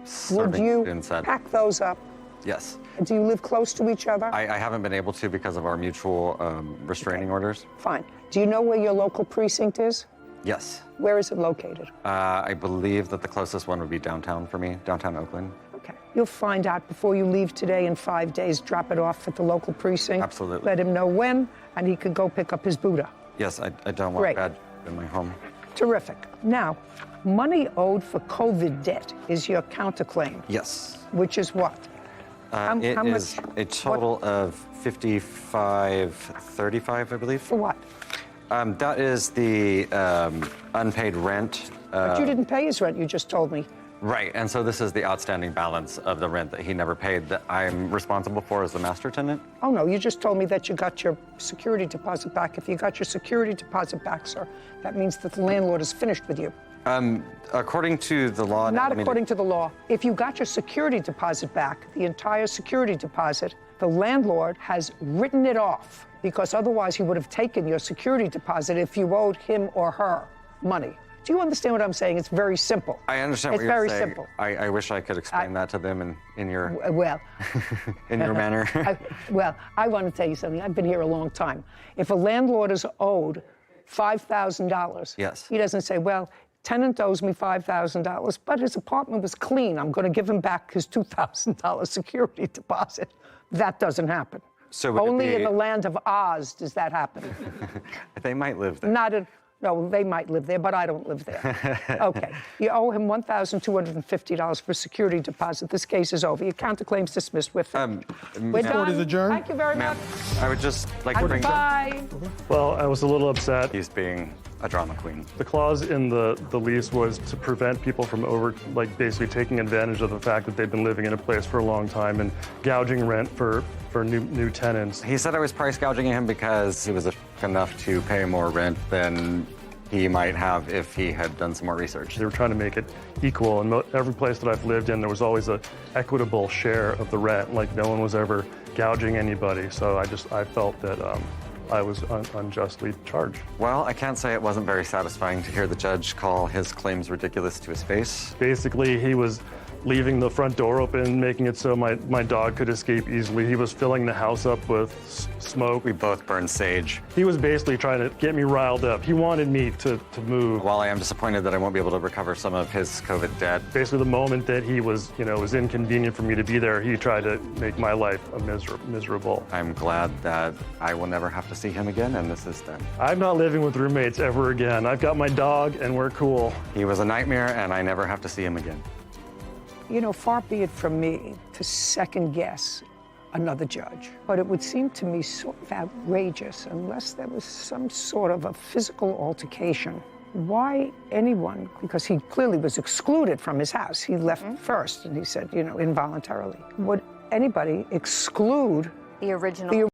you pack those up? Yes. Do you live close to each other? I haven't been able to because of our mutual restraining orders. Fine. Do you know where your local precinct is? Yes. Where is it located? I believe that the closest one would be downtown for me, downtown Oakland. Okay. You'll find out before you leave today. In 5 days, drop it off at the local precinct. Absolutely. Let him know when, and he could go pick up his Buddha. Yes, I don't want Great. bad in my home. Terrific. Now, money owed for COVID debt is your counterclaim. Yes. Which is what? It is a total of $55.35, I believe. For what? That is the unpaid rent. But you didn't pay his rent, you just told me. Right, and so this is the outstanding balance of the rent that he never paid that I'm responsible for as the master tenant. Oh, no, you just told me that you got your security deposit back. If you got your security deposit back, sir, that means that the landlord is finished with you. According to the law... Not according to the law. If you got your security deposit back, the entire security deposit, the landlord has written it off because otherwise he would have taken your security deposit if you owed him or her money. Do you understand what I'm saying? It's very simple. I understand what you're saying. It's very simple. I wish I could explain that to them in your... Well... in your manner. I want to tell you something. I've been here a long time. If a landlord is owed $5,000, yes, he doesn't say, well, tenant owes me $5,000, but his apartment was clean. I'm going to give him back his $2,000 security deposit. That doesn't happen. So only in the land of Oz does that happen. They might live there. No, they might live there, but I don't live there. Okay. You owe him $1,250 for security deposit. This case is over. Your counterclaim's dismissed. We're done. Court is adjourned. Thank you very much. I would just like to bring... Bye. Well, I was a little upset. He's being a drama queen. The clause in the lease was to prevent people from basically taking advantage of the fact that they've been living in a place for a long time and gouging rent for new tenants. He said I was price gouging him because he was enough to pay more rent than he might have if he had done some more research. They were trying to make it equal, and every place that I've lived in, there was always an equitable share of the rent. Like, no one was ever gouging anybody, so I felt that I was unjustly charged. Well, I can't say it wasn't very satisfying to hear the judge call his claims ridiculous to his face. Basically, he was leaving the front door open, making it so my dog could escape easily. He was filling the house up with smoke. We both burned sage. He was basically trying to get me riled up. He wanted me to move. While I am disappointed that I won't be able to recover some of his COVID debt. Basically, the moment that he was, it was inconvenient for me to be there, he tried to make my life miserable. I'm glad that I will never have to see him again, and this is done. I'm not living with roommates ever again. I've got my dog, and we're cool. He was a nightmare, and I never have to see him again. Far be it from me to second guess another judge, but it would seem to me sort of outrageous unless there was some sort of a physical altercation. Why anyone, because he clearly was excluded from his house. He left first, and he said, involuntarily. Would anybody exclude the original